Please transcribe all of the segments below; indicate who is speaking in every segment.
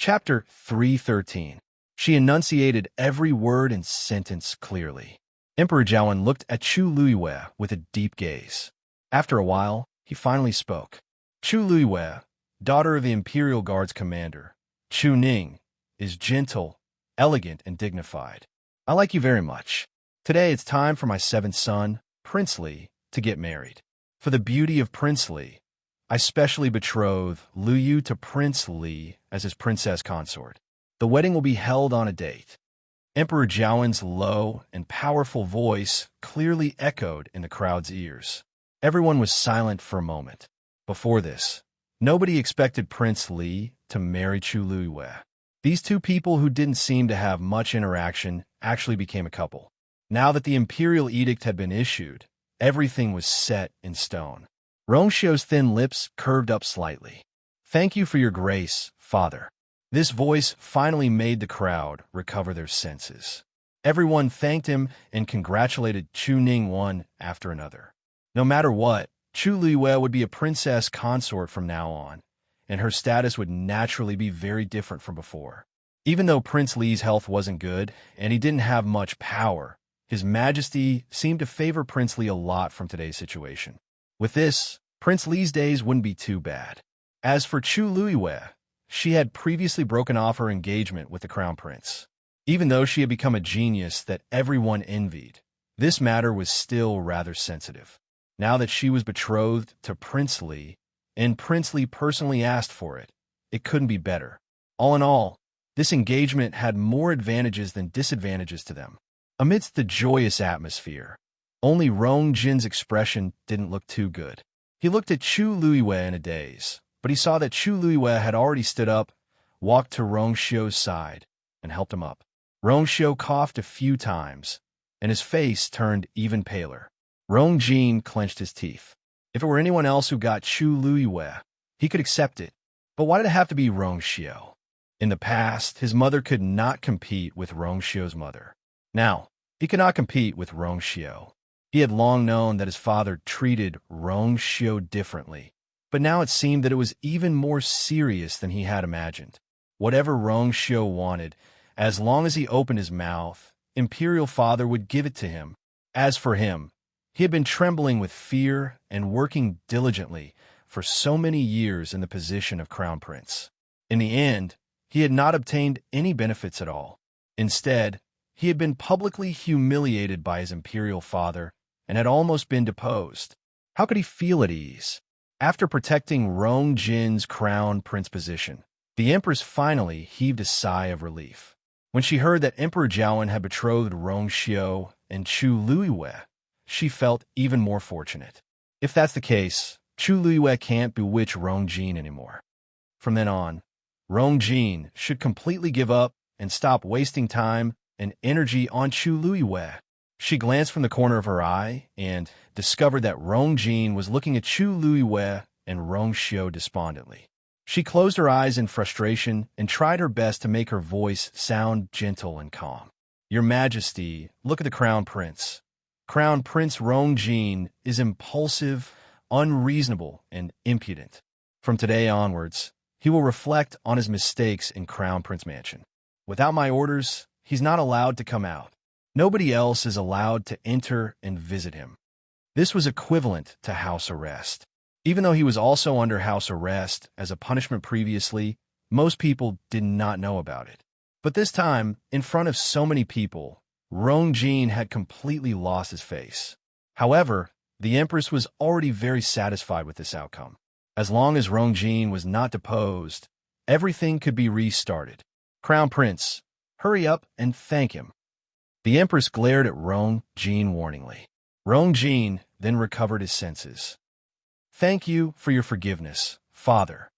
Speaker 1: Chapter 313. She enunciated every word and sentence clearly. Emperor Jiawen looked at Chu Luiyue with a deep gaze. After a while, he finally spoke. Chu Luiyue, daughter of the Imperial Guard's commander, Chu Ning, is gentle, elegant, and dignified. I like you very much. Today it's time for my seventh son, Prince Li, to get married. For the beauty of Prince Li, I specially betroth Lu Yu to Prince Li as his princess consort. The wedding will be held on a date. Emperor Jiawen's low and powerful voice clearly echoed in the crowd's ears. Everyone was silent for a moment. Before this, nobody expected Prince Li to marry Chu Luiyue. These two people who didn't seem to have much interaction actually became a couple. Now that the imperial edict had been issued, everything was set in stone. Rongxiu's thin lips curved up slightly. Thank you for your grace, father. This voice finally made the crowd recover their senses. Everyone thanked him and congratulated Chu Ning one after another. No matter what, Chu Luiyue would be a princess consort from now on, and her status would naturally be very different from before. Even though Prince Li's health wasn't good and he didn't have much power, His Majesty seemed to favor Prince Li a lot from today's situation. With this, Prince Li's days wouldn't be too bad. As for Chu Luiyue, she had previously broken off her engagement with the Crown Prince. Even though she had become a genius that everyone envied, this matter was still rather sensitive. Now that she was betrothed to Prince Li, and Prince Li personally asked for it, it couldn't be better. All in all, this engagement had more advantages than disadvantages to them. Amidst the joyous atmosphere, only Rong Jin's expression didn't look too good. He looked at Chu Luiyue in a daze, but he saw that Chu Luiyue had already stood up, walked to Rongxiu's side, and helped him up. Rongxiu coughed a few times, and his face turned even paler. Rong Jin clenched his teeth. If it were anyone else who got Chu Luiyue, he could accept it. But why did it have to be Rongxiu? In the past, his mother could not compete with Rongxiu's mother. Now, he could not compete with Rongxiu. He had long known that his father treated Rongxiu differently, but now it seemed that it was even more serious than he had imagined. Whatever Rongxiu wanted, as long as he opened his mouth, Imperial Father would give it to him. As for him, he had been trembling with fear and working diligently for so many years in the position of Crown Prince. In the end, he had not obtained any benefits at all. Instead, he had been publicly humiliated by his Imperial Father and had almost been deposed. How could he feel at ease? After protecting Rong Jin's Crown Prince position, the Empress finally heaved a sigh of relief. When she heard that Emperor Jiawen had betrothed Rongxiu and Chu Luiyue, she felt even more fortunate. If that's the case, Chu Luiyue can't bewitch Rong Jin anymore. From then on, Rong Jin should completely give up and stop wasting time and energy on Chu Luiyue. She glanced from the corner of her eye and discovered that Rong Jin was looking at Chu Luiyue and Rongxiu despondently. She closed her eyes in frustration and tried her best to make her voice sound gentle and calm. Your Majesty, look at the Crown Prince. Crown Prince Rong Jin is impulsive, unreasonable, and impudent. From today onwards, he will reflect on his mistakes in Crown Prince Mansion. Without my orders, he's not allowed to come out. Nobody else is allowed to enter and visit him. This was equivalent to house arrest. Even though he was also under house arrest as a punishment previously, most people did not know about it. But this time, in front of so many people, Rong Jin had completely lost his face. However, the Empress was already very satisfied with this outcome. As long as Rong Jin was not deposed, everything could be restarted. Crown Prince, hurry up and thank him. The Empress glared at Rong Jin warningly. Rong Jin then recovered his senses. Thank you for your forgiveness, Father.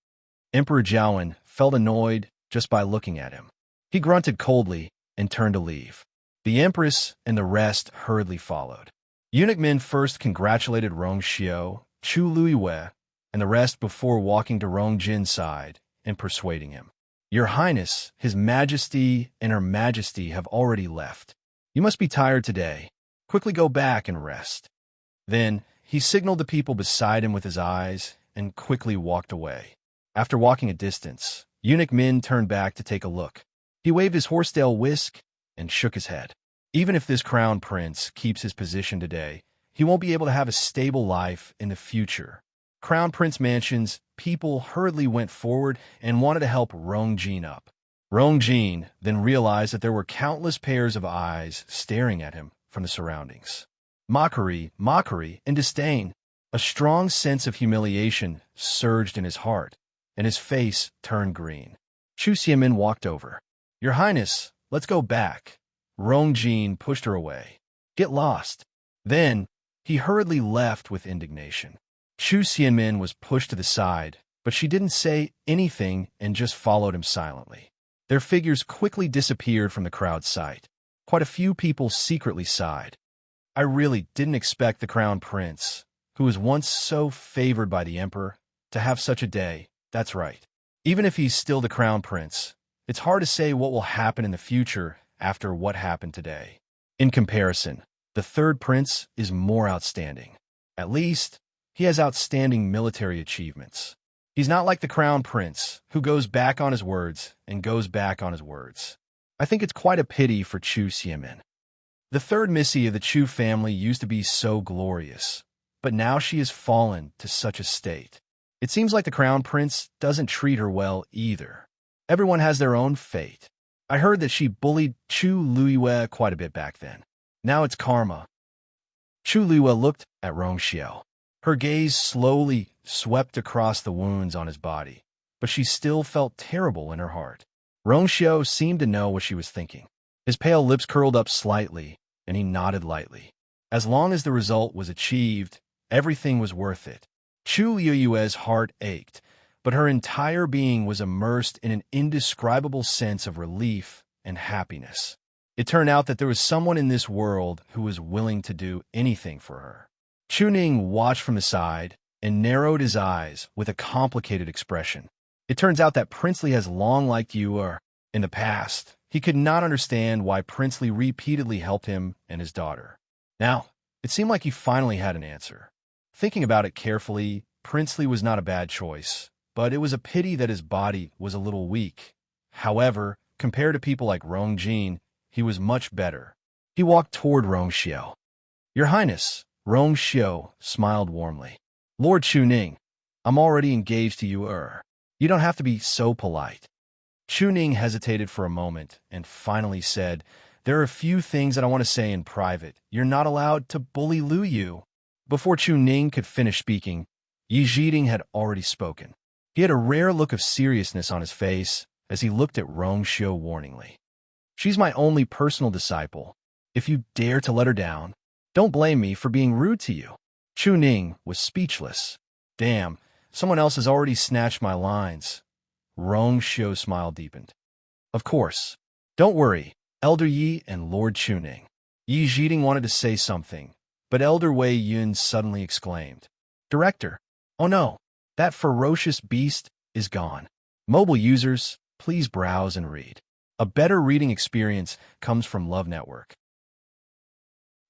Speaker 1: Emperor Jiawen felt annoyed just by looking at him. He grunted coldly and turned to leave. The Empress and the rest hurriedly followed. Eunuch men first congratulated Rongxiu, Chu Luiyue, and the rest before walking to Rong Jin's side and persuading him. Your Highness, His Majesty, and Her Majesty have already left. You must be tired today. Quickly go back and rest. Then he signaled the people beside him with his eyes and quickly walked away. After walking a distance, Eunuch Min turned back to take a look. He waved his horsetail whisk and shook his head. Even if this crown prince keeps his position today, he won't be able to have a stable life in the future. Crown Prince Mansion's people hurriedly went forward and wanted to help Rongjin up. Rongjin then realized that there were countless pairs of eyes staring at him from the surroundings. Mockery, and disdain. A strong sense of humiliation surged in his heart, and his face turned green. Chu Xianmin walked over. "Your Highness, let's go back." Rongjin pushed her away. "Get lost." Then, he hurriedly left with indignation. Chu Xianmin was pushed to the side, but she didn't say anything and just followed him silently. Their figures quickly disappeared from the crowd's sight. Quite a few people secretly sighed. I really didn't expect the crown prince, who was once so favored by the emperor, to have such a day. That's right. Even if he's still the crown prince, it's hard to say what will happen in the future after what happened today. In comparison, the third prince is more outstanding. At least, he has outstanding military achievements. He's not like the crown prince, who goes back on his words and goes back on his words. I think it's quite a pity for Chu Xianmin. The third Missy of the Chu family used to be so glorious, but now she has fallen to such a state. It seems like the crown prince doesn't treat her well either. Everyone has their own fate. I heard that she bullied Chu Luiyue quite a bit back then. Now it's karma. Chu Luiyue looked at Rongxiao. Her gaze slowly swept across the wounds on his body, but she still felt terrible in her heart. Rongxiao seemed to know what she was thinking. His pale lips curled up slightly, and he nodded lightly. As long as the result was achieved, everything was worth it. Chu Luiyue's heart ached, but her entire being was immersed in an indescribable sense of relief and happiness. It turned out that there was someone in this world who was willing to do anything for her. Chu Ning watched from the side and narrowed his eyes with a complicated expression. It turns out that Princely has long liked you, in the past. He could not understand why Princely repeatedly helped him and his daughter. Now, it seemed like he finally had an answer. Thinking about it carefully, Princely was not a bad choice, but it was a pity that his body was a little weak. However, compared to people like Rongjin, he was much better. He walked toward Rongxiao. "Your Highness," Rongxiao smiled warmly. "Lord Chu Ning, I'm already engaged to you, You don't have to be so polite." Chu Ning hesitated for a moment and finally said, "There are a few things that I want to say in private. You're not allowed to bully Lu Yu." Before Chu Ning could finish speaking, Yi Zhiding had already spoken. He had a rare look of seriousness on his face as he looked at Rongxiao warningly. "She's my only personal disciple. If you dare to let her down, don't blame me for being rude to you." Chu Ning was speechless. "Damn, someone else has already snatched my lines." Rongxiao's smile deepened. "Of course. Don't worry, Elder Yi and Lord Chu Ning." Yi Zhiding wanted to say something, but Elder Wei Yun suddenly exclaimed, "Director, oh no, that ferocious beast is gone." Mobile users, please browse and read. A better reading experience comes from Love Network.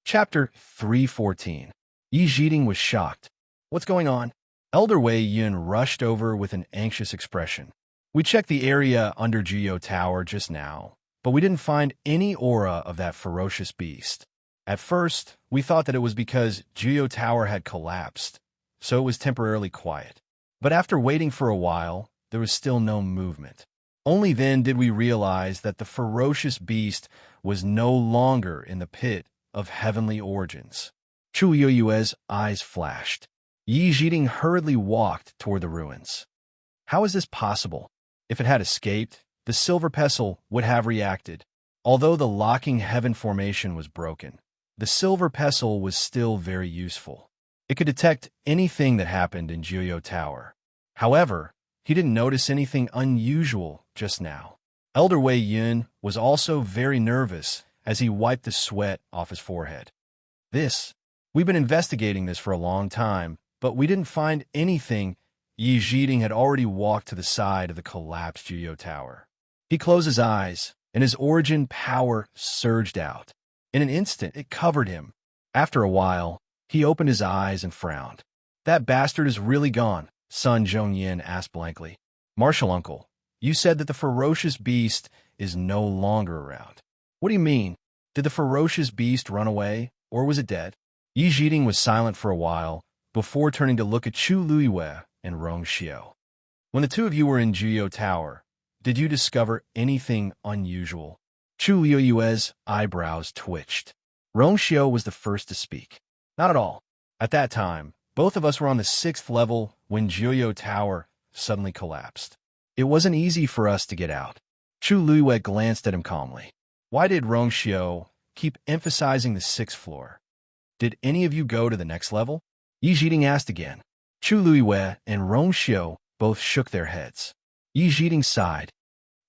Speaker 1: Chapter 314. Yi Zhiding was shocked. "What's going on?" Elder Wei Yun rushed over with an anxious expression. "We checked the area under Jiyo Tower just now, but we didn't find any aura of that ferocious beast. At first, we thought that it was because Jiyo Tower had collapsed, so it was temporarily quiet. But after waiting for a while, there was still no movement. Only then did we realize that the ferocious beast was no longer in the pit of heavenly origins." Chu Yueyue's eyes flashed. Yi Zhiding hurriedly walked toward the ruins. How is this possible? If it had escaped, the silver pestle would have reacted. Although the locking heaven formation was broken, the silver pestle was still very useful. It could detect anything that happened in Jiyo Tower. However, he didn't notice anything unusual just now. Elder Wei Yun was also very nervous as he wiped the sweat off his forehead. We've been investigating this for a long time, but we didn't find anything." Yi Zhiding had already walked to the side of the collapsed Jiyo Tower. He closed his eyes, and his origin power surged out. In an instant, it covered him. After a while, he opened his eyes and frowned. "That bastard is really gone," Sun Zhongyin asked blankly. "Martial uncle, You said that the ferocious beast is no longer around. What do you mean? Did the ferocious beast run away, or was it dead? Yi Jiding was silent for a while, before turning to look at Chu Luiyue and Rong Xiao. When the two of you were in Jiuyou Tower, did you discover anything unusual? Chu Luiyue's eyebrows twitched. Rong Xiao was the first to speak. Not at all. At that time, both of us were on the 6th level when Jiuyou Tower suddenly collapsed. It wasn't easy for us to get out. Chu Luiyue glanced at him calmly. Why did Rong Xiao keep emphasizing the 6th floor? Did any of you go to the next level? Yi Jiding asked again. Chu Luiyue and Rong Xiao both shook their heads. Yi Jiding sighed.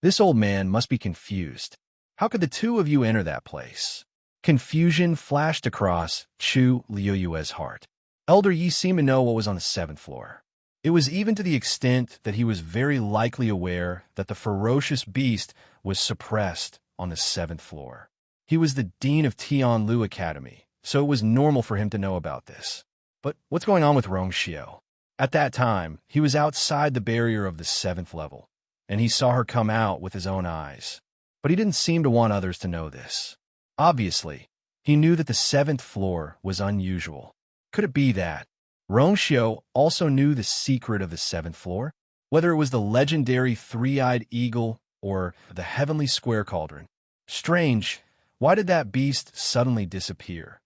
Speaker 1: This old man must be confused. How could the two of you enter that place? Confusion flashed across Chu Luiyue's heart. Elder Yi seemed to know what was on the 7th floor. It was even to the extent that he was very likely aware that the ferocious beast was suppressed on the 7th floor. He was the dean of Tianlu Academy, so it was normal for him to know about this. But what's going on with Rong Xiao? At that time, he was outside the barrier of the 7th level, and he saw her come out with his own eyes. But he didn't seem to want others to know this. Obviously, he knew that the 7th floor was unusual. Could it be that Rong Xiao also knew the secret of the 7th floor? Whether it was the legendary three-eyed eagle or the heavenly square cauldron. Strange, why did that beast suddenly disappear?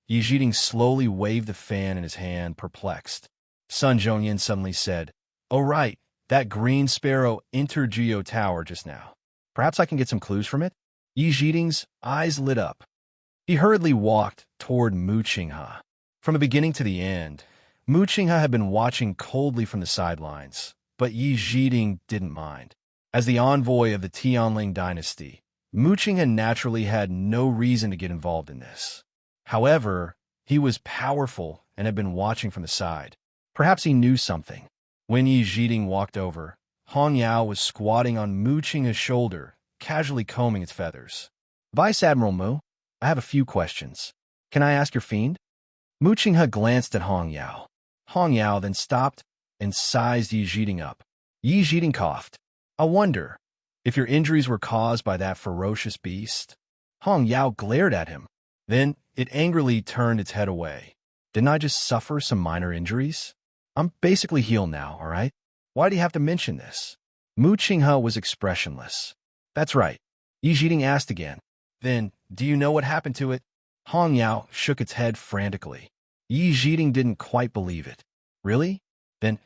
Speaker 1: Yi Jiding slowly waved the fan in his hand, perplexed. Sun Zhongyan suddenly said, "Oh right, that green sparrow entered Jiuyou Tower just now. Perhaps I can get some clues from it?" Yi Jiding's eyes lit up. He hurriedly walked toward Mu Qinghe. From the beginning to the end, Mu Qinghe had been watching coldly from the sidelines, but Yi Jiding didn't mind. As the envoy of the Tianling dynasty, Mu Qinghe naturally had no reason to get involved in this. However, he was powerful and had been watching from the side. Perhaps he knew something. When Yi Jiding walked over, Hong Yao was squatting on Mu Qinghe's shoulder, casually combing its feathers. "Vice Admiral Mu, I have a few questions. Can I ask your fiend?" Mu Qinghe glanced at Hong Yao. Hong Yao then stopped and sized Yi Jiding up. Yi Jiding coughed. "I wonder if your injuries were caused by that ferocious beast?" Hong Yao glared at him. Then it angrily turned its head away. "Didn't I just suffer some minor injuries? I'm basically healed now, all right? Why do you have to mention this?" Mu Qinghe was expressionless. "That's right." Yi Jiding asked again. "Then, do you know what happened to it?" Hong Yao shook its head frantically. Yi Jiding didn't quite believe it. "Really? Then,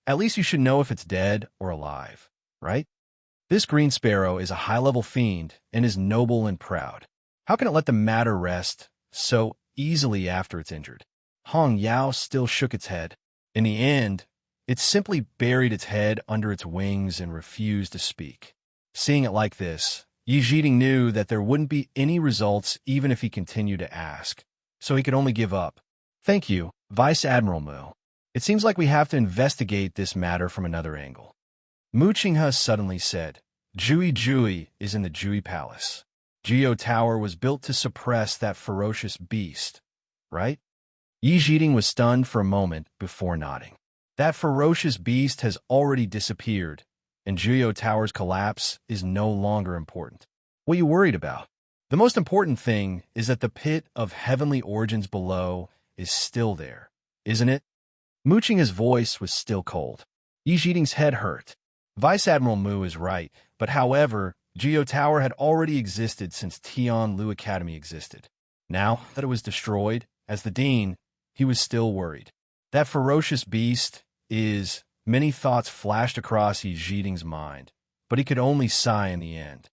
Speaker 1: at least you should know if it's dead or alive, right? This green sparrow is a high-level fiend and is noble and proud. How can it let the matter rest so easily after it's injured?" Hong Yao still shook its head. In the end, it simply buried its head under its wings and refused to speak. Seeing it like this, Yi Jiding knew that there wouldn't be any results even if he continued to ask, so he could only give up. "Thank you, Vice Admiral Mu. It seems like we have to investigate this matter from another angle." Mu Qinghe suddenly said, Jui is in the Jui Palace. Jiuyou Tower was built to suppress that ferocious beast, right?" Yi Jiding was stunned for a moment before nodding. That ferocious beast has already disappeared, and Jiuyou Tower's collapse is no longer important. What are you worried about? The most important thing is that the pit of heavenly origins below is still there, isn't it? Mu Qinghe's voice was still cold. Yi Jiding's head hurt. Vice Admiral Mu is right, but however, Jiuyou Tower had already existed since Tianlu Academy existed. Now that it was destroyed, as the dean, he was still worried. That ferocious beast is... Many thoughts flashed across Yi Jiding's mind, but he could only sigh in the end.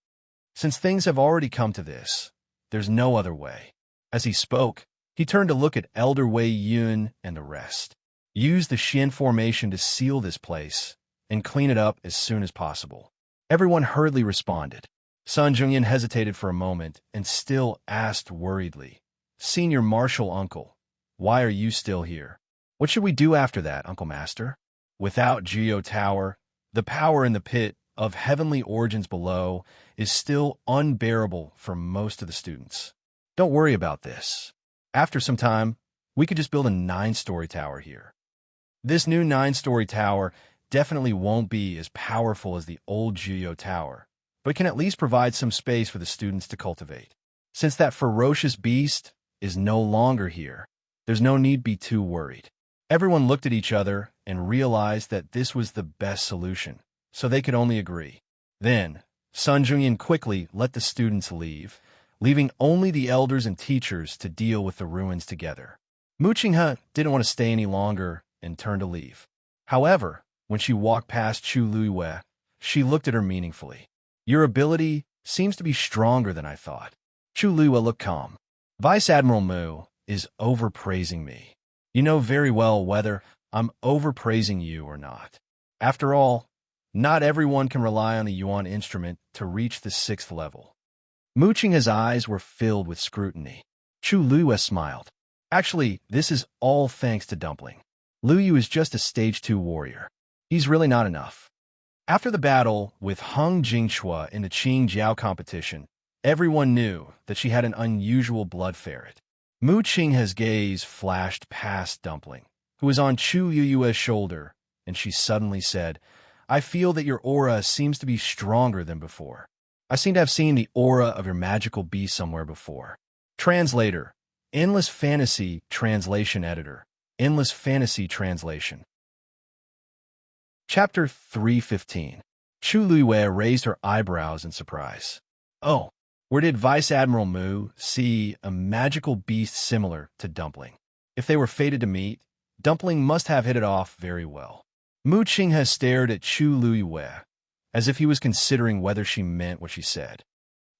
Speaker 1: Since things have already come to this, there's no other way. As he spoke, he turned to look at Elder Wei Yun and the rest. Use the Xian formation to seal this place and clean it up as soon as possible. Everyone hurriedly responded. Sun Zhongyan hesitated for a moment and still asked worriedly, "Senior Marshal Uncle, why are you still here? What should we do after that, Uncle Master?" Without Jiuyou Tower, the power in the pit of heavenly origins below is still unbearable for most of the students. Don't worry about this. After some time, we could just build a 9-story tower here. This new 9-story tower definitely won't be as powerful as the old Juyo Tower, but can at least provide some space for the students to cultivate. Since that ferocious beast is no longer here, there's no need to be too worried. Everyone looked at each other and realized that this was the best solution, so they could only agree. Then, Sun Jungyan quickly let the students leave, leaving only the elders and teachers to deal with the ruins together. Mu Qinghe didn't want to stay any longer and turned to leave. However, when she walked past Chu Luiyue, she looked at her meaningfully. Your ability seems to be stronger than I thought. Chu Luiyue looked calm. Vice Admiral Mu is overpraising me. You know very well whether I'm overpraising you or not. After all, not everyone can rely on the Yuan instrument to reach the 6th level. Mu Qinghe's eyes were filled with scrutiny. Chu Luiyue smiled. Actually, this is all thanks to Dumpling. Lu Yu is just a stage 2 warrior. He's really not enough. After the battle with Hung Jingchua in the Qing Jiao competition, everyone knew that she had an unusual blood ferret. Mu Qinghe's gaze flashed past Dumpling, who was on Chu Yue's shoulder, and she suddenly said, I feel that your aura seems to be stronger than before. I seem to have seen the aura of your magical beast somewhere before. Translator, Endless Fantasy Translation Editor, Endless Fantasy Translation. Chapter 315. Chu Luiyue raised her eyebrows in surprise. Oh, where did Vice Admiral Mu see a magical beast similar to Dumpling? If they were fated to meet, Dumpling must have hit it off very well. Mu Qinghe stared at Chu Luiyue, as if he was considering whether she meant what she said.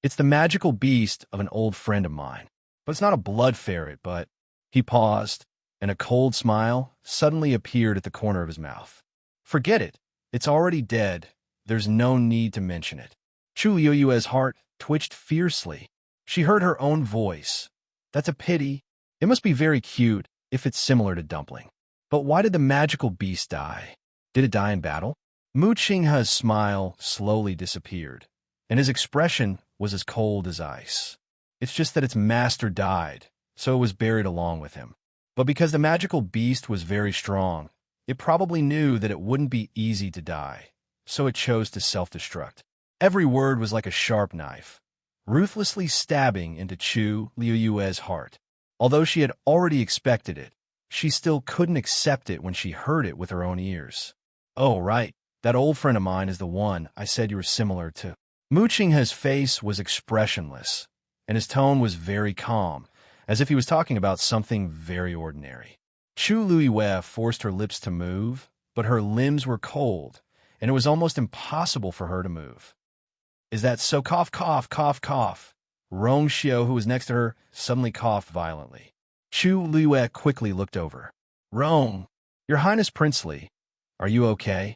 Speaker 1: It's the magical beast of an old friend of mine, but it's not a blood ferret, but... He paused, and a cold smile suddenly appeared at the corner of his mouth. Forget it. It's already dead. There's no need to mention it. Chu Yue's heart twitched fiercely. She heard her own voice. That's a pity. It must be very cute if it's similar to Dumpling. But why did the magical beast die? Did it die in battle? Mu Qinghe's smile slowly disappeared, and his expression was as cold as ice. It's just that its master died, so it was buried along with him. But because the magical beast was very strong, it probably knew that it wouldn't be easy to die, so it chose to self-destruct. Every word was like a sharp knife, ruthlessly stabbing into Chu Luiyue's heart. Although she had already expected it, she still couldn't accept it when she heard it with her own ears. Oh, right, that old friend of mine is the one I said you were similar to. Mu Qinghe's face was expressionless, and his tone was very calm, as if he was talking about something very ordinary. Chu Luiyue forced her lips to move, but her limbs were cold, and it was almost impossible for her to move. Is that so? Cough, cough, cough, cough. Rong Xiao, who was next to her, suddenly coughed violently. Chu Luiyue quickly looked over. Rong, Your Highness Princely, are you okay?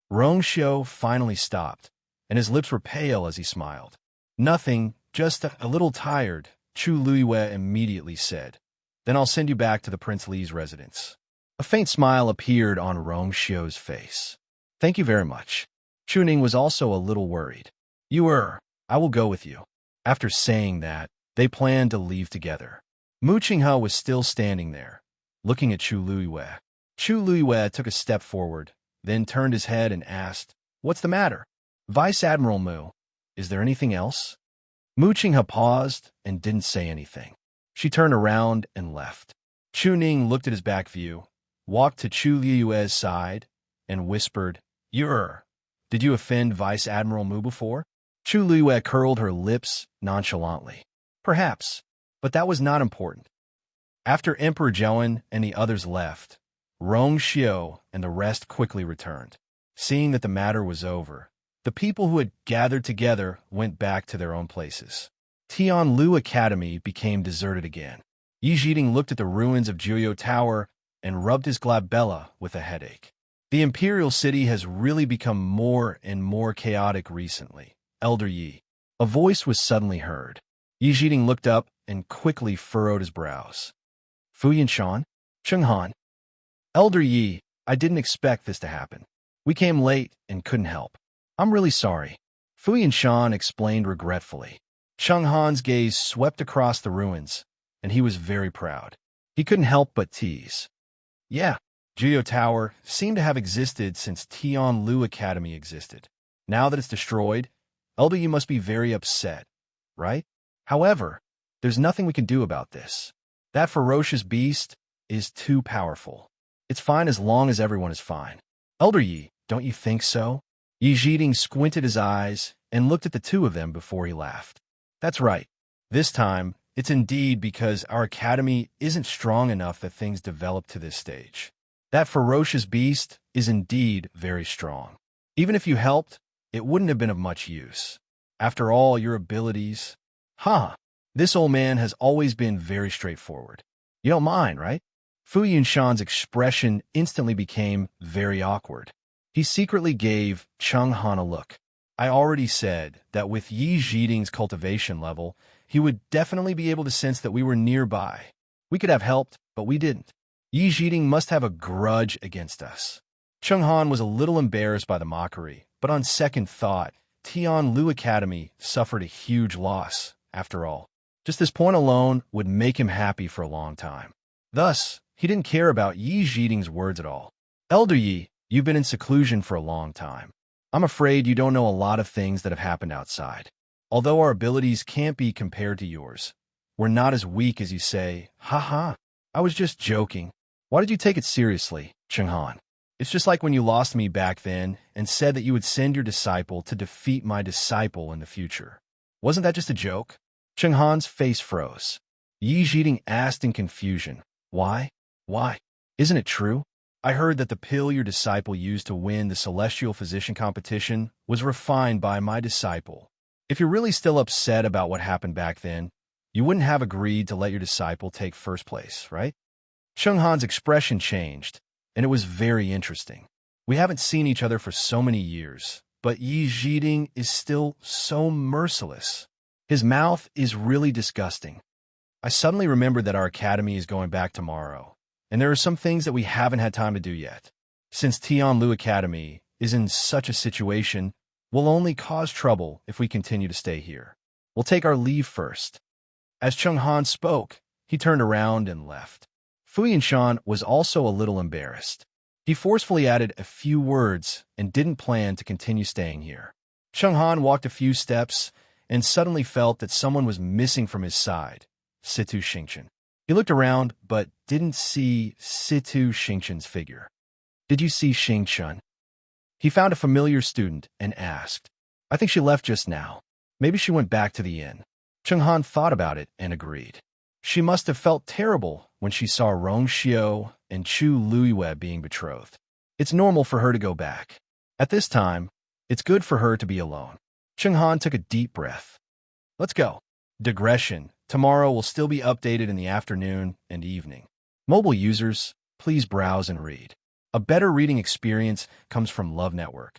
Speaker 1: Rong Xiao finally stopped, and his lips were pale as he smiled. Nothing, just a little tired, Chu Luiyue immediately said. Then I'll send you back to the Prince Li's residence. A faint smile appeared on Rong Xiao's face. Thank you very much. Chu Ning was also a little worried. I will go with you. After saying that, they planned to leave together. Mu Qinghe was still standing there, looking at Chu Luiyue. Chu Luiyue took a step forward, then turned his head and asked, What's the matter? Vice Admiral Mu, is there anything else? Mu Qinghe paused and didn't say anything. She turned around and left. Chu Ning looked at his back view, walked to Chu Luiyue's side, and whispered, Did you offend Vice Admiral Mu before? Chu Luiyue curled her lips nonchalantly. Perhaps, but that was not important. After Emperor Zhaoan and the others left, Rong Xiao and the rest quickly returned. Seeing that the matter was over, the people who had gathered together went back to their own places. Tianlu Academy became deserted again. Yi Zhiding looked at the ruins of Juyo Tower and rubbed his glabella with a headache. The Imperial city has really become more and more chaotic recently. Elder Yi. A voice was suddenly heard. Yi Zhiding looked up and quickly furrowed his brows. Fu Yinshan? Chenghan? Elder Yi, I didn't expect this to happen. We came late and couldn't help. I'm really sorry. Fu Yinshan explained regretfully. Chenghan's gaze swept across the ruins, and he was very proud. He couldn't help but tease. Yeah, Jiu Tower seemed to have existed since Tian Lu Academy existed. Now that it's destroyed, LBU must be very upset, right? However, there's nothing we can do about this. That ferocious beast is too powerful. It's fine as long as everyone is fine. Elder Yi, don't you think so? Yi Zhiding squinted his eyes and looked at the two of them before he laughed. That's right. This time, it's indeed because our academy isn't strong enough that things develop to this stage. That ferocious beast is indeed very strong. Even if you helped, it wouldn't have been of much use. After all, your abilities... This old man has always been very straightforward. You don't mind, right? Fu Yunshan's expression instantly became very awkward. He secretly gave Cheng Han a look. I already said that with Yi Zhiding's cultivation level, he would definitely be able to sense that we were nearby. We could have helped, but we didn't. Yi Zhiding must have a grudge against us. Cheng Han was a little embarrassed by the mockery, but on second thought, Tian Lu Academy suffered a huge loss, after all. Just this point alone would make him happy for a long time. Thus, he didn't care about Yi Zhiding's words at all. Elder Yi, you've been in seclusion for a long time. I'm afraid you don't know a lot of things that have happened outside. Although our abilities can't be compared to yours, we're not as weak as you say. I was just joking. Why did you take it seriously, Cheng Han? It's just like when you lost me back then and said that you would send your disciple to defeat my disciple in the future. Wasn't that just a joke? Cheng Han's face froze. Yi Zhiding asked in confusion, Why? Isn't it true? I heard that the pill your disciple used to win the Celestial Physician competition was refined by my disciple. If you're really still upset about what happened back then, you wouldn't have agreed to let your disciple take first place, right? Cheng Han's expression changed, and it was very interesting. We haven't seen each other for so many years, but Yi Zhiding is still so merciless. His mouth is really disgusting. I suddenly remembered that our academy is going back tomorrow, and there are some things that we haven't had time to do yet. Since Tian Lu Academy is in such a situation, we'll only cause trouble if we continue to stay here. We'll take our leave first. As Cheng Han spoke, he turned around and left. Fu Yunshan was also a little embarrassed. He forcefully added a few words and didn't plan to continue staying here. Cheng Han walked a few steps and suddenly felt that someone was missing from his side, Situ Xingchen. He looked around but didn't see Situ Xingchen's figure. Did you see Xingchen? He found a familiar student and asked. I think she left just now. Maybe she went back to the inn. Cheng Han thought about it and agreed. She must have felt terrible when she saw Rong Xiao and Chu Luiyue being betrothed. It's normal for her to go back. At this time, it's good for her to be alone. Cheng Han took a deep breath. Let's go. Digression. Tomorrow will still be updated in the afternoon and evening. Mobile users, please browse and read. A better reading experience comes from Love Network.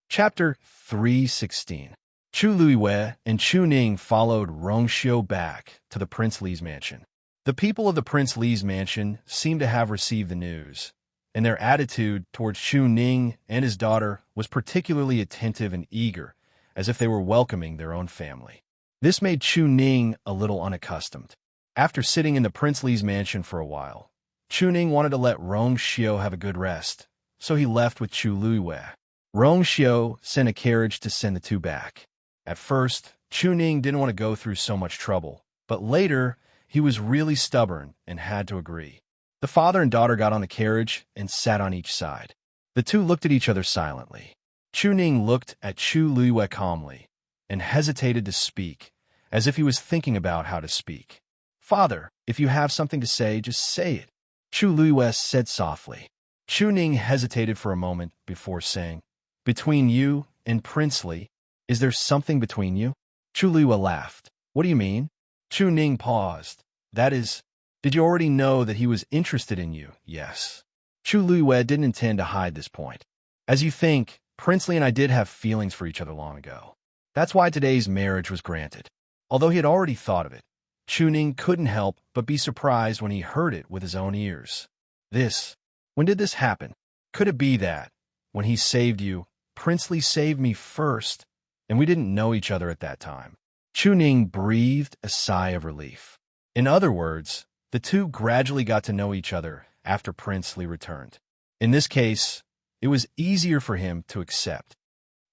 Speaker 1: Chapter 316. Chu Luiyue and Chu Ning followed Rong Xiao back to the Prince Li's mansion. The people of the Prince Li's mansion seemed to have received the news, and their attitude towards Chu Ning and his daughter was particularly attentive and eager, as if they were welcoming their own family. This made Chu Ning a little unaccustomed. After sitting in the Prince Li's mansion for a while, Chu Ning wanted to let Rong Xiao have a good rest, so he left with Chu Luiyue. Rong Xiao sent a carriage to send the two back. At first, Chu Ning didn't want to go through so much trouble, but later, he was really stubborn and had to agree. The father and daughter got on the carriage and sat on each side. The two looked at each other silently. Chu Ning looked at Chu Luiyue calmly and hesitated to speak, as if he was thinking about how to speak. Father, if you have something to say, just say it. Chu Luiyue said softly. Chu Ning hesitated for a moment before saying, Between you and Prince Li, is there something between you? Chu Luiyue laughed. What do you mean? Chu Ning paused. That is, did you already know that he was interested in you? Yes. Chu Luiyue didn't intend to hide this point. As you think, Prince Li and I did have feelings for each other long ago. That's why today's marriage was granted. Although he had already thought of it, Chu Ning couldn't help but be surprised when he heard it with his own ears. When did this happen? Could it be that, when he saved you, Prince Li saved me first, and we didn't know each other at that time? Chu Ning breathed a sigh of relief. In other words, the two gradually got to know each other after Prince Li returned. In this case, it was easier for him to accept.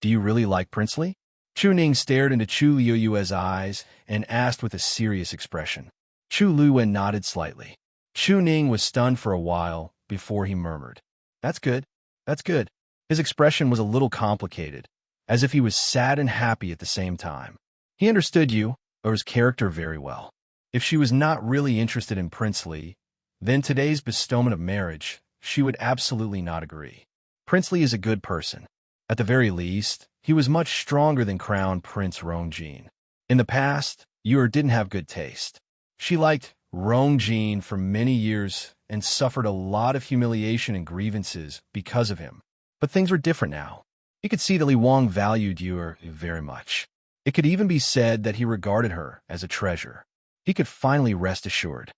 Speaker 1: Do you really like Prince Li? Chu Ning stared into Chu Liyue's eyes and asked with a serious expression. Chu Liyue nodded slightly. Chu Ning was stunned for a while before he murmured, "That's good. That's good." His expression was a little complicated, as if he was sad and happy at the same time. He understood Yu's character very well. If she was not really interested in Prince Li, then today's bestowment of marriage, she would absolutely not agree. Prince Li is a good person. At the very least, he was much stronger than Crown Prince Rongjin. In the past, Yu didn't have good taste. She liked Rongjin for many years and suffered a lot of humiliation and grievances because of him. But things were different now. He could see that Li Wang valued Yu very much. It could even be said that he regarded her as a treasure. He could finally rest assured.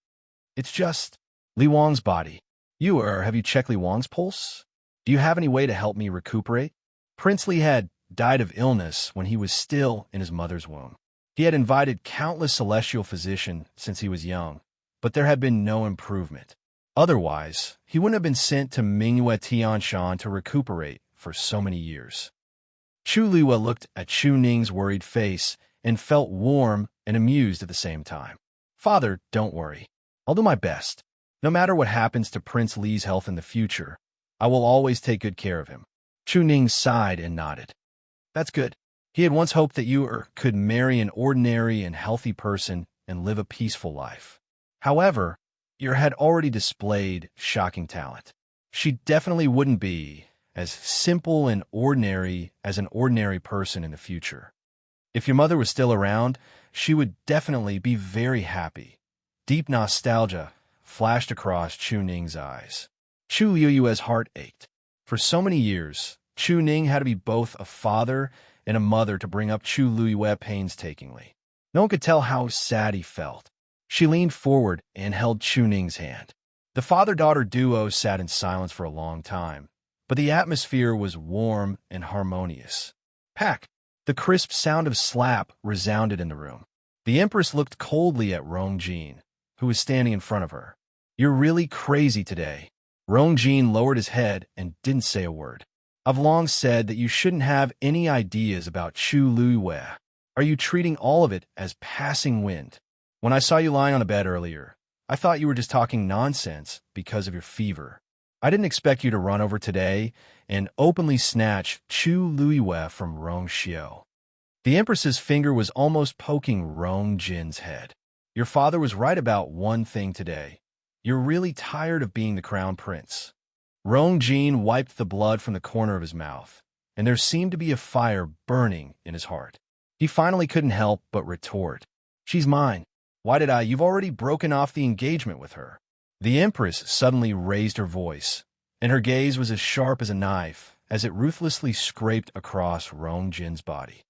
Speaker 1: It's just Li Wang's body. Have you checked Li Wang's pulse? Do you have any way to help me recuperate? Prince Li had died of illness when he was still in his mother's womb. He had invited countless celestial physicians since he was young, but there had been no improvement. Otherwise, he wouldn't have been sent to Mingyue Tianshan to recuperate for so many years. Chu Liyue looked at Chu Ning's worried face and felt warm and amused at the same time. Father, don't worry. I'll do my best. No matter what happens to Prince Li's health in the future, I will always take good care of him. Chu Ning sighed and nodded. That's good. He had once hoped that Yu could marry an ordinary and healthy person and live a peaceful life. However, Yu had already displayed shocking talent. She definitely wouldn't be as simple and ordinary as an ordinary person in the future. If your mother was still around, she would definitely be very happy. Deep nostalgia flashed across Chu Ning's eyes. Chu Liyue's heart ached. For so many years, Chu Ning had to be both a father and a mother to bring up Chu Liyue painstakingly. No one could tell how sad he felt. She leaned forward and held Chu Ning's hand. The father-daughter duo sat in silence for a long time, but the atmosphere was warm and harmonious. Pack! The crisp sound of slap resounded in the room. The Empress looked coldly at Rongjin, who was standing in front of her. You're really crazy today. Rongjin lowered his head and didn't say a word. I've long said that you shouldn't have any ideas about Chu Liyue. Are you treating all of it as passing wind? When I saw you lying on the bed earlier, I thought you were just talking nonsense because of your fever. I didn't expect you to run over today and openly snatch Chu Liyue from Rongxiu. The Empress's finger was almost poking Rongjin's head. Your father was right about one thing today. You're really tired of being the crown prince. Rongjin wiped the blood from the corner of his mouth, and there seemed to be a fire burning in his heart. He finally couldn't help but retort. She's mine. Why did I? You've already broken off the engagement with her. The Empress suddenly raised her voice, and her gaze was as sharp as a knife as it ruthlessly scraped across Rongjin's body.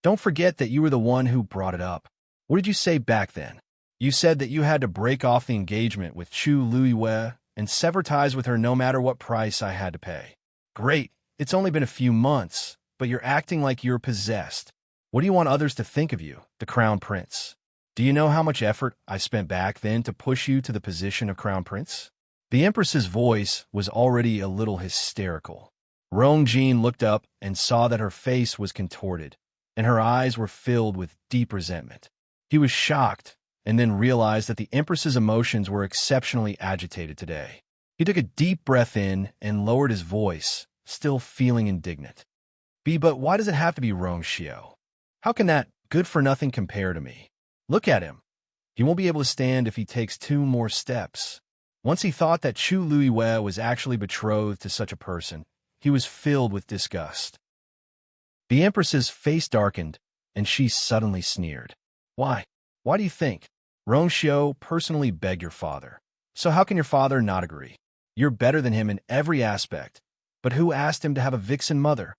Speaker 1: Don't forget that you were the one who brought it up. What did you say back then? You said that you had to break off the engagement with Chu Liyue and sever ties with her no matter what price I had to pay. Great, it's only been a few months, but you're acting like you're possessed. What do you want others to think of you, the crown prince? Do you know how much effort I spent back then to push you to the position of crown prince? The Empress's voice was already a little hysterical. Rongjin looked up and saw that her face was contorted, and her eyes were filled with deep resentment. He was shocked, and then realized that the Empress's emotions were exceptionally agitated today. He took a deep breath in and lowered his voice, still feeling indignant. But why does it have to be Rongxiu? How can that good-for-nothing compare to me? Look at him. He won't be able to stand if he takes 2 more steps. Once he thought that Chu Liyue was actually betrothed to such a person, he was filled with disgust. The Empress's face darkened, and she suddenly sneered. Why? Why do you think? Rongxiu personally begged your father. So how can your father not agree? You're better than him in every aspect. But who asked him to have a vixen mother?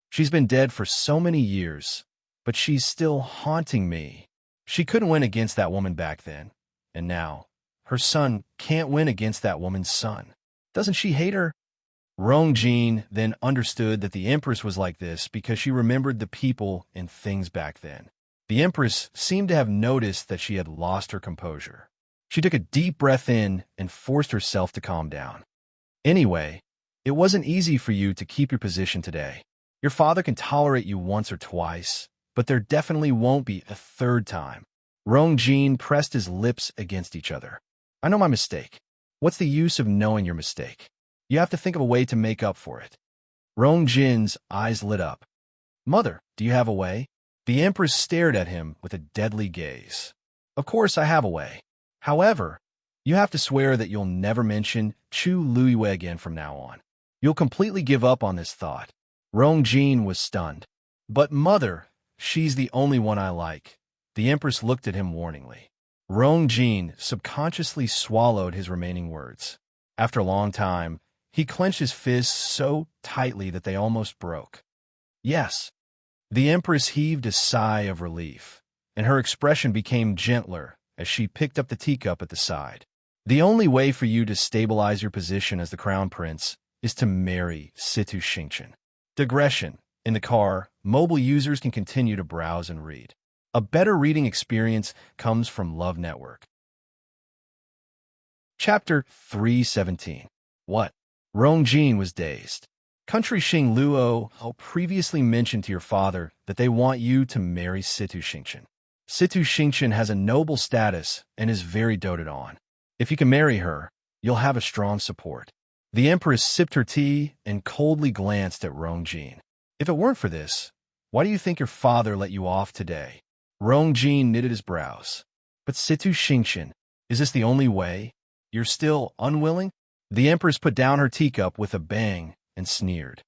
Speaker 1: She's been dead for so many years, but she's still haunting me. She couldn't win against that woman back then, and now, her son can't win against that woman's son. Doesn't she hate her? Rongjin then understood that the Empress was like this because she remembered the people and things back then. The Empress seemed to have noticed that she had lost her composure. She took a deep breath in and forced herself to calm down. Anyway, it wasn't easy for you to keep your position today. Your father can tolerate you once or twice, but there definitely won't be a third time. Rongjin pressed his lips against each other. I know my mistake. What's the use of knowing your mistake? You have to think of a way to make up for it. Rongjin's eyes lit up. Mother, do you have a way? The Empress stared at him with a deadly gaze. Of course I have a way. However, you have to swear that you'll never mention Chu Luiyue again from now on. You'll completely give up on this thought. Rongjin was stunned. But mother, she's the only one I like. The Empress looked at him warningly. Rongjin subconsciously swallowed his remaining words. After a long time, he clenched his fists so tightly that they almost broke. Yes. The Empress heaved a sigh of relief, and her expression became gentler as she picked up the teacup at the side. The only way for you to stabilize your position as the crown prince is to marry Situ Xingchen. Digression. In the car, mobile users can continue to browse and read. A better reading experience comes from Love Network. Chapter 317. What? Rongjin was dazed. Country Xing Luo previously mentioned to your father that they want you to marry Situ Xingchen. Situ Xingchen has a noble status and is very doted on. If you can marry her, you'll have a strong support. The Empress sipped her tea and coldly glanced at Rongjin. If it weren't for this, why do you think your father let you off today? Rongjin knitted his brows. But Situ Xingchen, is this the only way? You're still unwilling? The Empress put down her teacup with a bang and sneered.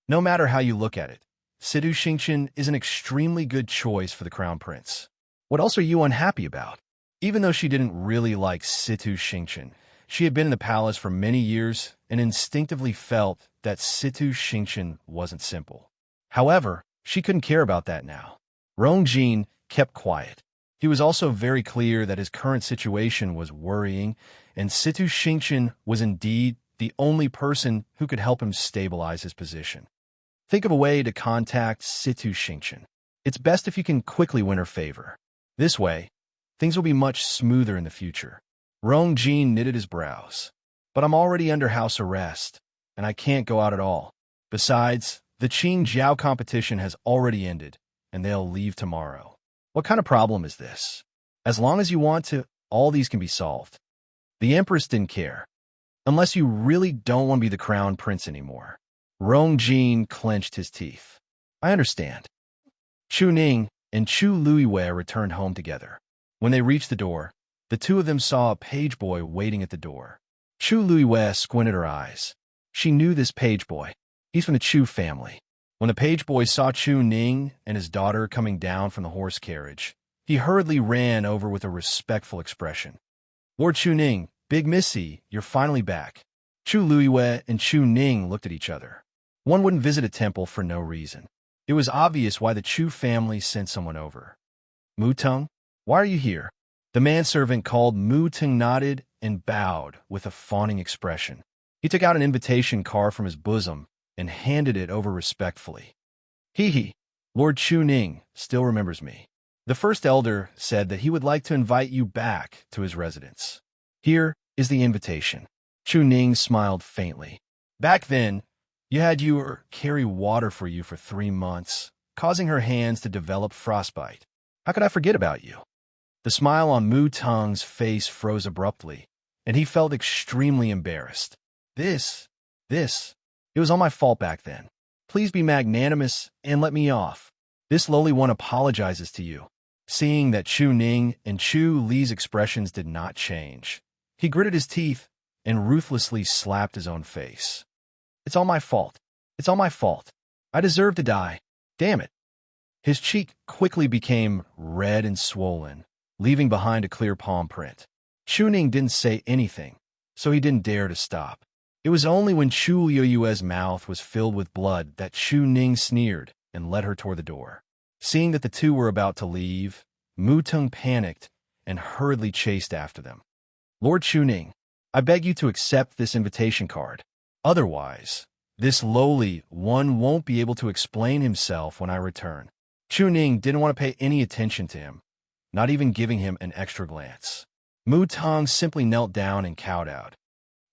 Speaker 1: No matter how you look at it, Situ Xingchen is an extremely good choice for the crown prince. What else are you unhappy about? Even though she didn't really like Situ Xingchen, she had been in the palace for many years and instinctively felt that Situ Xingchen wasn't simple. However, she couldn't care about that now. Rongjin kept quiet. He was also very clear that his current situation was worrying, and Situ Xingchen was indeed the only person who could help him stabilize his position. Think of a way to contact Situ Xingchen. It's best if you can quickly win her favor. This way, things will be much smoother in the future. Rongjin knitted his brows. But I'm already under house arrest, and I can't go out at all. Besides, the Qing Jiao competition has already ended, and they'll leave tomorrow. What kind of problem is this? As long as you want to, all these can be solved. The Empress didn't care. Unless you really don't want to be the crown prince anymore. Rongjin clenched his teeth. I understand. Chu Ning and Chu Luiyue returned home together. When they reached the door, the two of them saw a page boy waiting at the door. Chu Luiyue squinted her eyes. She knew this page boy. He's from the Chu family. When the page boy saw Chu Ning and his daughter coming down from the horse carriage, he hurriedly ran over with a respectful expression. Lord Chu Ning, Big Missy, you're finally back. Chu Luiyue and Chu Ning looked at each other. One wouldn't visit a temple for no reason. It was obvious why the Chu family sent someone over. Mu Tung, why are you here? The manservant called Mu Tung nodded and bowed with a fawning expression. He took out an invitation card from his bosom and handed it over respectfully. He, Lord Chu Ning, still remembers me. The first elder said that he would like to invite you back to his residence. Here is the invitation. Chu Ning smiled faintly. Back then, you had your carry water for you for 3 months, causing her hands to develop frostbite. How could I forget about you? The smile on Mu Tung's face froze abruptly, and he felt extremely embarrassed. It was all my fault back then. Please be magnanimous and let me off. This lowly one apologizes to you. Seeing that Chu Ning and Chu Li's expressions did not change, he gritted his teeth and ruthlessly slapped his own face. It's all my fault. It's all my fault. I deserve to die. Damn it. His cheek quickly became red and swollen, leaving behind a clear palm print. Chu Ning didn't say anything, so he didn't dare to stop. It was only when Chu Luiyue's mouth was filled with blood that Chu Ning sneered and led her toward the door. Seeing that the two were about to leave, Mu Tung panicked and hurriedly chased after them. Lord Chu Ning, I beg you to accept this invitation card. Otherwise, this lowly one won't be able to explain himself when I return. Chu Ning didn't want to pay any attention to him, not even giving him an extra glance. Mu Tong simply knelt down and kowtowed.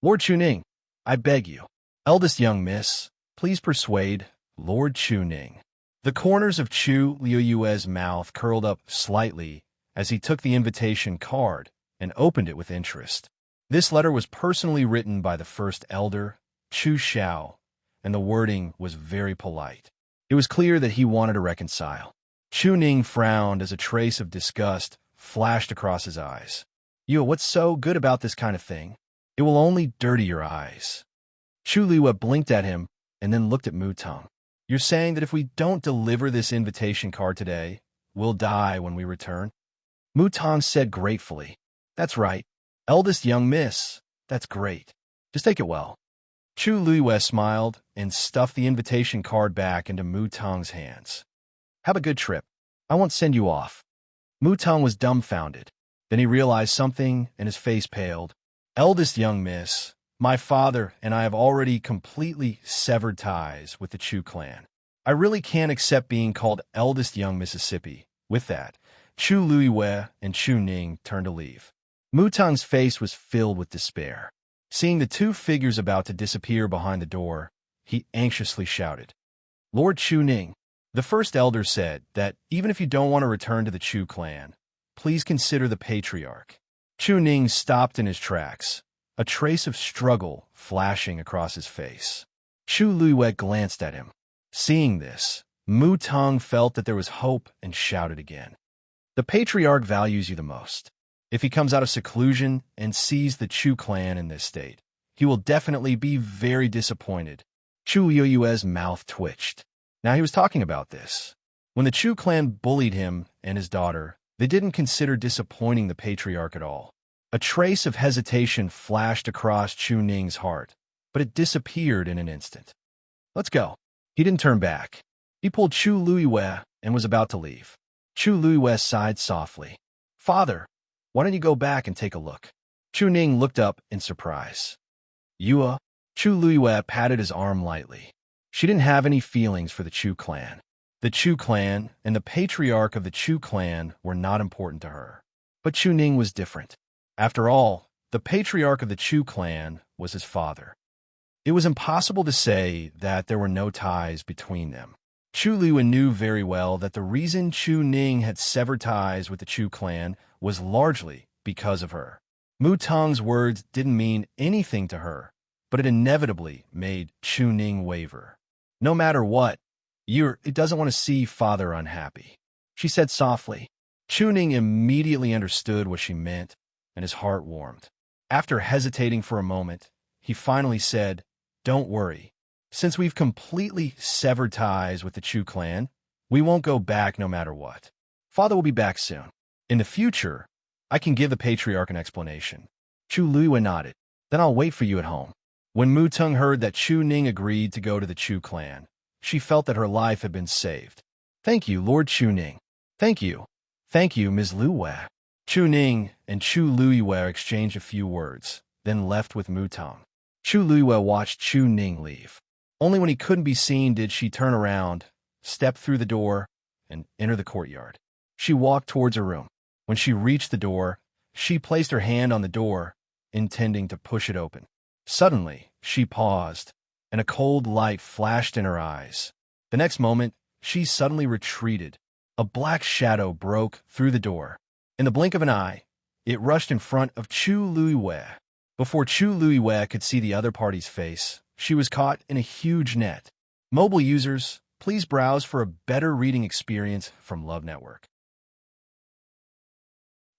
Speaker 1: Lord Chuning, I beg you. Eldest young miss, please persuade Lord Chuning. The corners of Chu Liuyue's mouth curled up slightly as he took the invitation card and opened it with interest. This letter was personally written by the first elder, Chu Xiao, and the wording was very polite. It was clear that he wanted to reconcile. Chu Ning frowned as a trace of disgust flashed across his eyes. What's so good about this kind of thing? It will only dirty your eyes. Chu Liue blinked at him and then looked at Mu Tong. You're saying that if we don't deliver this invitation card today, we'll die when we return? Mu Tong said gratefully. That's right. Eldest young miss. That's great. Just take it well. Chu Liue smiled and stuffed the invitation card back into Mu Tong's hands. Have a good trip. I won't send you off. Mu Tong was dumbfounded. Then he realized something and his face paled. Eldest young miss, my father and I have already completely severed ties with the Chu clan. I really can't accept being called eldest young Mississippi. With that, Chu Liue and Chu Ning turned to leave. Mu Tong's face was filled with despair. Seeing the two figures about to disappear behind the door, he anxiously shouted. Lord Chu Ning, the first elder said that even if you don't want to return to the Chu clan, please consider the patriarch. Chu Ning stopped in his tracks, a trace of struggle flashing across his face. Chu Liue glanced at him. Seeing this, Mu Tong felt that there was hope and shouted again. The patriarch values you the most. If he comes out of seclusion and sees the Chu clan in this state, he will definitely be very disappointed. Chu Liue's mouth twitched. Now he was talking about this. When the Chu clan bullied him and his daughter, they didn't consider disappointing the patriarch at all. A trace of hesitation flashed across Chu Ning's heart, but it disappeared in an instant. Let's go. He didn't turn back. He pulled Chu Liue and was about to leave. Chu Liue sighed softly. Father, why don't you go back and take a look? Chu Ning looked up in surprise. Yua? Chu Liue patted his arm lightly. She didn't have any feelings for the Chu clan. The Chu clan and the patriarch of the Chu clan were not important to her. But Chu Ning was different. After all, the patriarch of the Chu clan was his father. It was impossible to say that there were no ties between them. Chu Liue knew very well that the reason Chu Ning had severed ties with the Chu clan was largely because of her. Mu Tong's words didn't mean anything to her, but it inevitably made Chu Ning waver. No matter what, it doesn't want to see father unhappy, she said softly. Chu Ning immediately understood what she meant, and his heart warmed. After hesitating for a moment, he finally said, Don't worry. Since we've completely severed ties with the Chu clan, we won't go back no matter what. Father will be back soon. In the future, I can give the patriarch an explanation. Chu Liue nodded. Then I'll wait for you at home. When Mu Tong heard that Chu Ning agreed to go to the Chu clan, she felt that her life had been saved. Thank you, Lord Chu Ning. Thank you. Thank you, Ms. Liue. Chu Ning and Chu Liue exchanged a few words, then left with Mu Tong. Chu Liue watched Chu Ning leave. Only when he couldn't be seen did she turn around, step through the door, and enter the courtyard. She walked towards her room. When she reached the door, she placed her hand on the door, intending to push it open. Suddenly, she paused, and a cold light flashed in her eyes. The next moment, she suddenly retreated. A black shadow broke through the door. In the blink of an eye, it rushed in front of Chu Liue. Before Chu Liue could see the other party's face, she was caught in a huge net. Mobile users, please browse for a better reading experience from Love Network.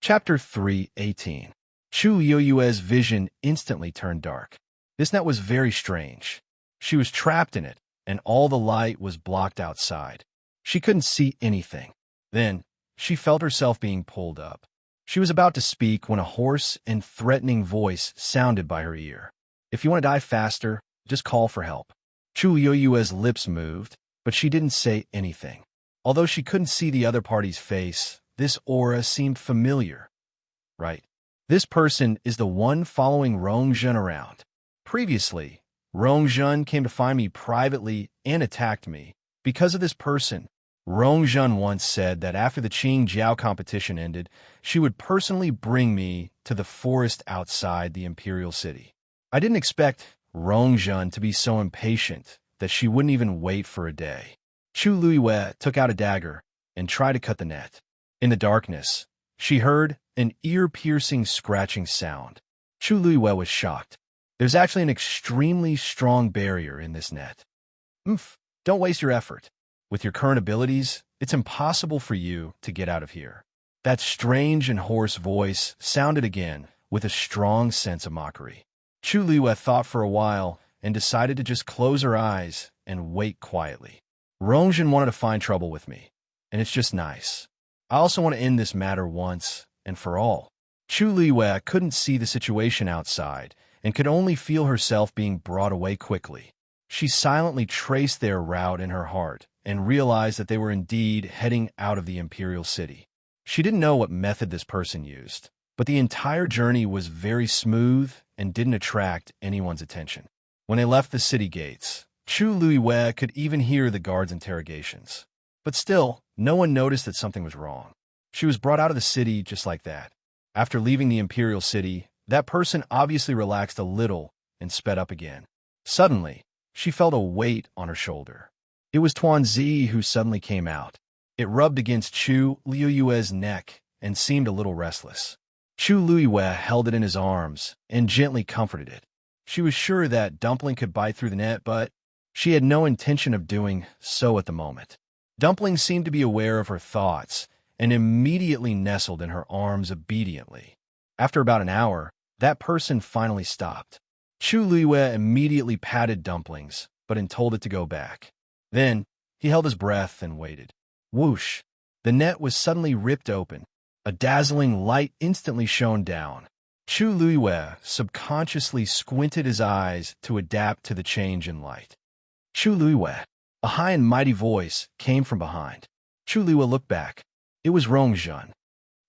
Speaker 1: Chapter 3:18. Chu Liue's vision instantly turned dark. This net was very strange. She was trapped in it, and all the light was blocked outside. She couldn't see anything. Then, she felt herself being pulled up. She was about to speak when a hoarse and threatening voice sounded by her ear. If you want to die faster, just call for help. Chu Liue's lips moved, but she didn't say anything. Although she couldn't see the other party's face, this aura seemed familiar. Right. This person is the one following Rongzhen around. Previously, Rongzhen came to find me privately and attacked me. Because of this person, Rongzhen once said that after the Qing Jiao competition ended, she would personally bring me to the forest outside the Imperial city. I didn't expect Rongjun to be so impatient that she wouldn't even wait for a day. Chu Luiwei took out a dagger and tried to cut the net. In the darkness, she heard an ear-piercing scratching sound. Chu Luiwei was shocked. There's actually an extremely strong barrier in this net. Don't waste your effort. With your current abilities, it's impossible for you to get out of here. That strange and hoarse voice sounded again with a strong sense of mockery. Chu Luiwei thought for a while and decided to just close her eyes and wait quietly. Rongjun wanted to find trouble with me, and it's just nice. I also want to end this matter once and for all. Chu Luiwei couldn't see the situation outside and could only feel herself being brought away quickly. She silently traced their route in her heart and realized that they were indeed heading out of the Imperial city. She didn't know what method this person used, but the entire journey was very smooth and didn't attract anyone's attention. When they left the city gates, Chu Luiwei could even hear the guards' interrogations. But still, no one noticed that something was wrong. She was brought out of the city just like that. After leaving the Imperial city, that person obviously relaxed a little and sped up again. Suddenly, she felt a weight on her shoulder. It was Tuanzi who suddenly came out. It rubbed against Chu Luiwei's neck and seemed a little restless. Chu Luiwei held it in his arms and gently comforted it. She was sure that Dumpling could bite through the net, but she had no intention of doing so at the moment. Dumpling seemed to be aware of her thoughts and immediately nestled in her arms obediently. After about an hour, that person finally stopped. Chu Luiwei immediately patted Dumplings, but told it to go back. Then, he held his breath and waited. Whoosh! The net was suddenly ripped open. A dazzling light instantly shone down. Chu Luiwei subconsciously squinted his eyes to adapt to the change in light. Chu Luiwei. A high and mighty voice came from behind. Chu Luiwei looked back. It was Rongjun.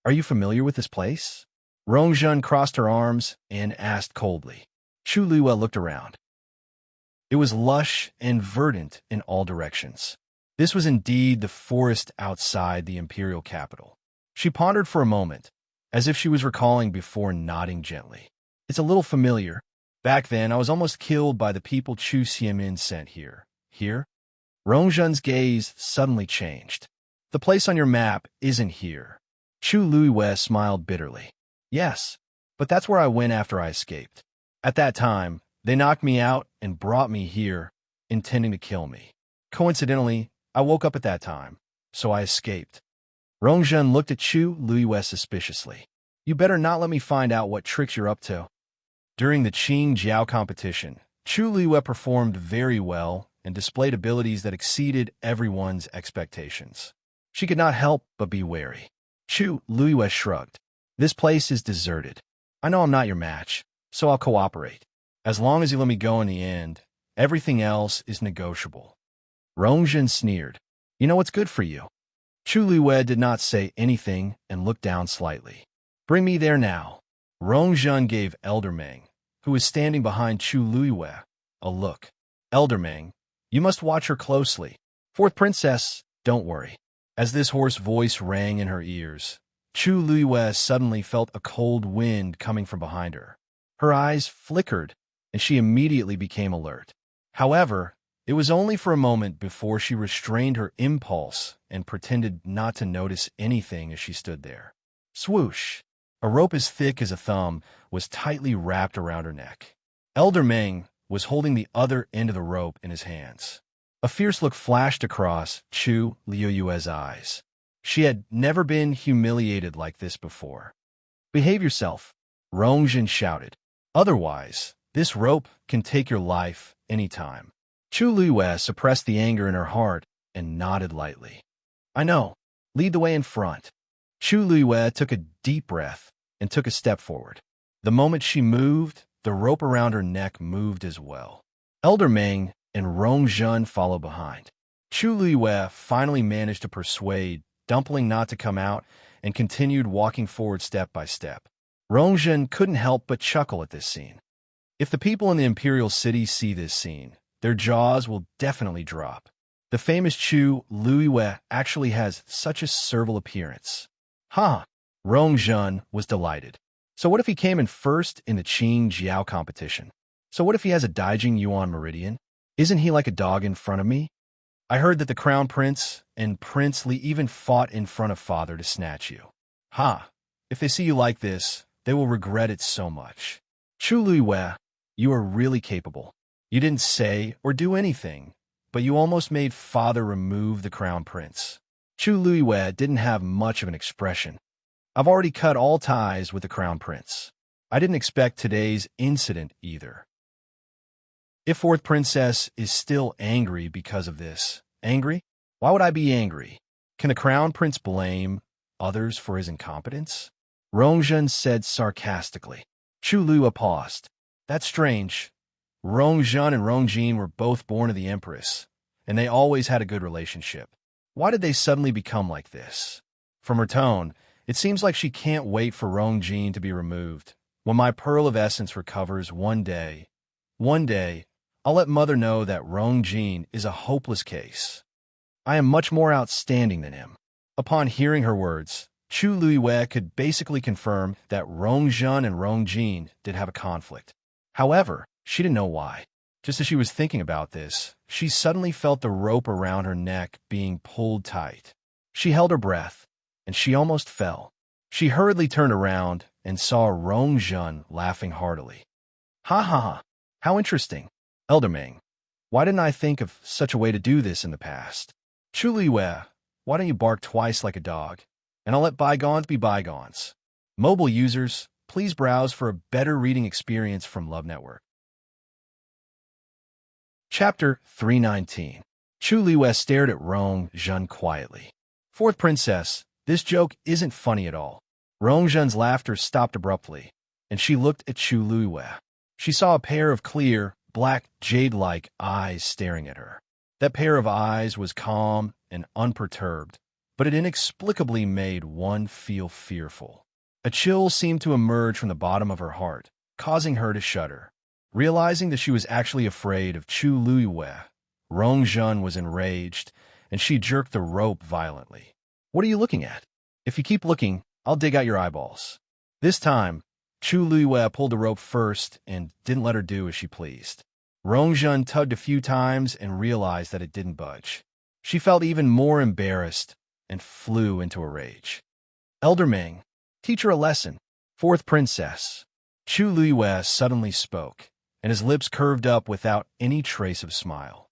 Speaker 1: Are you familiar with this place? Rongjun crossed her arms and asked coldly. Chu Luiwei looked around. It was lush and verdant in all directions. This was indeed the forest outside the Imperial capital. She pondered for a moment, as if she was recalling before nodding gently. It's a little familiar. Back then, I was almost killed by the people Chu Xiamin sent here. Here? Rongjun's gaze suddenly changed. The place on your map isn't here. Chu Luiwei smiled bitterly. Yes, but that's where I went after I escaped. At that time, they knocked me out and brought me here, intending to kill me. Coincidentally, I woke up at that time, so I escaped. Rongjun looked at Chu Luiwei suspiciously. You better not let me find out what tricks you're up to. During the Qing Jiao competition, Chu Luiwei performed very well and displayed abilities that exceeded everyone's expectations. She could not help but be wary. Chu Luiwei shrugged. This place is deserted. I know I'm not your match, so I'll cooperate. As long as you let me go in the end, everything else is negotiable. Rongjun sneered. You know what's good for you. Chu Luiwei did not say anything and looked down slightly. Bring me there now. Rongjun gave Elder Meng, who was standing behind Chu Luiwei, a look. Elder Meng, you must watch her closely. Fourth Princess, don't worry. As this hoarse voice rang in her ears, Chu Luiwei suddenly felt a cold wind coming from behind her. Her eyes flickered, and she immediately became alert. However, it was only for a moment before she restrained her impulse and pretended not to notice anything as she stood there. Swoosh! A rope as thick as a thumb was tightly wrapped around her neck. Elder Meng was holding the other end of the rope in his hands. A fierce look flashed across Chu Luiwei's eyes. She had never been humiliated like this before. Behave yourself, Rongjun shouted. Otherwise, this rope can take your life anytime. Chu Luiwei suppressed the anger in her heart and nodded lightly. I know. Lead the way in front. Chu Luiwei took a deep breath and took a step forward. The moment she moved, the rope around her neck moved as well. Elder Meng and Rongjun followed behind. Chu Luiwei finally managed to persuade Dumpling not to come out and continued walking forward step by step. Rongjun couldn't help but chuckle at this scene. If the people in the Imperial City see this scene, their jaws will definitely drop. The famous Chu Luiwei actually has such a servile appearance. Rongjun was delighted. So what if he came in first in the Qing Jiao competition? So what if he has a Daijing Yuan Meridian? Isn't he like a dog in front of me? I heard that the Crown Prince and Prince Li even fought in front of father to snatch you. Ha! If they see you like this, they will regret it so much. Chu Luiwei, you are really capable. You didn't say or do anything, but you almost made father remove the Crown Prince. Chu Luiwei didn't have much of an expression. I've already cut all ties with the Crown Prince. I didn't expect today's incident either. If Fourth Princess is still angry because of this, angry? Why would I be angry? Can the Crown Prince blame others for his incompetence? Rongzhen said sarcastically. Chu Luiwei paused. That's strange. Rongzhen and Rongjin were both born of the Empress, and they always had a good relationship. Why did they suddenly become like this? From her tone, it seems like she can't wait for Rongjin to be removed. When my Pearl of Essence recovers one day, I'll let Mother know that Rongjin is a hopeless case. I am much more outstanding than him. Upon hearing her words, Chu Luiwei could basically confirm that Rongzhen and Rongjin did have a conflict. However, she didn't know why. Just as she was thinking about this, she suddenly felt the rope around her neck being pulled tight. She held her breath, and she almost fell. She hurriedly turned around and saw Rongzhen laughing heartily. Ha ha ha, how interesting. Elder Ming, why didn't I think of such a way to do this in the past? Chu Luiwei, why don't you bark twice like a dog? And I'll let bygones be bygones. Mobile users, please browse for a better reading experience from Love Network. Chapter 319. Chu Luiwei stared at Rongzhen quietly. Fourth Princess, this joke isn't funny at all. Rongzhen's laughter stopped abruptly, and she looked at Chu Luiwei. She saw a pair of clear, black, jade-like eyes staring at her. That pair of eyes was calm and unperturbed, but it inexplicably made one feel fearful. A chill seemed to emerge from the bottom of her heart, causing her to shudder. Realizing that she was actually afraid of Chu Luiwei, Rongzhen was enraged, and she jerked the rope violently. What are you looking at? If you keep looking, I'll dig out your eyeballs. This time, Chu Luiwei pulled the rope first and didn't let her do as she pleased. Rongzhen tugged a few times and realized that it didn't budge. She felt even more embarrassed and flew into a rage. Elder Ming, teach her a lesson. Fourth Princess. Chu Luiwei suddenly spoke, and his lips curved up without any trace of smile.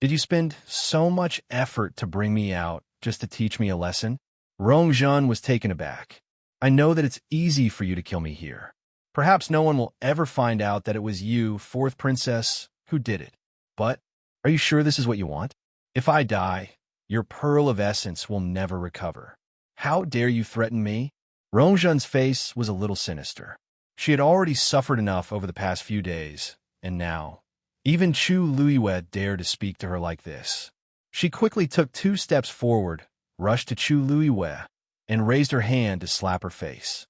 Speaker 1: Did you spend so much effort to bring me out just to teach me a lesson? Rongzhen was taken aback. I know that it's easy for you to kill me here. Perhaps no one will ever find out that it was you, Fourth Princess, who did it. But are you sure this is what you want? If I die, your Pearl of Essence will never recover. How dare you threaten me? Rongzhen's face was a little sinister. She had already suffered enough over the past few days, and now, even Chu Luiwei dared to speak to her like this. She quickly took 2 steps forward, rushed to Chu Luiwei, and raised her hand to slap her face.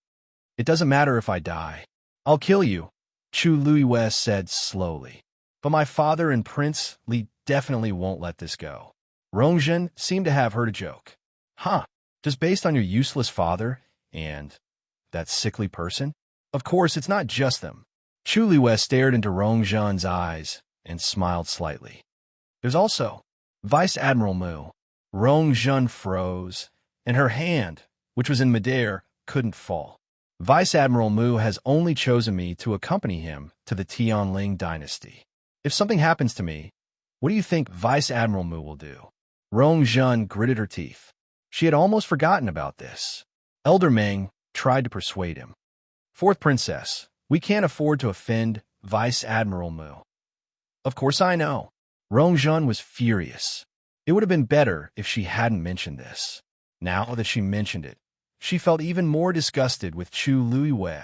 Speaker 1: It doesn't matter if I die. I'll kill you, Chu Luiwei said slowly. But my father and Prince Li definitely won't let this go. Rongzhen seemed to have heard a joke. Huh, just based on your useless father and that sickly person? Of course, it's not just them. Chu Luiwei stared into Rongzhen's eyes and smiled slightly. There's also Vice Admiral Mu. Rongzhen froze, and her hand, which was in midair, couldn't fall. Vice Admiral Mu has only chosen me to accompany him to the Tianling dynasty. If something happens to me, what do you think Vice Admiral Mu will do? Rongzhen gritted her teeth. She had almost forgotten about this. Elder Ming tried to persuade him. Fourth Princess, we can't afford to offend Vice Admiral Mu. Of course I know. Rongzhen was furious. It would have been better if she hadn't mentioned this. Now that she mentioned it, she felt even more disgusted with Chu Luiwei.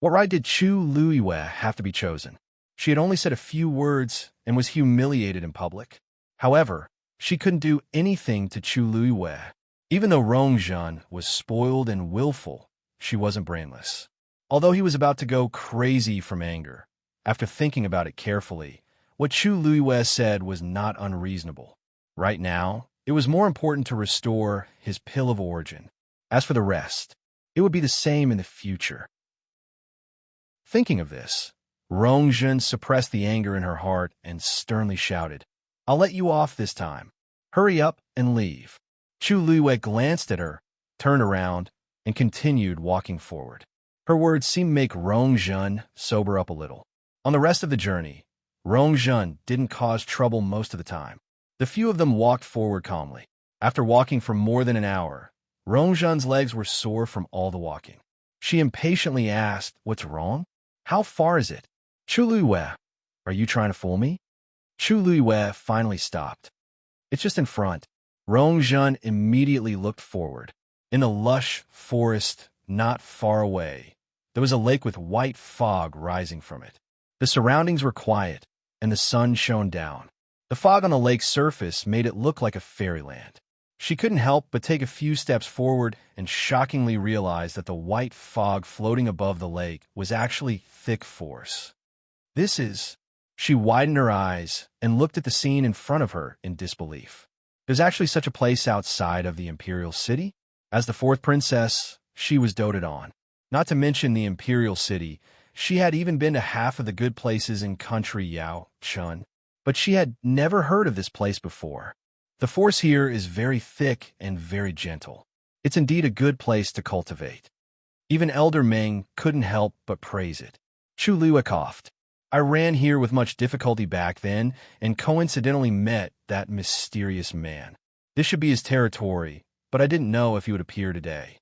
Speaker 1: What right did Chu Luiwei have to be chosen? She had only said a few words and was humiliated in public. However, she couldn't do anything to Chu Luiwei. Even though Rongzhen was spoiled and willful, she wasn't brainless. Although he was about to go crazy from anger, after thinking about it carefully, what Chu Luiwei said was not unreasonable. Right now, it was more important to restore his pill of origin. As for the rest, it would be the same in the future. Thinking of this, Rongjun suppressed the anger in her heart and sternly shouted, "I'll let you off this time. Hurry up and leave." Chu Luiwei glanced at her, turned around, and continued walking forward. Her words seemed to make Rongjun sober up a little. On the rest of the journey, Rongjun didn't cause trouble most of the time. The few of them walked forward calmly. After walking for more than an hour, Rongjun's legs were sore from all the walking. She impatiently asked, "What's wrong? How far is it?" "Chu Luiwei, are you trying to fool me?" Chu Luiwei finally stopped. "It's just in front." Rongjun immediately looked forward. In the lush forest not far away, there was a lake with white fog rising from it. The surroundings were quiet, and the sun shone down. The fog on the lake's surface made it look like a fairyland. She couldn't help but take a few steps forward and shockingly realize that the white fog floating above the lake was actually thick force. "This is..." She widened her eyes and looked at the scene in front of her in disbelief. There's actually such a place outside of the Imperial city? As the fourth princess, she was doted on. Not to mention the Imperial city, she had even been to half of the good places in country Yao Chun. But she had never heard of this place before. The force here is very thick and very gentle. It's indeed a good place to cultivate. Even Elder Ming couldn't help but praise it. Chu Luiwei coughed. "I ran here with much difficulty back then and coincidentally met that mysterious man. This should be his territory, but I didn't know if he would appear today."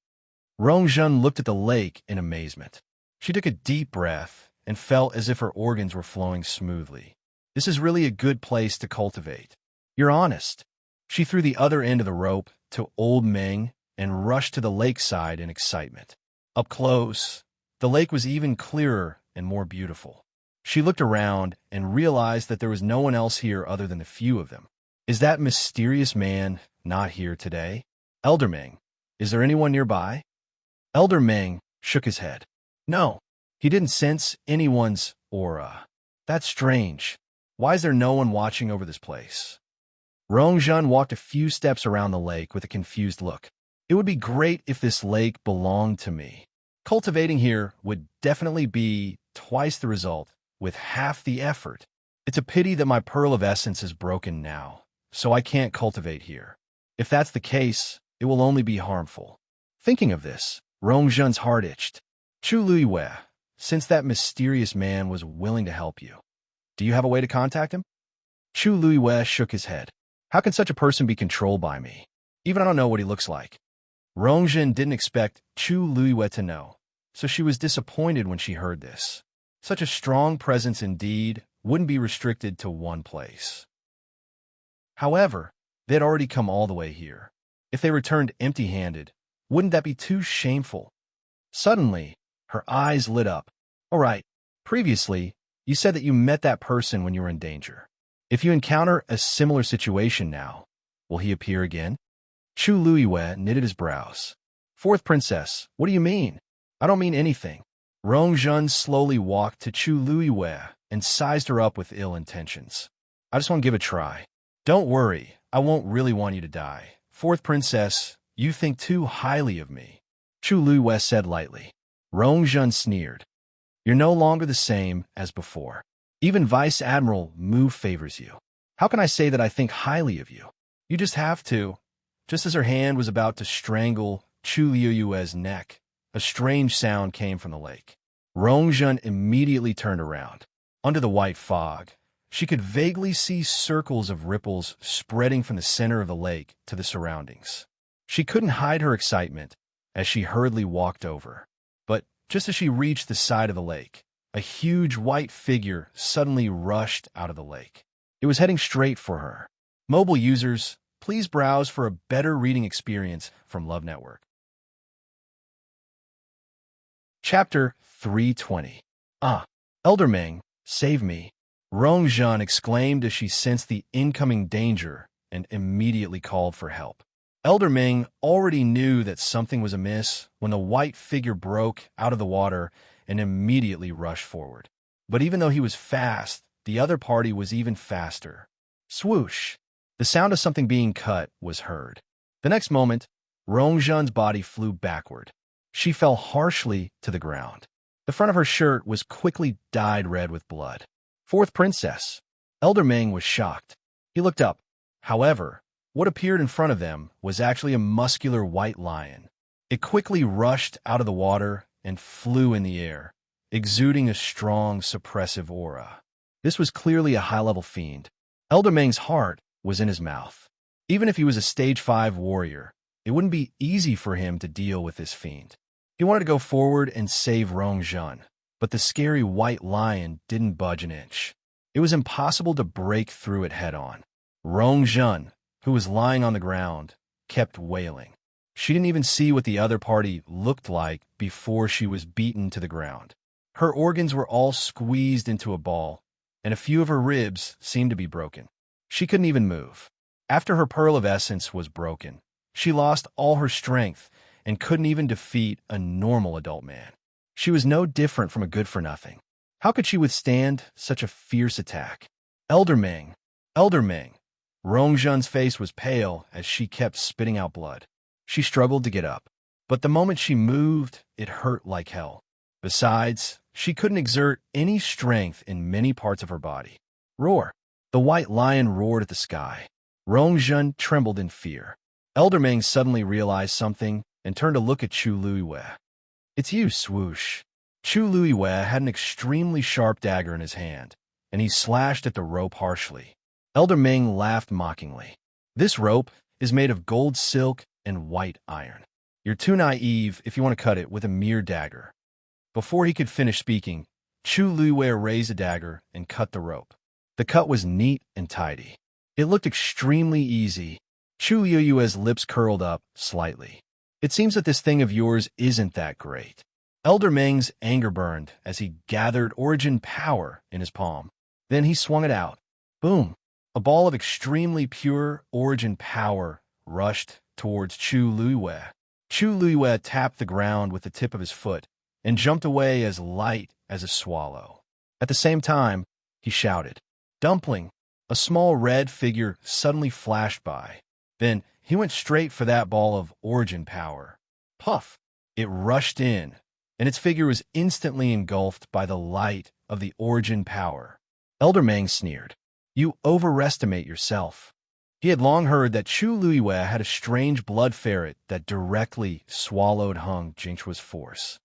Speaker 1: Rongjun looked at the lake in amazement. She took a deep breath and felt as if her organs were flowing smoothly. This is really a good place to cultivate. "You're honest." She threw the other end of the rope to Old Ming and rushed to the lakeside in excitement. Up close, the lake was even clearer and more beautiful. She looked around and realized that there was no one else here other than the few of them. Is that mysterious man not here today? "Elder Ming, is there anyone nearby?" Elder Ming shook his head. No, he didn't sense anyone's aura. "That's strange. Why is there no one watching over this place?" Rongjun walked a few steps around the lake with a confused look. "It would be great if this lake belonged to me. Cultivating here would definitely be twice the result with half the effort. It's a pity that my pearl of essence is broken now, so I can't cultivate here. If that's the case, it will only be harmful." Thinking of this, Rongjun's heart itched. "Chu Luiwei, since that mysterious man was willing to help you, do you have a way to contact him?" Chu Luiwei shook his head. "How can such a person be controlled by me? Even I don't know what he looks like." Rongjun didn't expect Chu Luiwei to know, so she was disappointed when she heard this. Such a strong presence indeed wouldn't be restricted to one place. However, they had already come all the way here. If they returned empty-handed, wouldn't that be too shameful? Suddenly, her eyes lit up. "All right, previously, you said that you met that person when you were in danger. If you encounter a similar situation now, will he appear again?" Chu Luiwei knitted his brows. "Fourth princess, what do you mean?" "I don't mean anything." Rongjun slowly walked to Chu Luiwei and sized her up with ill intentions. "I just want to give it a try. Don't worry, I won't really want you to die. Fourth princess, you think too highly of me." Chu Luiwei said lightly. Rongjun sneered. "You're no longer the same as before. Even Vice Admiral Mu favors you. How can I say that I think highly of you? You just have to." Just as her hand was about to strangle Chu Luiwei's neck, a strange sound came from the lake. Rongjun immediately turned around. Under the white fog, she could vaguely see circles of ripples spreading from the center of the lake to the surroundings. She couldn't hide her excitement as she hurriedly walked over. But just as she reached the side of the lake, a huge white figure suddenly rushed out of the lake. It was heading straight for her. Mobile users, please browse for a better reading experience from Love Network. Chapter 320. Elder Ming, save me. Rongjun exclaimed as she sensed the incoming danger and immediately called for help. Elder Ming already knew that something was amiss when the white figure broke out of the water and immediately rushed forward. But even though he was fast, the other party was even faster. Swoosh! The sound of something being cut was heard. The next moment, Rongjun's body flew backward. She fell harshly to the ground. The front of her shirt was quickly dyed red with blood. Fourth princess. Elder Ming was shocked. He looked up. However, what appeared in front of them was actually a muscular white lion. It quickly rushed out of the water and flew in the air, exuding a strong, suppressive aura. This was clearly a high-level fiend. Elder Ming's heart was in his mouth. Even if he was a stage 5 warrior, it wouldn't be easy for him to deal with this fiend. He wanted to go forward and save Rongjun, but the scary white lion didn't budge an inch. It was impossible to break through it head-on. Rongjun, who was lying on the ground, kept wailing. She didn't even see what the other party looked like before she was beaten to the ground. Her organs were all squeezed into a ball, and a few of her ribs seemed to be broken. She couldn't even move. After her pearl of essence was broken, she lost all her strength and couldn't even defeat a normal adult man. She was no different from a good-for-nothing. How could she withstand such a fierce attack? Elder Ming! Elder Ming! Rongjun's face was pale as she kept spitting out blood. She struggled to get up, but the moment she moved, it hurt like hell. Besides, she couldn't exert any strength in many parts of her body. Roar! The white lion roared at the sky. Rongjun trembled in fear. Elder Ming suddenly realized something and turned to look at Chu Luiwei. "It's you, swoosh." Chu Luiwei had an extremely sharp dagger in his hand, and he slashed at the rope harshly. Elder Ming laughed mockingly. "This rope is made of gold silk and white iron. You're too naive if you want to cut it with a mere dagger." Before he could finish speaking, Chu Luiwei raised a dagger and cut the rope. The cut was neat and tidy. It looked extremely easy. Chu Luiwei's lips curled up slightly. "It seems that this thing of yours isn't that great." Elder Ming's anger burned as he gathered origin power in his palm. Then he swung it out. Boom! A ball of extremely pure origin power rushed towards Chu Luiwei. Chu Luiwei tapped the ground with the tip of his foot and jumped away as light as a swallow. At the same time, he shouted, "Dumpling!" A small red figure suddenly flashed by. Then he went straight for that ball of origin power. Puff! It rushed in, and its figure was instantly engulfed by the light of the origin power. Elder Ming sneered, "You overestimate yourself." He had long heard that Chu Luiwei had a strange blood ferret that directly swallowed Hung Jingchua's force.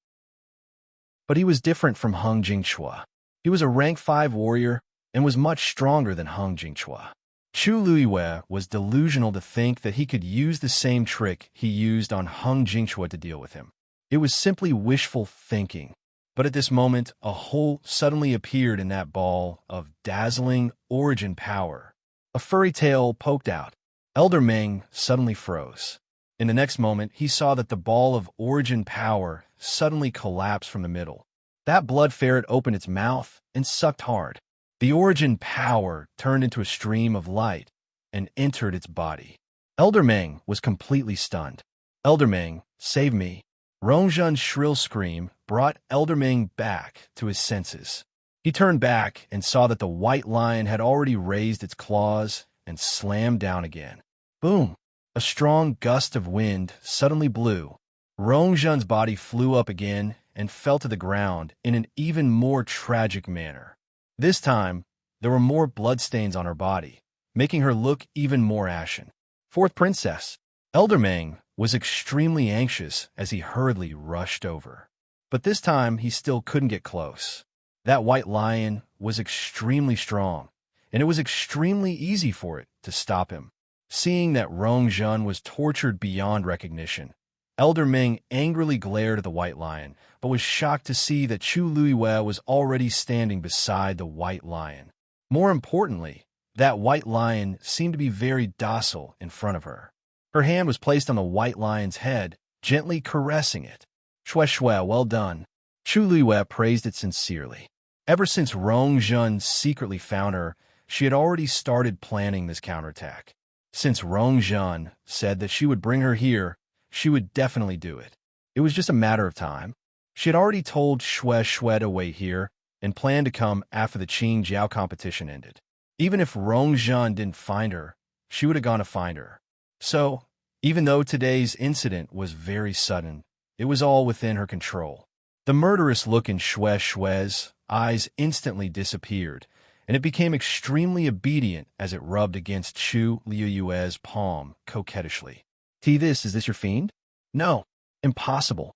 Speaker 1: But he was different from Hung Jingchua. He was a rank 5 warrior and was much stronger than Hung Jingchua. Chu Luiwei was delusional to think that he could use the same trick he used on Hung Jingchua to deal with him. It was simply wishful thinking. But at this moment, a hole suddenly appeared in that ball of dazzling origin power. A furry tail poked out. Elder Ming suddenly froze. In the next moment, he saw that the ball of origin power suddenly collapsed from the middle. That blood ferret opened its mouth and sucked hard. The origin power turned into a stream of light and entered its body. Elder Ming was completely stunned. "Elder Ming, save me." Rongjun's shrill scream brought Elder Ming back to his senses. He turned back and saw that the white lion had already raised its claws and slammed down again. Boom! A strong gust of wind suddenly blew. Rongjun's body flew up again and fell to the ground in an even more tragic manner. This time, there were more bloodstains on her body, making her look even more ashen. Fourth princess. Elder Ming was extremely anxious as he hurriedly rushed over. But this time, he still couldn't get close. That white lion was extremely strong, and it was extremely easy for it to stop him. Seeing that Rongjun was tortured beyond recognition, Elder Ming angrily glared at the white lion, but was shocked to see that Chu Luiwei was already standing beside the white lion. More importantly, that white lion seemed to be very docile in front of her. Her hand was placed on the white lion's head, gently caressing it. "Shue shue, well done." Chu Luiwei praised it sincerely. Ever since Rongjun secretly found her, she had already started planning this counterattack. Since Rongjun said that she would bring her here, she would definitely do it. It was just a matter of time. She had already told Shue Shue to wait here and planned to come after the Qing Jiao competition ended. Even if Rongjun didn't find her, she would have gone to find her. So, even though today's incident was very sudden, it was all within her control. The murderous look in Shue's eyes instantly disappeared, and it became extremely obedient as it rubbed against Chu Liuyue's palm coquettishly. Is this your fiend? No. Impossible.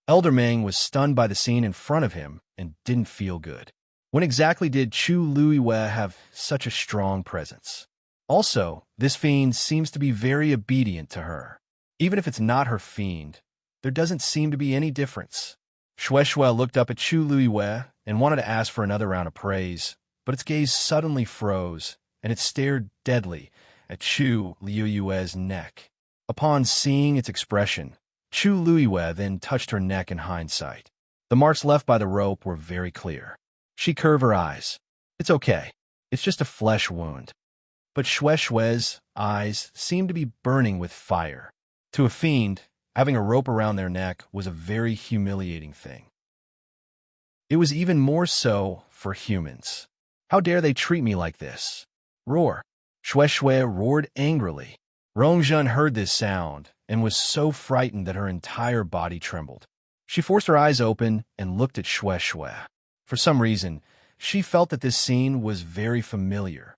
Speaker 1: Elder Meng was stunned by the scene in front of him and didn't feel good. When exactly did Chu Luyue have such a strong presence? Also, this fiend seems to be very obedient to her. Even if it's not her fiend, there doesn't seem to be any difference. Shueshue looked up at Chu Luyue and wanted to ask for another round of praise, but its gaze suddenly froze, and it stared deadly at Chu Luyue's neck. Upon seeing its expression, Chu Luyue then touched her neck in hindsight. The marks left by the rope were very clear. She curved her eyes. It's okay. It's just a flesh wound. But Shue's eyes seemed to be burning with fire. To a fiend, having a rope around their neck was a very humiliating thing. It was even more so for humans. How dare they treat me like this? Roar. Shueshue roared angrily. Rongjun heard this sound and was so frightened that her entire body trembled. She forced her eyes open and looked at Shueshue. For some reason, she felt that this scene was very familiar.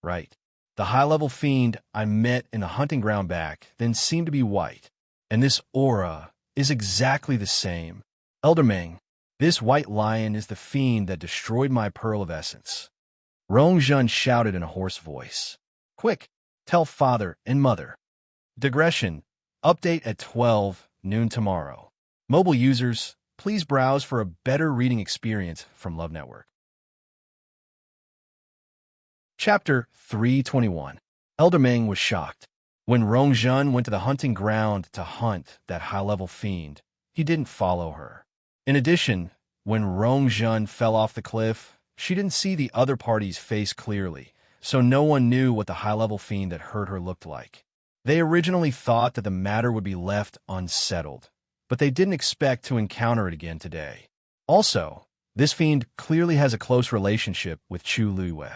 Speaker 1: Right. The high-level fiend I met in the hunting ground back then seemed to be white, and this aura is exactly the same. Elder Meng, this white lion is the fiend that destroyed my pearl of essence. Rongjun shouted in a hoarse voice. Quick, tell father and mother. Digression. Update at 12 noon tomorrow. Mobile users, please browse for a better reading experience from Love Network. Chapter 321. Elder Meng was shocked. When Rongjun went to the hunting ground to hunt that high-level fiend, he didn't follow her. In addition, when Rongjun fell off the cliff, she didn't see the other party's face clearly, so no one knew what the high-level fiend that hurt her looked like. They originally thought that the matter would be left unsettled, but they didn't expect to encounter it again today. Also, this fiend clearly has a close relationship with Chu Luyue.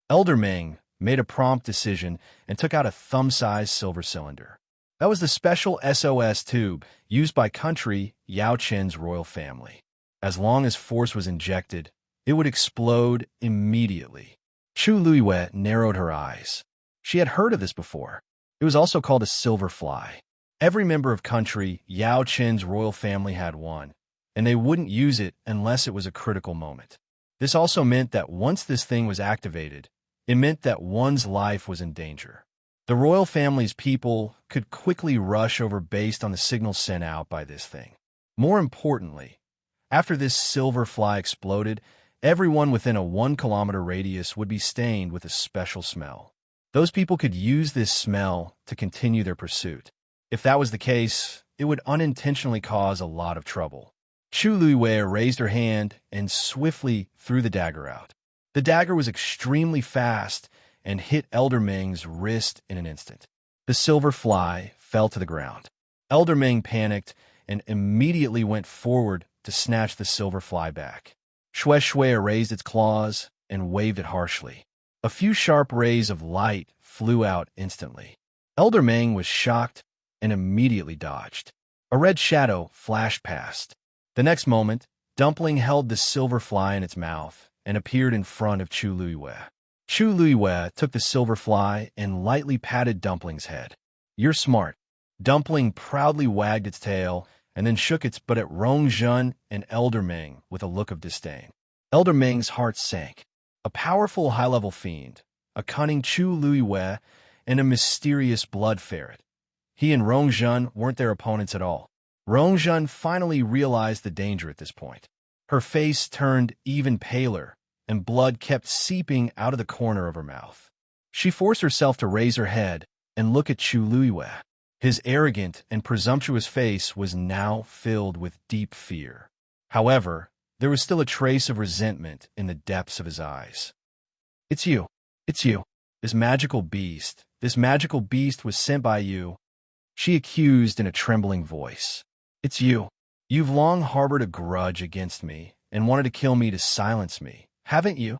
Speaker 1: Elder Meng made a prompt decision and took out a thumb-sized silver cylinder. That was the special SOS tube used by country Yao Chen's royal family. As long as force was injected, it would explode immediately. Chu Luyue narrowed her eyes. She had heard of this before. It was also called a silver fly. Every member of country Yao Chen's royal family had one, and they wouldn't use it unless it was a critical moment. This also meant that once this thing was activated, it meant that one's life was in danger. The royal family's people could quickly rush over based on the signal sent out by this thing. More importantly, after this silver fly exploded, everyone within a 1-kilometer radius would be stained with a special smell. Those people could use this smell to continue their pursuit. If that was the case, it would unintentionally cause a lot of trouble. Chu Luyue raised her hand and swiftly threw the dagger out. The dagger was extremely fast and hit Elder Meng's wrist in an instant. The silver fly fell to the ground. Elder Meng panicked and immediately went forward to snatch the silver fly back. Shueshue raised its claws and waved it harshly. A few sharp rays of light flew out instantly. Elder Meng was shocked and immediately dodged. A red shadow flashed past. The next moment, Dumpling held the silver fly in its mouth and appeared in front of Chu Luyue. Chu Luyue took the silver fly and lightly patted Dumpling's head. You're smart. Dumpling proudly wagged its tail and then shook its butt at Rongjun and Elder Meng with a look of disdain. Elder Meng's heart sank. A powerful high-level fiend, a cunning Chu Luyue, and a mysterious blood ferret. He and Rongjun weren't their opponents at all. Rongjun finally realized the danger at this point. Her face turned even paler, and blood kept seeping out of the corner of her mouth. She forced herself to raise her head and look at Chu Luyue. His arrogant and presumptuous face was now filled with deep fear. However, there was still a trace of resentment in the depths of his eyes. It's you. It's you. This magical beast was sent by you, she accused in a trembling voice. It's you. You've long harbored a grudge against me and wanted to kill me to silence me, haven't you?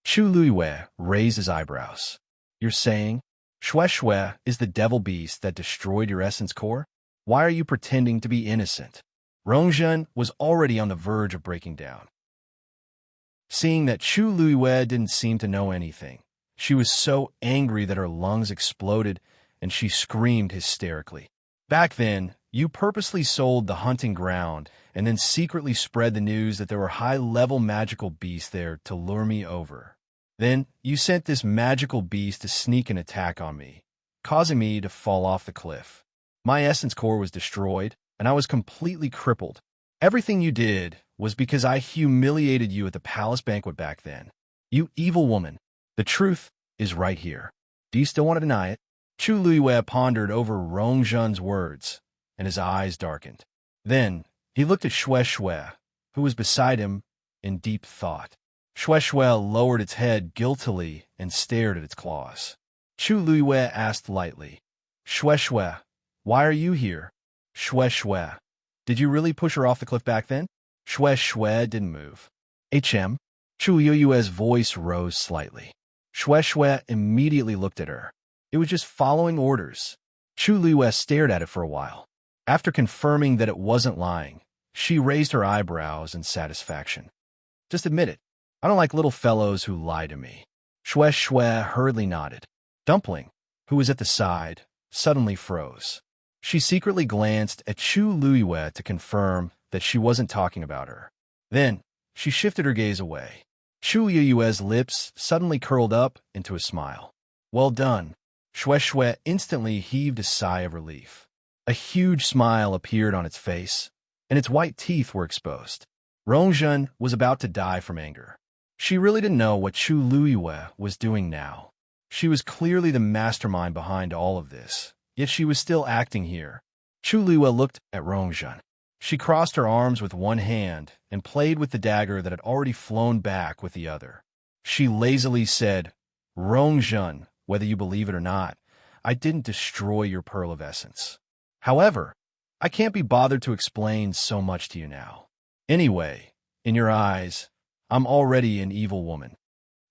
Speaker 1: Chu Luyue raised his eyebrows. You're saying Shueshue is the devil beast that destroyed your essence core? Why are you pretending to be innocent? Rongzhen was already on the verge of breaking down. Seeing that Chu Luiyue didn't seem to know anything, she was so angry that her lungs exploded and she screamed hysterically. Back then, you purposely sold the hunting ground and then secretly spread the news that there were high-level magical beasts there to lure me over. Then, you sent this magical beast to sneak an attack on me, causing me to fall off the cliff. My essence core was destroyed, and I was completely crippled. Everything you did was because I humiliated you at the palace banquet back then. You evil woman. The truth is right here. Do you still want to deny it? Chu Luiyue pondered over Rongzhen's words, and his eyes darkened. Then, he looked at Xue, who was beside him in deep thought. Xue lowered its head guiltily and stared at its claws. Chu Luiyue asked lightly, Xue, why are you here? Xue, did you really push her off the cliff back then? Xue didn't move. HM? Chu Luiyue's voice rose slightly. Xue immediately looked at her. It was just following orders. Chu Luiyue stared at it for a while. After confirming that it wasn't lying, she raised her eyebrows in satisfaction. Just admit it. I don't like little fellows who lie to me. Xue hurriedly nodded. Dumpling, who was at the side, suddenly froze. She secretly glanced at Chu Luiyue to confirm that she wasn't talking about her. Then, she shifted her gaze away. Chu Luiyue's lips suddenly curled up into a smile. Well done. Xue instantly heaved a sigh of relief. A huge smile appeared on its face, and its white teeth were exposed. Rongzhen was about to die from anger. She really didn't know what Chu Luiyue was doing now. She was clearly the mastermind behind all of this, yet she was still acting here. Chu Luiyue looked at Rongzhen. She crossed her arms with one hand and played with the dagger that had already flown back with the other. She lazily said, Rongzhen, whether you believe it or not, I didn't destroy your pearl of essence. However, I can't be bothered to explain so much to you now. Anyway, in your eyes, I'm already an evil woman.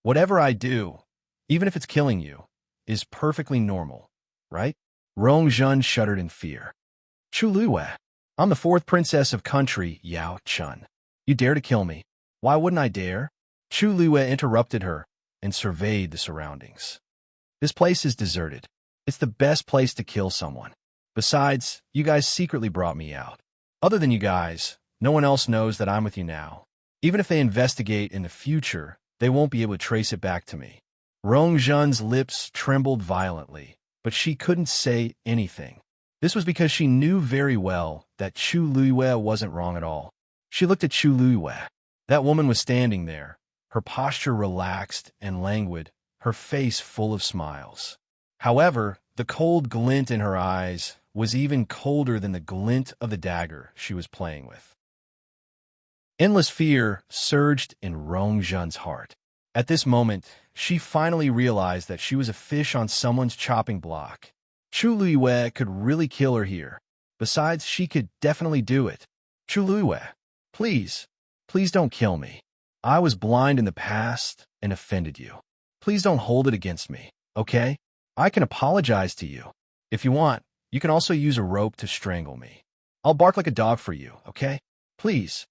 Speaker 1: Whatever I do, even if it's killing you, is perfectly normal, right? Rongzhen shuddered in fear. Chu Luiyue, I'm the fourth princess of country Yao Chun. You dare to kill me. Why wouldn't I dare? Chu Luiyue interrupted her and surveyed the surroundings. This place is deserted. It's the best place to kill someone. Besides, you guys secretly brought me out. Other than you guys, no one else knows that I'm with you now. Even if they investigate in the future, they won't be able to trace it back to me. Rongzhen's lips trembled violently, but she couldn't say anything. This was because she knew very well that Chu Luiyue wasn't wrong at all. She looked at Chu Luiyue. That woman was standing there, her posture relaxed and languid, her face full of smiles. However, the cold glint in her eyes was even colder than the glint of the dagger she was playing with. Endless fear surged in Rongzhen's heart. At this moment, she finally realized that she was a fish on someone's chopping block. Chu Luiyue could really kill her here. Besides, she could definitely do it. Chu Luiyue, please don't kill me. I was blind in the past and offended you. Please don't hold it against me, okay? I can apologize to you. If you want, you can also use a rope to strangle me. I'll bark like a dog for you, okay? Please.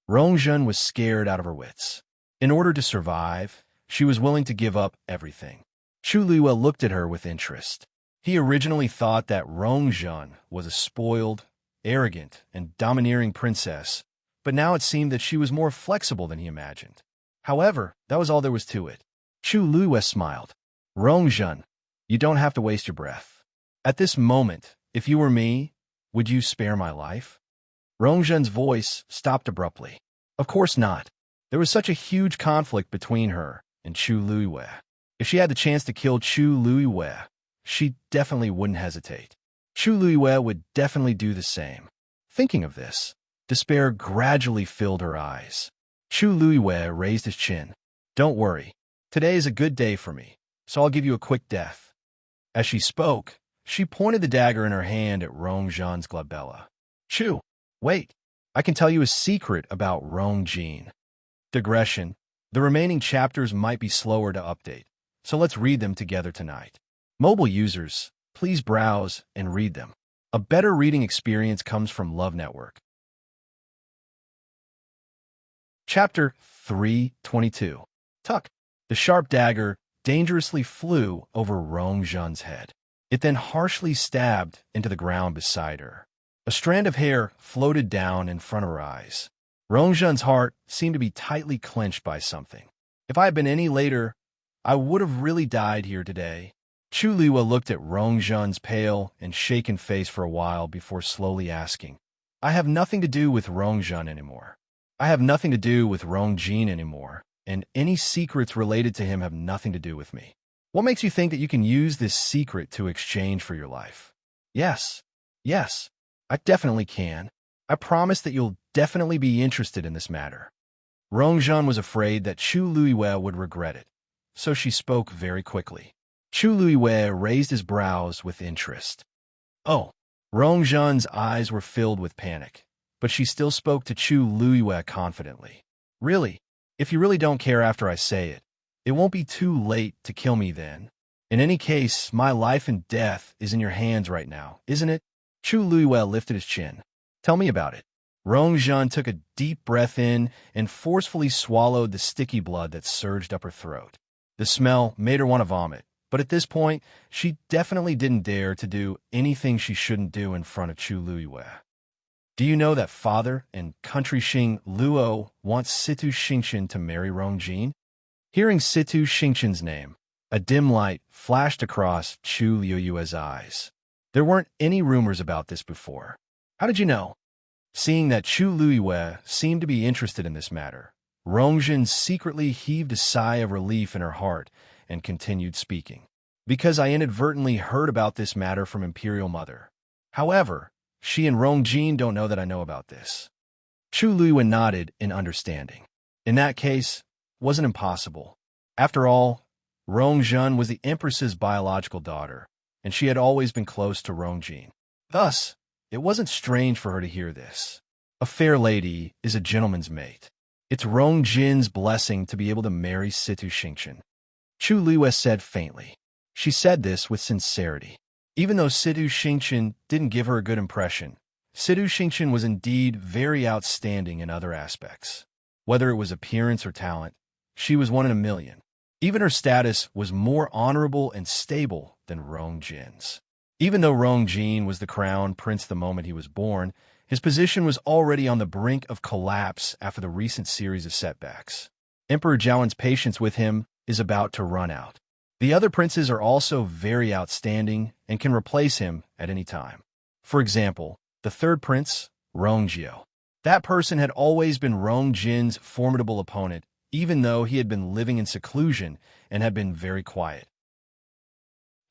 Speaker 1: Rongzhen was scared out of her wits. In order to survive, she was willing to give up everything. Chu Luiyue looked at her with interest. He originally thought that Rongzhen was a spoiled, arrogant, and domineering princess, but now it seemed that she was more flexible than he imagined. However, that was all there was to it. Chu Luiyue smiled. Rongzhen, you don't have to waste your breath. At this moment, if you were me, would you spare my life? Rongzhen's voice stopped abruptly. Of course not. There was such a huge conflict between her and Chu Luiyue. If she had the chance to kill Chu Luiyue, she definitely wouldn't hesitate. Chu Luiyue would definitely do the same. Thinking of this, despair gradually filled her eyes. Chu Luiyue raised his chin. Don't worry. Today is a good day for me, so I'll give you a quick death. As she spoke, she pointed the dagger in her hand at Rongzhen's glabella. Chu, wait. I can tell you a secret about Rongzhen. Digression. The remaining chapters might be slower to update, so let's read them together tonight. Mobile users, please browse and read them. A better reading experience comes from Love Network. Chapter 322. Tuck. The sharp dagger dangerously flew over Rongzhen's head. It then harshly stabbed into the ground beside her. A strand of hair floated down in front of her eyes. Rongzhen's heart seemed to be tightly clenched by something. If I had been any later, I would have really died here today. Chu Liwa looked at Rongzhen's pale and shaken face for a while before slowly asking, I have nothing to do with Rongzhen anymore. I have nothing to do with Rongjin anymore, and any secrets related to him have nothing to do with me. What makes you think that you can use this secret to exchange for your life? Yes, I definitely can. I promise that you'll definitely be interested in this matter. Rongzhen was afraid that Chu Luiwei would regret it, so she spoke very quickly. Chu Luiwei raised his brows with interest. Oh, Rongzhen's eyes were filled with panic, but she still spoke to Chu Luiwei confidently. Really, if you really don't care after I say it, it won't be too late to kill me then. In any case, my life and death is in your hands right now, isn't it? Chu Luiwei lifted his chin. Tell me about it. Rongzhen took a deep breath in and forcefully swallowed the sticky blood that surged up her throat. The smell made her want to vomit, but at this point, she definitely didn't dare to do anything she shouldn't do in front of Chu Luiwei. Do you know that father and country Xing Luo wants Situ Xingqian to marry Rongjin? Hearing Situ Xingqian's name, a dim light flashed across Chu Luiwei's eyes. There weren't any rumors about this before. How did you know? Seeing that Chu Luiwei seemed to be interested in this matter, Rongjin secretly heaved a sigh of relief in her heart and continued speaking. Because I inadvertently heard about this matter from Imperial Mother. However, she and Rongjin don't know that I know about this. Chu Luiwei nodded in understanding. In that case, it wasn't impossible. After all, Rongjin was the Empress's biological daughter, and she had always been close to Rongjin. Thus, it wasn't strange for her to hear this. A fair lady is a gentleman's mate. It's Rongjin's blessing to be able to marry Situ Xingqian. Chu Luiwei said faintly. She said this with sincerity. Even though Situ Xingqian didn't give her a good impression, Situ Xingqian was indeed very outstanding in other aspects. Whether it was appearance or talent, she was one in a million. Even her status was more honorable and stable than Rongjin's. Even though Rongjin was the crown prince the moment he was born, his position was already on the brink of collapse after the recent series of setbacks. Emperor Jiawen's patience with him is about to run out. The other princes are also very outstanding and can replace him at any time. For example, the third prince, Rongjio. That person had always been Rongjin's formidable opponent, even though he had been living in seclusion and had been very quiet.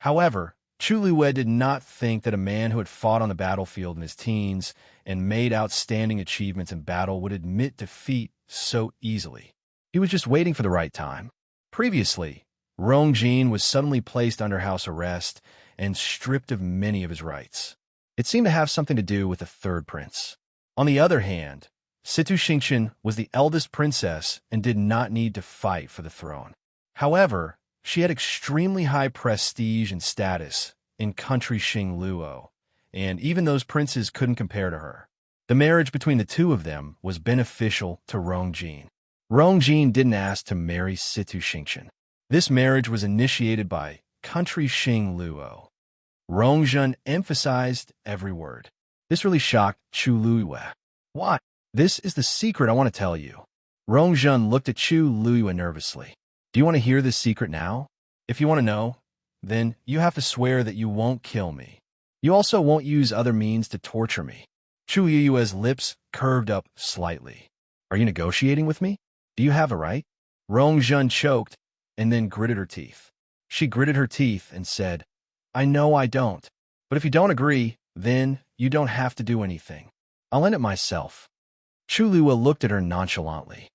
Speaker 1: However, Chu Luiwei did not think that a man who had fought on the battlefield in his teens and made outstanding achievements in battle would admit defeat so easily. He was just waiting for the right time. Previously, Rongjin was suddenly placed under house arrest and stripped of many of his rights. It seemed to have something to do with the third prince. On the other hand, Situ Xingqian was the eldest princess and did not need to fight for the throne. However, she had extremely high prestige and status in country Xing Luo, and even those princes couldn't compare to her. The marriage between the two of them was beneficial to Rongjin. Rongjin didn't ask to marry Situ Xingqian. This marriage was initiated by country Xing Luo. Rongjin emphasized every word. This really shocked Chu Luiwei. Why? This is the secret I want to tell you. Rongjin looked at Chu Luiwei nervously. Do you want to hear this secret now? If you want to know, then you have to swear that you won't kill me. You also won't use other means to torture me. Chu Luiwei's lips curved up slightly. Are you negotiating with me? Do you have a right? Rongjin choked and then gritted her teeth. She gritted her teeth and said, I know I don't. But if you don't agree, then you don't have to do anything. I'll end it myself. Chu Luiwei looked at her nonchalantly.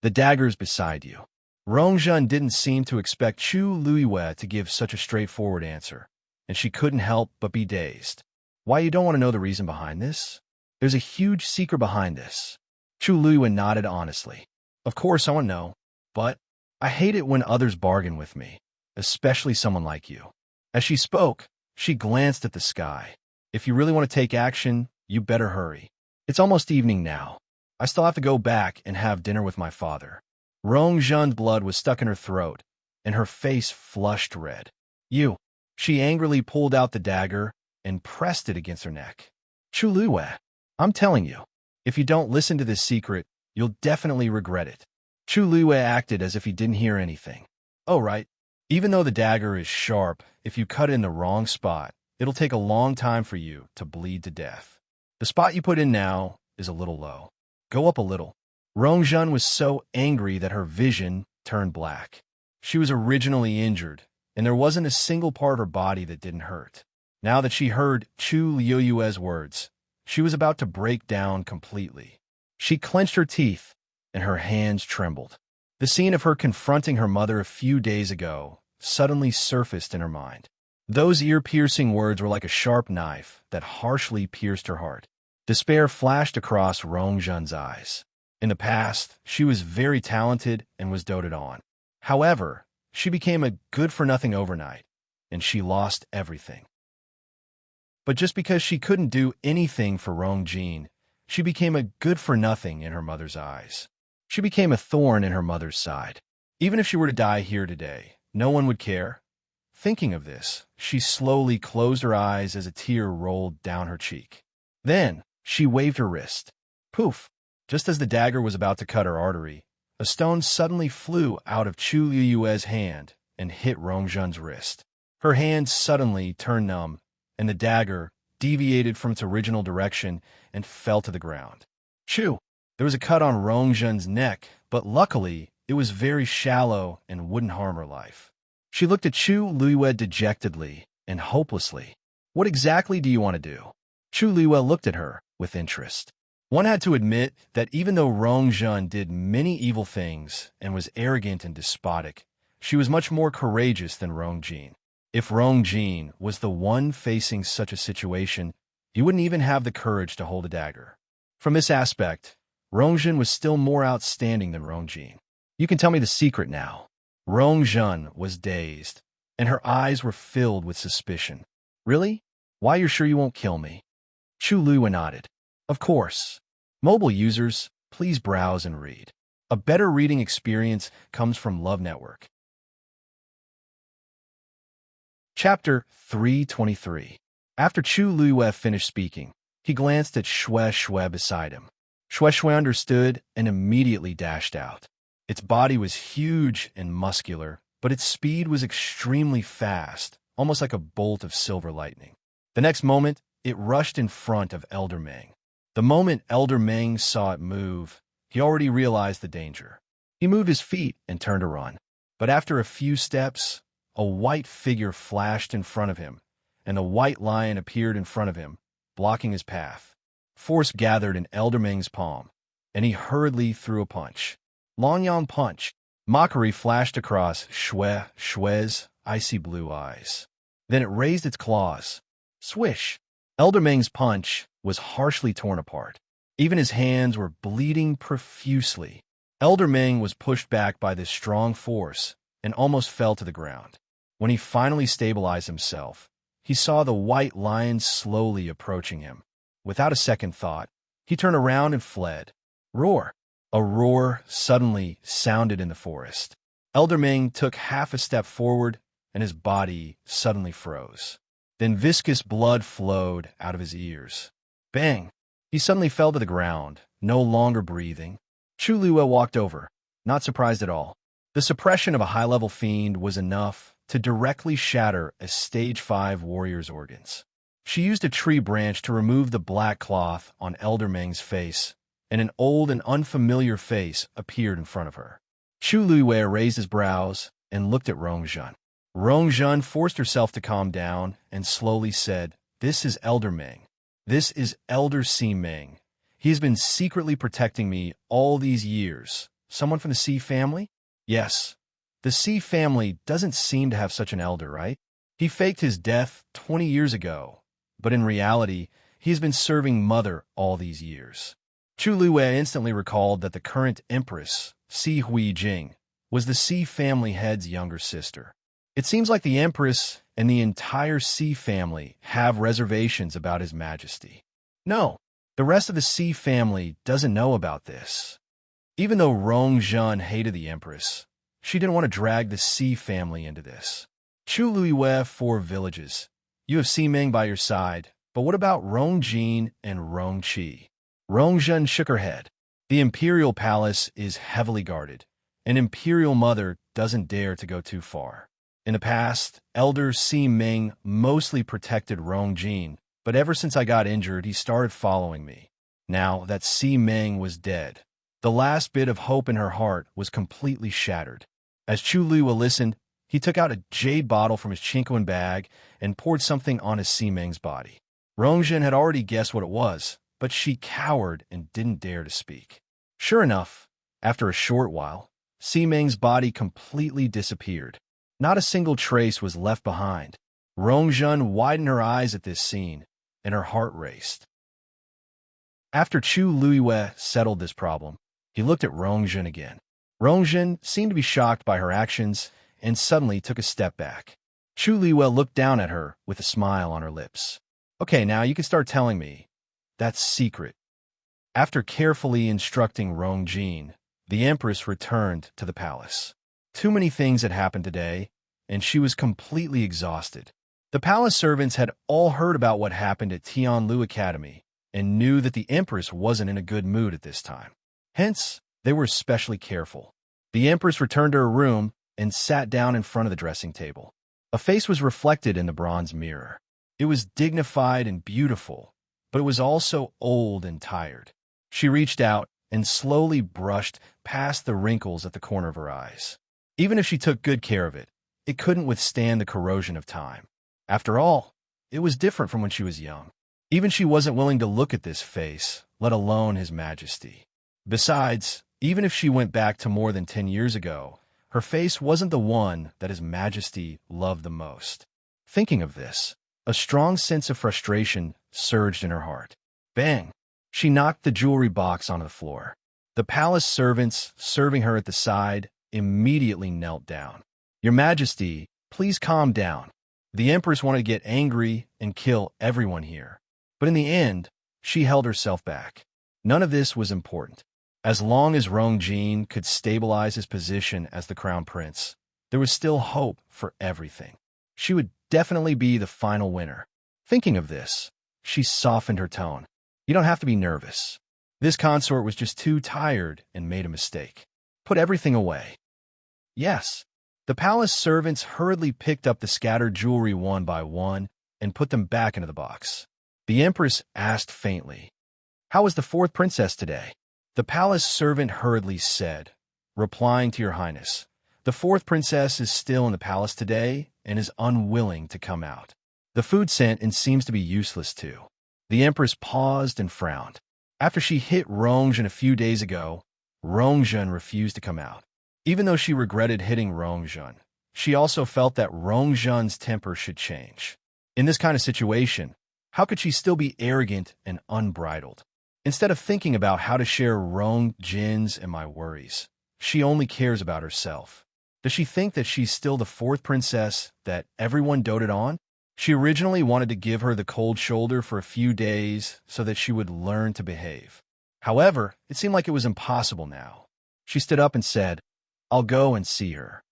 Speaker 1: The dagger's beside you. Rongjin didn't seem to expect Chu Luiwei to give such a straightforward answer, and she couldn't help but be dazed. Why, you don't want to know the reason behind this? There's a huge secret behind this. Chu Luiwei nodded honestly. Of course I want to know, but I hate it when others bargain with me, especially someone like you. As she spoke, she glanced at the sky. If you really want to take action, you better hurry. It's almost evening now. I still have to go back and have dinner with my father. Rong Zhen's blood was stuck in her throat, and her face flushed red. You. She angrily pulled out the dagger and pressed it against her neck. Chu Luiyue, I'm telling you, if you don't listen to this secret, you'll definitely regret it. Chu Luiyue acted as if he didn't hear anything. Oh, right. Even though the dagger is sharp, if you cut it in the wrong spot, it'll take a long time for you to bleed to death. The spot you put in now is a little low. Go up a little. Rong Zhen was so angry that her vision turned black. She was originally injured, and there wasn't a single part of her body that didn't hurt. Now that she heard Chu Luiyue's words, she was about to break down completely. She clenched her teeth, and her hands trembled. The scene of her confronting her mother a few days ago suddenly surfaced in her mind. Those ear-piercing words were like a sharp knife that harshly pierced her heart. Despair flashed across Rong Zhen's eyes. In the past, she was very talented and was doted on. However, she became a good-for-nothing overnight, and she lost everything. But just because she couldn't do anything for Rong Zhen, she became a good-for-nothing in her mother's eyes. She became a thorn in her mother's side. Even if she were to die here today, no one would care. Thinking of this, she slowly closed her eyes as a tear rolled down her cheek. Then, she waved her wrist. Poof! Just as the dagger was about to cut her artery, a stone suddenly flew out of Chu Luiyue's hand and hit Rong Zhen's wrist. Her hand suddenly turned numb, and the dagger deviated from its original direction and fell to the ground. Chu! There was a cut on Rong Zhen's neck, but luckily, it was very shallow and wouldn't harm her life. She looked at Chu Luiyue dejectedly and hopelessly. What exactly do you want to do? Chu Luiyue looked at her with interest. One had to admit that even though Rong Zhen did many evil things and was arrogant and despotic, she was much more courageous than Rong Zhen. If Rong Zhen was the one facing such a situation, he wouldn't even have the courage to hold a dagger. From this aspect, Rong Zhen was still more outstanding than Rong Zhen. You can tell me the secret now. Rong Zhen was dazed, and her eyes were filled with suspicion. Really? Why you're sure you won't kill me? Chu Luiyue nodded. Of course. Mobile users, please browse and read. A better reading experience comes from Love Network. Chapter 323. After Chu Luiyue finished speaking, he glanced at Shui beside him. Shui understood and immediately dashed out. Its body was huge and muscular, but its speed was extremely fast, almost like a bolt of silver lightning. The next moment, it rushed in front of Elder Meng. The moment Elder Meng saw it move, he already realized the danger. He moved his feet and turned to run. But after a few steps, a white figure flashed in front of him, and a white lion appeared in front of him, blocking his path. Force gathered in Elder Meng's palm, and he hurriedly threw a punch. Longyang punch. Mockery flashed across Shui's icy blue eyes. Then it raised its claws. Swish! Elder Meng's punch was harshly torn apart. Even his hands were bleeding profusely. Elder Meng was pushed back by this strong force and almost fell to the ground. When he finally stabilized himself, he saw the white lion slowly approaching him. Without a second thought, he turned around and fled. Roar! A roar suddenly sounded in the forest. Elder Meng took half a step forward, and his body suddenly froze. Then viscous blood flowed out of his ears. Bang! He suddenly fell to the ground, no longer breathing. Chu Luiyue walked over, not surprised at all. The suppression of a high-level fiend was enough to directly shatter a Stage 5 warrior's organs. She used a tree branch to remove the black cloth on Elder Meng's face, and an old and unfamiliar face appeared in front of her. Chu Luiyue raised his brows and looked at Rong Zhen. Rong Zhen forced herself to calm down and slowly said, "This is Elder Meng. This is Elder Si Meng. He has been secretly protecting me all these years. Someone from the Si family? Yes. The Si family doesn't seem to have such an elder, right? He faked his death 20 years ago, but in reality, he has been serving Mother all these years." Chu Luiyue instantly recalled that the current Empress, Si Huijing, was the Si family head's younger sister. It seems like the Empress and the entire Si family have reservations about His Majesty. No, The rest of the Xi family doesn't know about this. Even though Rongzhen hated the Empress, she didn't want to drag the Xi family into this. Chu Luiyue, 4 villages. You have Xi Ming by your side, but what about Rongjin and Rongqi? Rongzhen shook her head. The Imperial Palace is heavily guarded. An Imperial mother doesn't dare to go too far. In the past, Elder Xi Ming mostly protected Rongjin, but ever since I got injured, he started following me. Now that Xi Ming was dead, the last bit of hope in her heart was completely shattered. As Chu Luiyue listened, he took out a jade bottle from his Chinquan bag and poured something on his Xi Ming's body. Rongzhen had already guessed what it was, but she cowered and didn't dare to speak. Sure enough, after a short while, Xi Ming's body completely disappeared. Not a single trace was left behind. Rongzhen widened her eyes at this scene, and her heart raced. After Chu Luiyue settled this problem, he looked at Rongzhen again. Rongzhen seemed to be shocked by her actions and suddenly took a step back. Chu Luiyue looked down at her with a smile on her lips. Okay, now you can start telling me. That's secret. After carefully instructing Rongjin, the Empress returned to the palace. Too many things had happened today, and she was completely exhausted. The palace servants had all heard about what happened at Tianlu Academy and knew that the Empress wasn't in a good mood at this time. Hence, they were especially careful. The Empress returned to her room and sat down in front of the dressing table. A face was reflected in the bronze mirror. It was dignified and beautiful, but it was also old and tired. She reached out and slowly brushed past the wrinkles at the corner of her eyes. Even if she took good care of it, it couldn't withstand the corrosion of time. After all, it was different from when she was young. Even she wasn't willing to look at this face, let alone His Majesty. Besides, even if she went back to more than 10 years ago, her face wasn't the one that His Majesty loved the most. Thinking of this, a strong sense of frustration surged in her heart. Bang! She knocked the jewelry box onto the floor. The palace servants serving her at the side immediately knelt down. Your Majesty, please calm down. The Empress wanted to get angry and kill everyone here. But in the end, she held herself back. None of this was important. As long as Rongjin could stabilize his position as the crown prince, there was still hope for everything. She would definitely be the final winner. Thinking of this, she softened her tone. You don't have to be nervous. This consort was just too tired and made a mistake. Put everything away. Yes. The palace servants hurriedly picked up the scattered jewelry one by one and put them back into the box. The Empress asked faintly, How was the 4th princess today? The palace servant hurriedly said, replying to Your Highness, the 4th princess is still in the palace today and is unwilling to come out. The food sent and seems to be useless too. The Empress paused and frowned. After she hit Rongzhen a few days ago, Rongzhen refused to come out. Even though she regretted hitting Rongzhen, she also felt that Rongzhen's temper should change. In this kind of situation, how could she still be arrogant and unbridled? Instead of thinking about how to share Rongjin's and my worries, she only cares about herself. Does she think that she's still the 4th princess that everyone doted on? She originally wanted to give her the cold shoulder for a few days so that she would learn to behave. However, it seemed like it was impossible now. She stood up and said, I'll go and see her.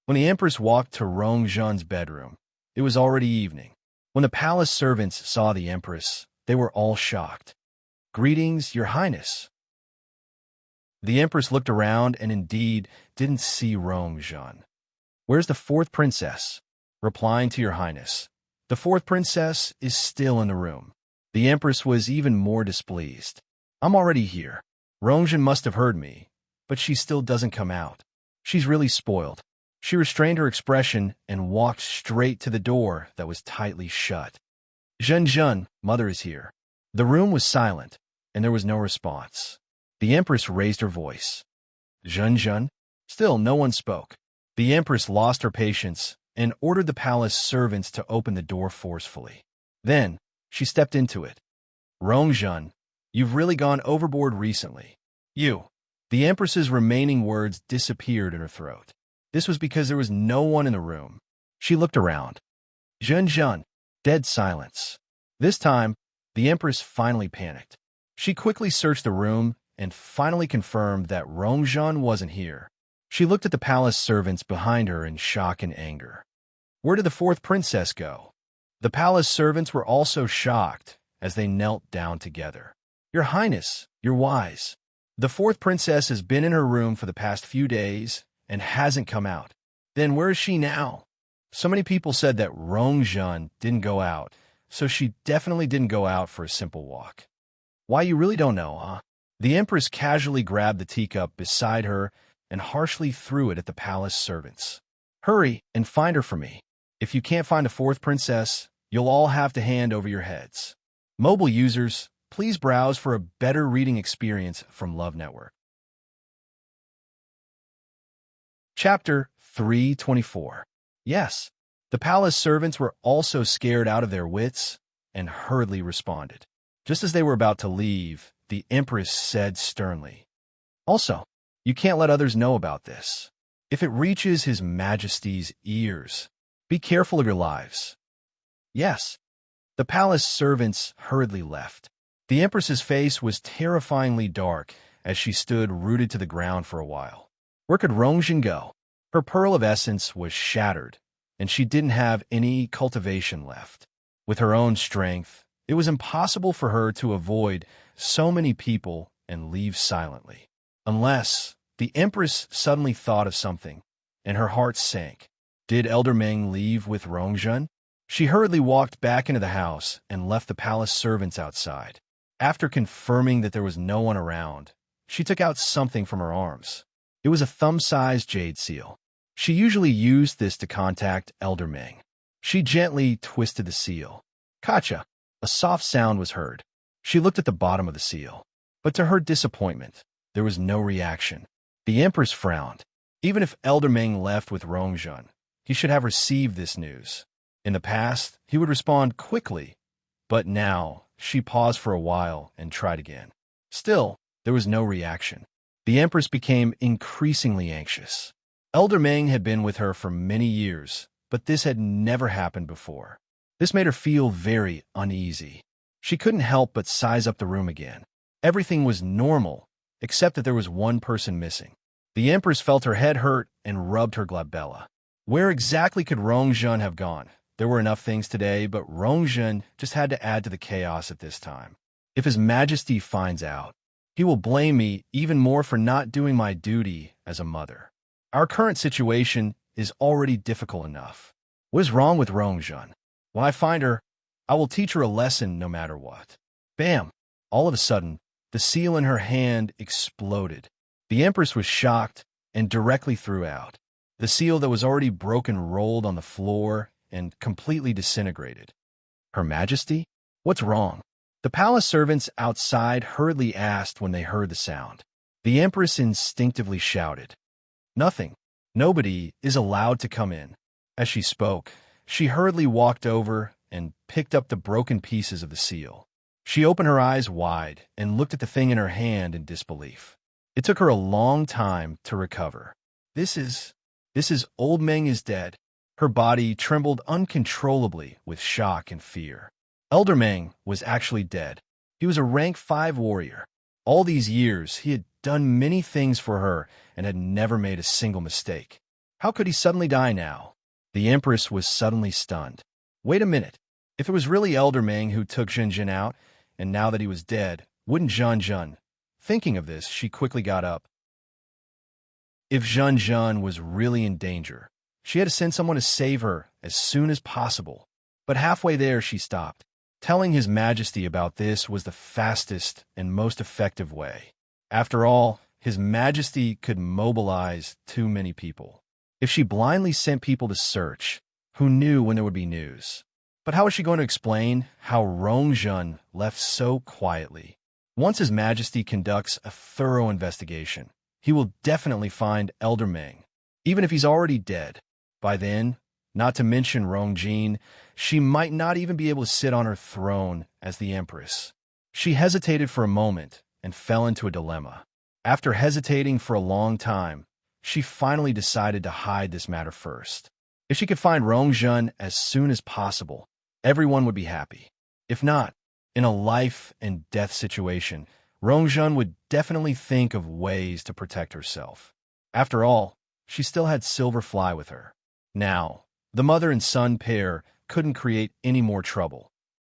Speaker 1: When the Empress walked to Rongzhen's bedroom, it was already evening. When the palace servants saw the Empress, they were all shocked. Greetings, Your Highness. The Empress looked around and indeed didn't see Rongzhen. Where's the 4th princess? Replying to Your Highness, the 4th princess is still in the room. The Empress was even more displeased. I'm already here. Rongzhen must have heard me, but she still doesn't come out. She's really spoiled. She restrained her expression and walked straight to the door that was tightly shut. Zhen, Mother is here. The room was silent, and there was no response. The Empress raised her voice. Zhen. Still no one spoke. The Empress lost her patience and ordered the palace servants to open the door forcefully. Then, she stepped into it. Rongzhen, you've really gone overboard recently. You. The Empress's remaining words disappeared in her throat. This was because there was no one in the room. She looked around. Zhen, dead silence. This time, the Empress finally panicked. She quickly searched the room and finally confirmed that Rongzhen wasn't here. She looked at the palace servants behind her in shock and anger. Where did the fourth princess go? The palace servants were also shocked as they knelt down together. Your Highness, you're wise. The fourth princess has been in her room for the past few days and hasn't come out. Then where is she now? So many people said that Rongzhen didn't go out, so she definitely didn't go out for a simple walk. Why, you really don't know, huh? The Empress casually grabbed the teacup beside her and harshly threw it at the palace servants. Hurry and find her for me. If you can't find the fourth princess, you'll all have to hand over your heads. Mobile users, please browse for a better reading experience from Love Network. Chapter 324. Yes, the palace servants were also scared out of their wits and hurriedly responded. Just as they were about to leave, the Empress said sternly, Also, you can't let others know about this. If it reaches His Majesty's ears, be careful of your lives. Yes. The palace servants hurriedly left. The Empress's face was terrifyingly dark as she stood rooted to the ground for a while. Where could Rongzhen go? Her pearl of essence was shattered, and she didn't have any cultivation left. With her own strength, it was impossible for her to avoid so many people and leave silently. Unless the Empress suddenly thought of something, and her heart sank. Did Elder Meng leave with Rongzhen? She hurriedly walked back into the house and left the palace servants outside. After confirming that there was no one around, she took out something from her arms. It was a thumb-sized jade seal. She usually used this to contact Elder Meng. She gently twisted the seal. Kacha! A soft sound was heard. She looked at the bottom of the seal. But to her disappointment, there was no reaction. The Empress frowned. Even if Elder Meng left with Rongzhen, he should have received this news. In the past, he would respond quickly, but now she paused for a while and tried again. Still, there was no reaction. The Empress became increasingly anxious. Elder Meng had been with her for many years, but this had never happened before. This made her feel very uneasy. She couldn't help but size up the room again. Everything was normal, except that there was one person missing. The Empress felt her head hurt and rubbed her glabella. Where exactly could Rongzhen have gone? There were enough things today, but Rongzhen just had to add to the chaos at this time. If His Majesty finds out, he will blame me even more for not doing my duty as a mother. Our current situation is already difficult enough. What is wrong with Rongzhen? When I find her, I will teach her a lesson no matter what. Bam! All of a sudden, the seal in her hand exploded. The Empress was shocked and directly threw out. The seal that was already broken rolled on the floor and completely disintegrated. Her Majesty? What's wrong? The palace servants outside hurriedly asked when they heard the sound. The Empress instinctively shouted, Nothing. Nobody is allowed to come in. As she spoke, she hurriedly walked over and picked up the broken pieces of the seal. She opened her eyes wide and looked at the thing in her hand in disbelief. It took her a long time to recover. This is Old Meng is dead. Her body trembled uncontrollably with shock and fear. Elder Meng was actually dead. He was a rank 5 warrior. All these years, he had done many things for her and had never made a single mistake. How could he suddenly die now? The Empress was suddenly stunned. Wait a minute. If it was really Elder Meng who took Zhenjin out, and now that he was dead, wouldn't Zhenjin? Thinking of this, she quickly got up. If Zhenjin was really in danger, she had to send someone to save her as soon as possible. But halfway there, she stopped. Telling His Majesty about this was the fastest and most effective way. After all, His Majesty could mobilize too many people. If she blindly sent people to search, who knew when there would be news? But how was she going to explain how Rongzhen left so quietly? Once His Majesty conducts a thorough investigation, he will definitely find Elder Meng, even if he's already dead. By then, not to mention Rongzhen, she might not even be able to sit on her throne as the Empress. She hesitated for a moment and fell into a dilemma. After hesitating for a long time, she finally decided to hide this matter first. If she could find Rongzhen as soon as possible, everyone would be happy. If not, In a life and death situation, Rongjun would definitely think of ways to protect herself. After all, she still had Silverfly with her. Now, the mother and son pair couldn't create any more trouble.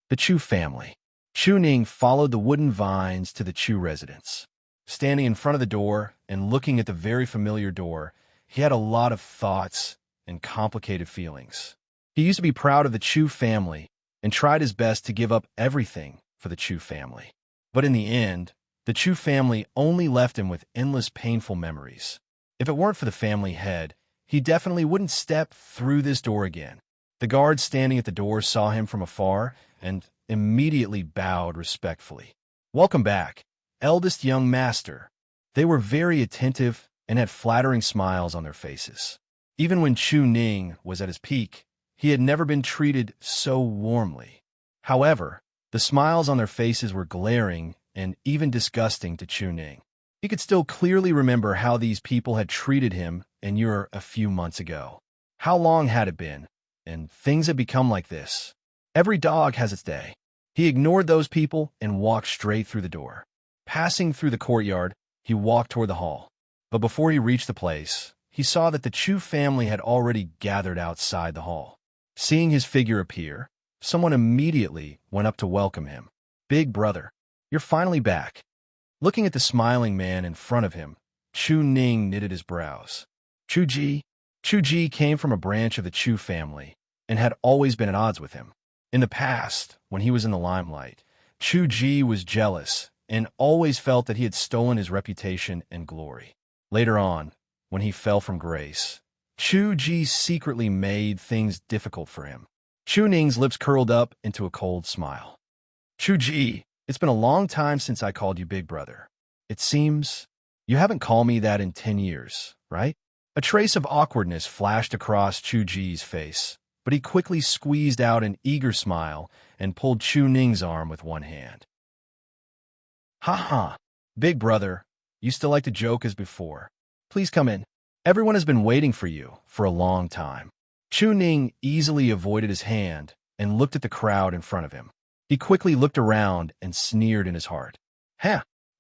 Speaker 1: The Chu family. Chu Ning followed the wooden vines to the Chu residence. Standing in front of the door and looking at the very familiar door, he had a lot of thoughts and complicated feelings. He used to be proud of the Chu family and tried his best to give up everything for the Chu family. But in the end, the Chu family only left him with endless painful memories. If it weren't for the family head, he definitely wouldn't step through this door again. The guard standing at the door saw him from afar and immediately bowed respectfully. "Welcome back, eldest young master." They were very attentive and had flattering smiles on their faces. Even when Chu Ning was at his peak, he had never been treated so warmly. However, the smiles on their faces were glaring and even disgusting to Chu Ning. He could still clearly remember how these people had treated him in Ur a few months ago. How long had it been? And things had become like this. Every dog has its day. He ignored those people and walked straight through the door. Passing through the courtyard, he walked toward the hall. But before he reached the place, he saw that the Chu family had already gathered outside the hall. Seeing his figure appear, someone immediately went up to welcome him. "Big brother, you're finally back." Looking at the smiling man in front of him, Chu Ning knitted his brows. Chu Ji came from a branch of the Chu family and had always been at odds with him. In the past, when he was in the limelight, Chu Ji was jealous and always felt that he had stolen his reputation and glory. Later on, when he fell from grace, Chu Ji secretly made things difficult for him. Chu Ning's lips curled up into a cold smile. "Chu Ji, it's been a long time since I called you big brother. It seems you haven't called me that in 10 years, right?" A trace of awkwardness flashed across Chu Ji's face, but he quickly squeezed out an eager smile and pulled Chu Ning's arm with one hand. "Ha ha, big brother, you still like to joke as before. Please come in. Everyone has been waiting for you for a long time." Chu Ning easily avoided his hand and looked at the crowd in front of him. He quickly looked around and sneered in his heart.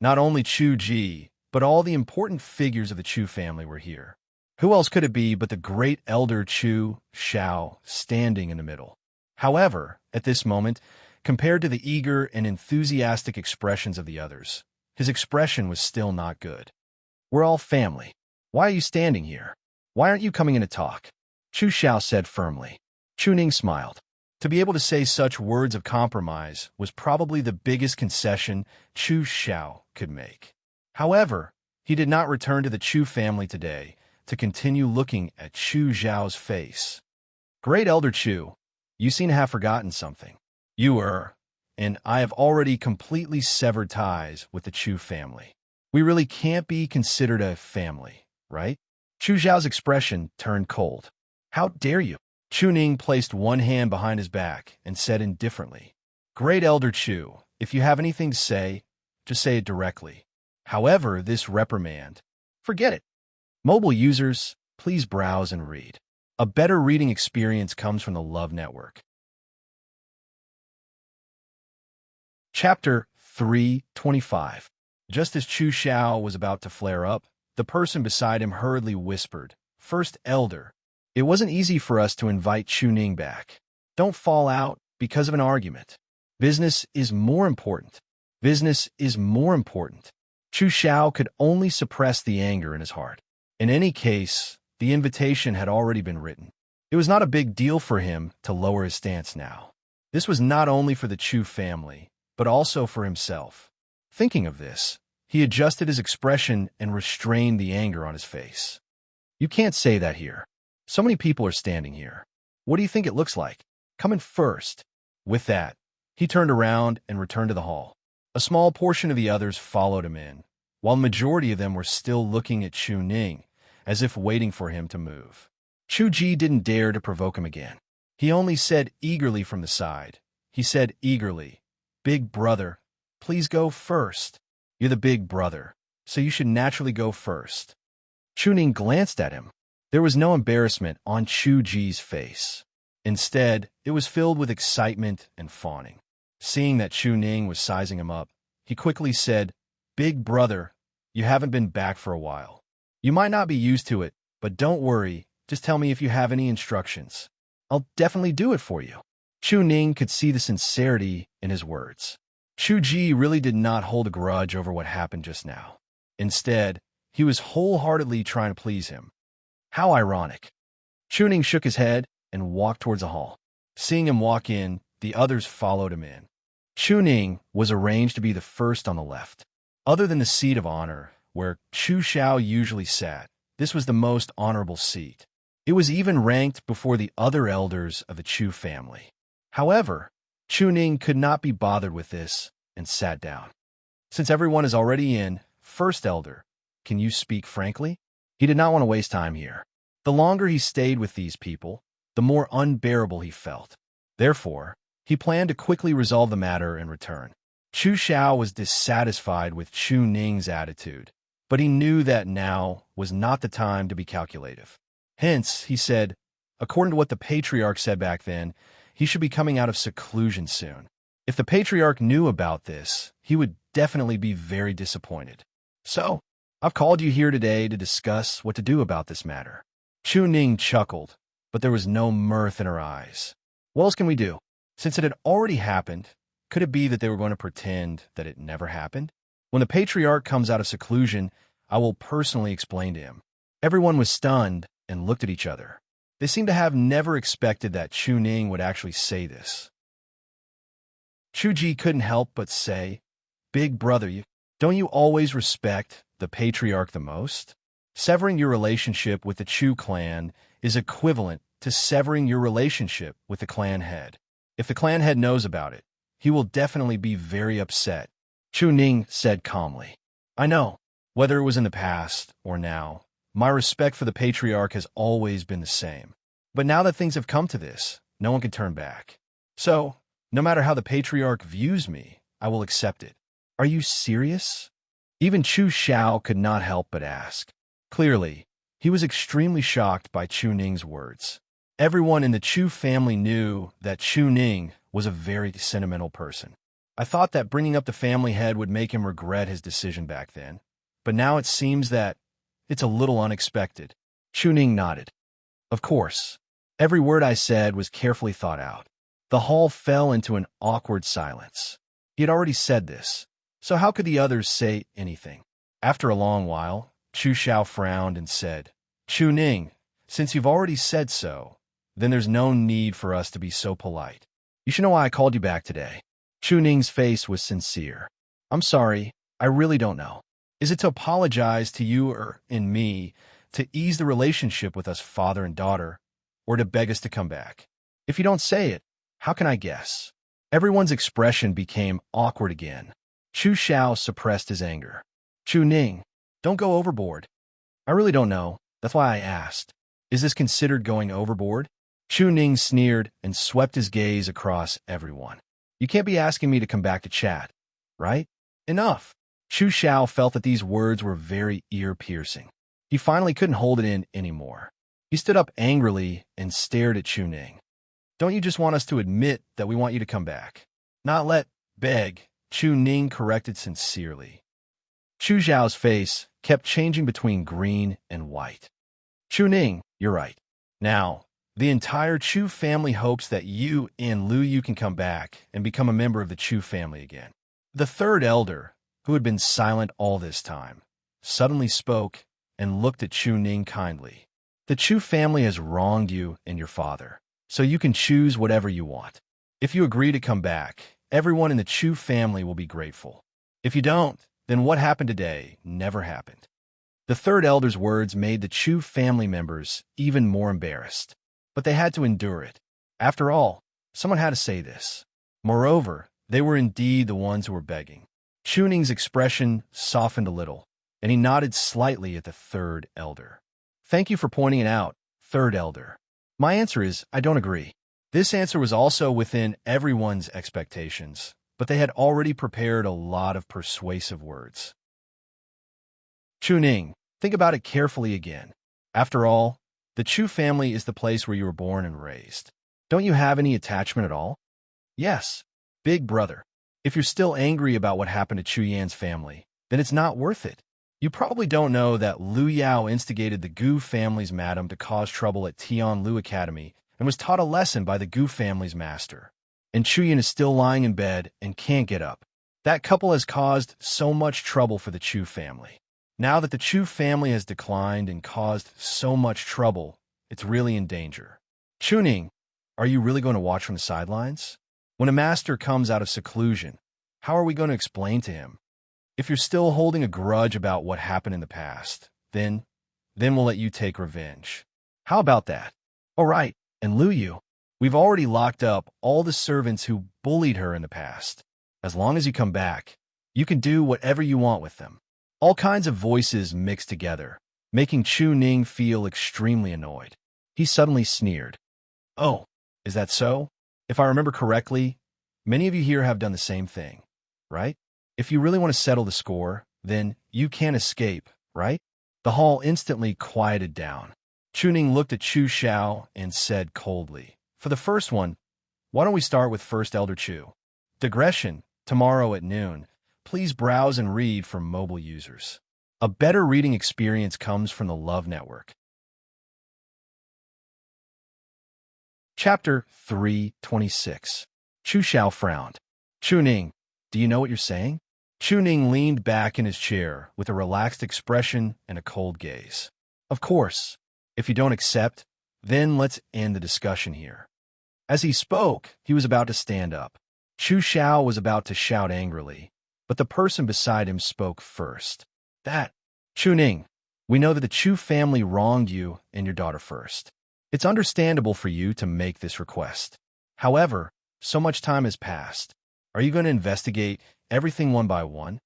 Speaker 1: Not only Chu Ji, but all the important figures of the Chu family were here. Who else could it be but the great elder Chu Xiao standing in the middle? However, at this moment, compared to the eager and enthusiastic expressions of the others, his expression was still not good. "We're all family. Why are you standing here? Why aren't you coming in to talk?" Chu Xiao said firmly. Chu Ning smiled. To be able to say such words of compromise was probably the biggest concession Chu Xiao could make. However, he did not return to the Chu family today to continue looking at Chu Xiao's face. "Great Elder Chu, you seem to have forgotten something. And I have already completely severed ties with the Chu family. We really can't be considered a family, right?" Chu Xiao's expression turned cold. "How dare you?" Chu Ning placed one hand behind his back and said indifferently, "Great Elder Chu, if you have anything to say, just say it directly. However, this reprimand, forget it. Mobile users, please browse and read. A better reading experience comes from the Love Network." Chapter 325. Just as Chu Xiao was about to flare up, the person beside him hurriedly whispered, "First Elder, it wasn't easy for us to invite Chu Ning back. Don't fall out because of an argument. Business is more important. Business is more important." Chu Xiao could only suppress the anger in his heart. In any case, the invitation had already been written. It was not a big deal for him to lower his stance now. This was not only for the Chu family, but also for himself. Thinking of this, he adjusted his expression and restrained the anger on his face. "You can't say that here. So many people are standing here. What do you think it looks like? Come in first." With that, he turned around and returned to the hall. A small portion of the others followed him in, while the majority of them were still looking at Chu Ning, as if waiting for him to move. Chu Ji didn't dare to provoke him again. He only said eagerly from the side. He said eagerly, "Big brother, please go first. You're the big brother, so you should naturally go first." Chu Ning glanced at him. There was no embarrassment on Chu Ji's face. Instead, it was filled with excitement and fawning. Seeing that Chu Ning was sizing him up, he quickly said, "Big brother, you haven't been back for a while. You might not be used to it, but don't worry, just tell me if you have any instructions. I'll definitely do it for you." Chu Ning could see the sincerity in his words. Chu Ji really did not hold a grudge over what happened just now. Instead, he was wholeheartedly trying to please him. How ironic. Chu Ning shook his head and walked towards the hall. Seeing him walk in, the others followed him in. Chu Ning was arranged to be the first on the left. Other than the seat of honor, where Chu Xiao usually sat, this was the most honorable seat. It was even ranked before the other elders of the Chu family. However, Chu Ning could not be bothered with this and sat down. "Since everyone is already in, First Elder, can you speak frankly?" He did not want to waste time here. The longer he stayed with these people, the more unbearable he felt. Therefore, he planned to quickly resolve the matter and return. Chu Xiao was dissatisfied with Chu Ning's attitude, but he knew that now was not the time to be calculative. Hence, he said, according to what the patriarch said back then, he should be coming out of seclusion soon. If the patriarch knew about this, he would definitely be very disappointed. "So, I've called you here today to discuss what to do about this matter." Chu Ning chuckled, but there was no mirth in her eyes. "What else can we do? Since it had already happened, could it be that they were going to pretend that it never happened? When the patriarch comes out of seclusion, I will personally explain to him." Everyone was stunned and looked at each other. They seemed to have never expected that Chu Ning would actually say this. Chu Ji couldn't help but say, "Big brother, don't you always respect the patriarch the most? Severing your relationship with the Chu clan is equivalent to severing your relationship with the clan head. If the clan head knows about it, he will definitely be very upset." Chu Ning said calmly, "I know, whether it was in the past or now, my respect for the patriarch has always been the same. But now that things have come to this, no one can turn back. So, no matter how the patriarch views me, I will accept it." "Are you serious?" Even Chu Xiao could not help but ask. Clearly, he was extremely shocked by Chu Ning's words. Everyone in the Chu family knew that Chu Ning was a very sentimental person. I thought that bringing up the family head would make him regret his decision back then, but now it seems that it's a little unexpected. Chu Ning nodded. "Of course. Every word I said was carefully thought out." The hall fell into an awkward silence. He had already said this, so how could the others say anything? After a long while, Chu Xiao frowned and said, "Chu Ning, since you've already said so, then there's no need for us to be so polite. You should know why I called you back today." Chu Ning's face was sincere. "I'm sorry, I really don't know. Is it to apologize to you or in me, to ease the relationship with us father and daughter, or to beg us to come back? If you don't say it, how can I guess?" Everyone's expression became awkward again. Chu Xiao suppressed his anger. "Chu Ning, don't go overboard." "I really don't know. That's why I asked. Is this considered going overboard?" Chu Ning sneered and swept his gaze across everyone. "You can't be asking me to come back to chat, right? Enough." Chu Xiao felt that these words were very ear-piercing. He finally couldn't hold it in anymore. He stood up angrily and stared at Chu Ning. "Don't you just want us to admit that we want you to come back? Not let beg," Chu Ning corrected sincerely. Chu Xiao's face kept changing between green and white. "Chu Ning, you're right. Now, the entire Chu family hopes that you and Lu Yu can come back and become a member of the Chu family again." The third elder, who had been silent all this time, suddenly spoke and looked at Chu Ning kindly. "The Chu family has wronged you and your father, so you can choose whatever you want. If you agree to come back, everyone in the Chu family will be grateful. If you don't, then what happened today never happened." The third elder's words made the Chu family members even more embarrassed, but they had to endure it. After all, someone had to say this. Moreover, they were indeed the ones who were begging. Chu Ning's expression softened a little, and he nodded slightly at the third elder. "Thank you for pointing it out, third elder. My answer is, I don't agree." This answer was also within everyone's expectations, but they had already prepared a lot of persuasive words. "Chu Ning, think about it carefully again. After all, the Chu family is the place where you were born and raised. Don't you have any attachment at all?" "Yes. Big brother, if you're still angry about what happened to Chu Yan's family, then it's not worth it. You probably don't know that Lu Yao instigated the Gu family's madam to cause trouble at Tianlu Academy and was taught a lesson by the Gu family's master. And Chu Yan is still lying in bed and can't get up. That couple has caused so much trouble for the Chu family. Now that the Chu family has declined and caused so much trouble, it's really in danger. Chuning, are you really going to watch from the sidelines? When a master comes out of seclusion, how are we going to explain to him? If you're still holding a grudge about what happened in the past, then we'll let you take revenge. How about that? All right, and Lu Yu, we've already locked up all the servants who bullied her in the past. As long as you come back, you can do whatever you want with them. All kinds of voices mixed together, making Chu Ning feel extremely annoyed. He suddenly sneered. Oh, is that so? If I remember correctly, many of you here have done the same thing, right? If you really want to settle the score, then you can't escape, right? The hall instantly quieted down. Chu Ning looked at Chu Xiao and said coldly, for the first one, why don't we start with First Elder Chu? Digression, tomorrow at noon. Please browse and read for mobile users. A better reading experience comes from the Love Network. Chapter 326. Chu Xiao frowned. Chu Ning, do you know what you're saying? Chu Ning leaned back in his chair with a relaxed expression and a cold gaze. Of course. If you don't accept, then let's end the discussion here. As he spoke, he was about to stand up. Chu Xiao was about to shout angrily, but the person beside him spoke first. Chu Ning, we know that the Chu family wronged you and your daughter first. It's understandable for you to make this request. However, so much time has passed. Are you going to investigate everything one by one?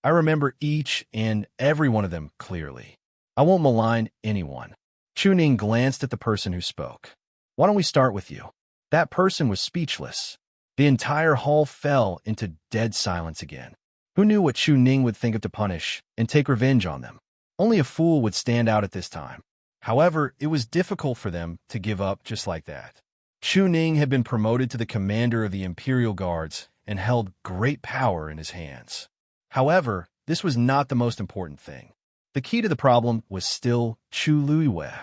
Speaker 1: I remember each and every one of them clearly. I won't malign anyone. Chu Ning glanced at the person who spoke. Why don't we start with you? That person was speechless. The entire hall fell into dead silence again. Who knew what Chu Ning would think of to punish and take revenge on them? Only a fool would stand out at this time. However, it was difficult for them to give up just like that. Chu Ning had been promoted to the commander of the Imperial Guards and held great power in his hands. However, this was not the most important thing. The key to the problem was still Chu Luiwei.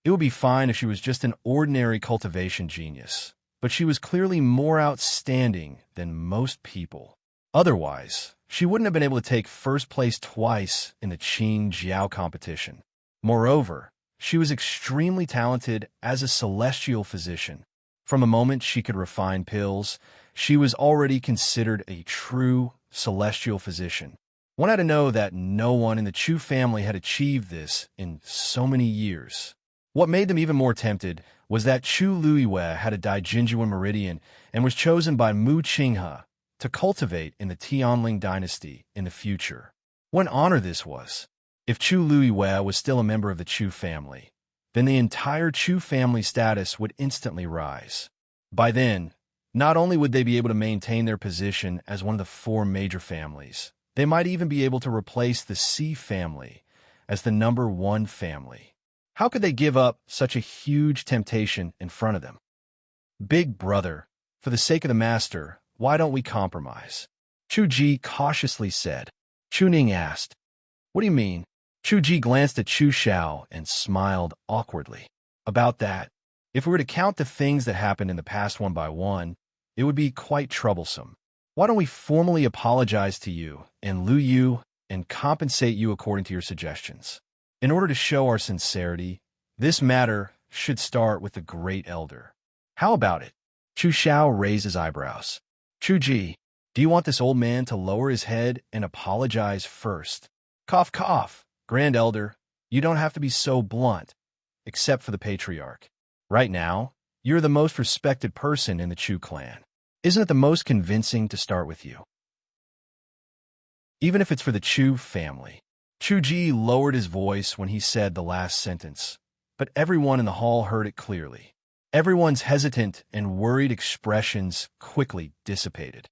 Speaker 1: It would be fine if she was just an ordinary cultivation genius, but she was clearly more outstanding than most people. Otherwise, she wouldn't have been able to take first place twice in the Qin Jiao competition. Moreover, she was extremely talented as a celestial physician. From the moment she could refine pills, she was already considered a true celestial physician. One had to know that no one in the Chu family had achieved this in so many years. What made them even more tempted was that Chu Luiwei had a Daijinjuan meridian and was chosen by Mu Qinghe to cultivate in the Tianling dynasty in the future. What an honor this was! If Chu Luiwei was still a member of the Chu family, then the entire Chu family status would instantly rise. By then, not only would they be able to maintain their position as one of the four major families, they might even be able to replace the C family as the #1 family. How could they give up such a huge temptation in front of them? Big brother, for the sake of the master, why don't we compromise? Chu Ji cautiously said. Chu Ning asked, what do you mean? Chu Ji glanced at Chu Xiao and smiled awkwardly. About that, if we were to count the things that happened in the past one by one, it would be quite troublesome. Why don't we formally apologize to you and Lu Yu and compensate you according to your suggestions? In order to show our sincerity, this matter should start with the great elder. How about it? Chu Xiao raised his eyebrows. Chu Ji, do you want this old man to lower his head and apologize first? Cough, cough. Grand Elder, you don't have to be so blunt, except for the patriarch. Right now, you're the most respected person in the Chu clan. Isn't it the most convincing to start with you? Even if it's for the Chu family. Chu Ji lowered his voice when he said the last sentence, but everyone in the hall heard it clearly. Everyone's hesitant and worried expressions quickly dissipated.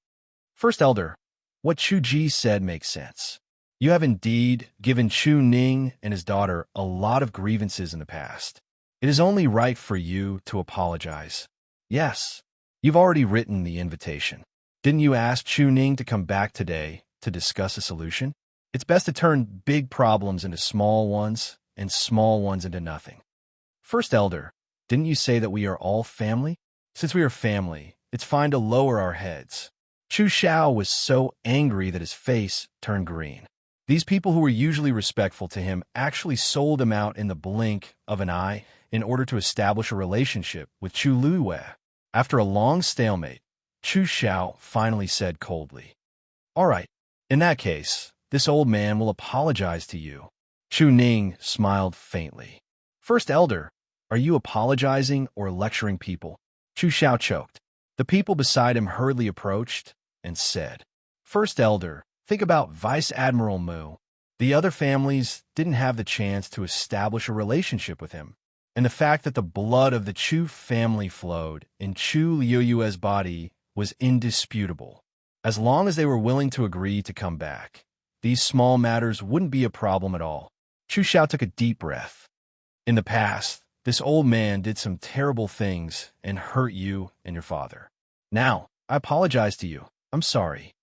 Speaker 1: First Elder, what Chu Ji said makes sense. You have indeed given Chu Ning and his daughter a lot of grievances in the past. It is only right for you to apologize. Yes, you've already written the invitation. Didn't you ask Chu Ning to come back today to discuss a solution? It's best to turn big problems into small ones and small ones into nothing. First Elder, didn't you say that we are all family? Since we are family, it's fine to lower our heads. Chu Xiao was so angry that his face turned green. These people who were usually respectful to him actually sold him out in the blink of an eye in order to establish a relationship with Chu Luiwei. After a long stalemate, Chu Xiao finally said coldly, "All right, in that case, this old man will apologize to you." Chu Ning smiled faintly. First Elder, are you apologizing or lecturing people? Chu Xiao choked. The people beside him hurriedly approached and said, First Elder, think about Vice Admiral Mu. The other families didn't have the chance to establish a relationship with him, and the fact that the blood of the Chu family flowed in Chu Liuyue's body was indisputable. As long as they were willing to agree to come back, these small matters wouldn't be a problem at all. Chu Xiao took a deep breath. In the past, this old man did some terrible things and hurt you and your father. Now, I apologize to you. I'm sorry.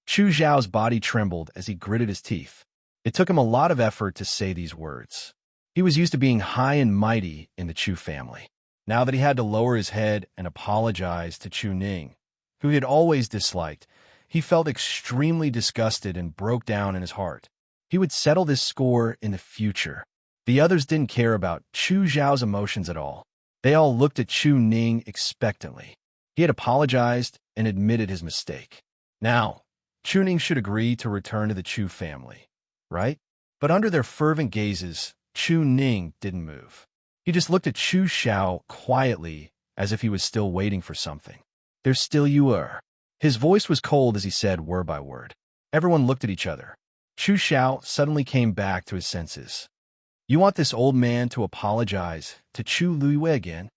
Speaker 1: Chu Xiao's body trembled as he gritted his teeth. It took him a lot of effort to say these words. He was used to being high and mighty in the Chu family. Now that he had to lower his head and apologize to Chu Ning, who he had always disliked, he felt extremely disgusted and broke down in his heart. He would settle this score in the future. The others didn't care about Chu Xiao's emotions at all. They all looked at Chu Ning expectantly. He had apologized and admitted his mistake. Now, Chu Ning should agree to return to the Chu family, right? But under their fervent gazes, Chu Ning didn't move. He just looked at Chu Xiao quietly, as if he was still waiting for something. There's still you are. His voice was cold as he said word by word. Everyone looked at each other. Chu Xiao suddenly came back to his senses. You want this old man to apologize to Chu Luiwei again?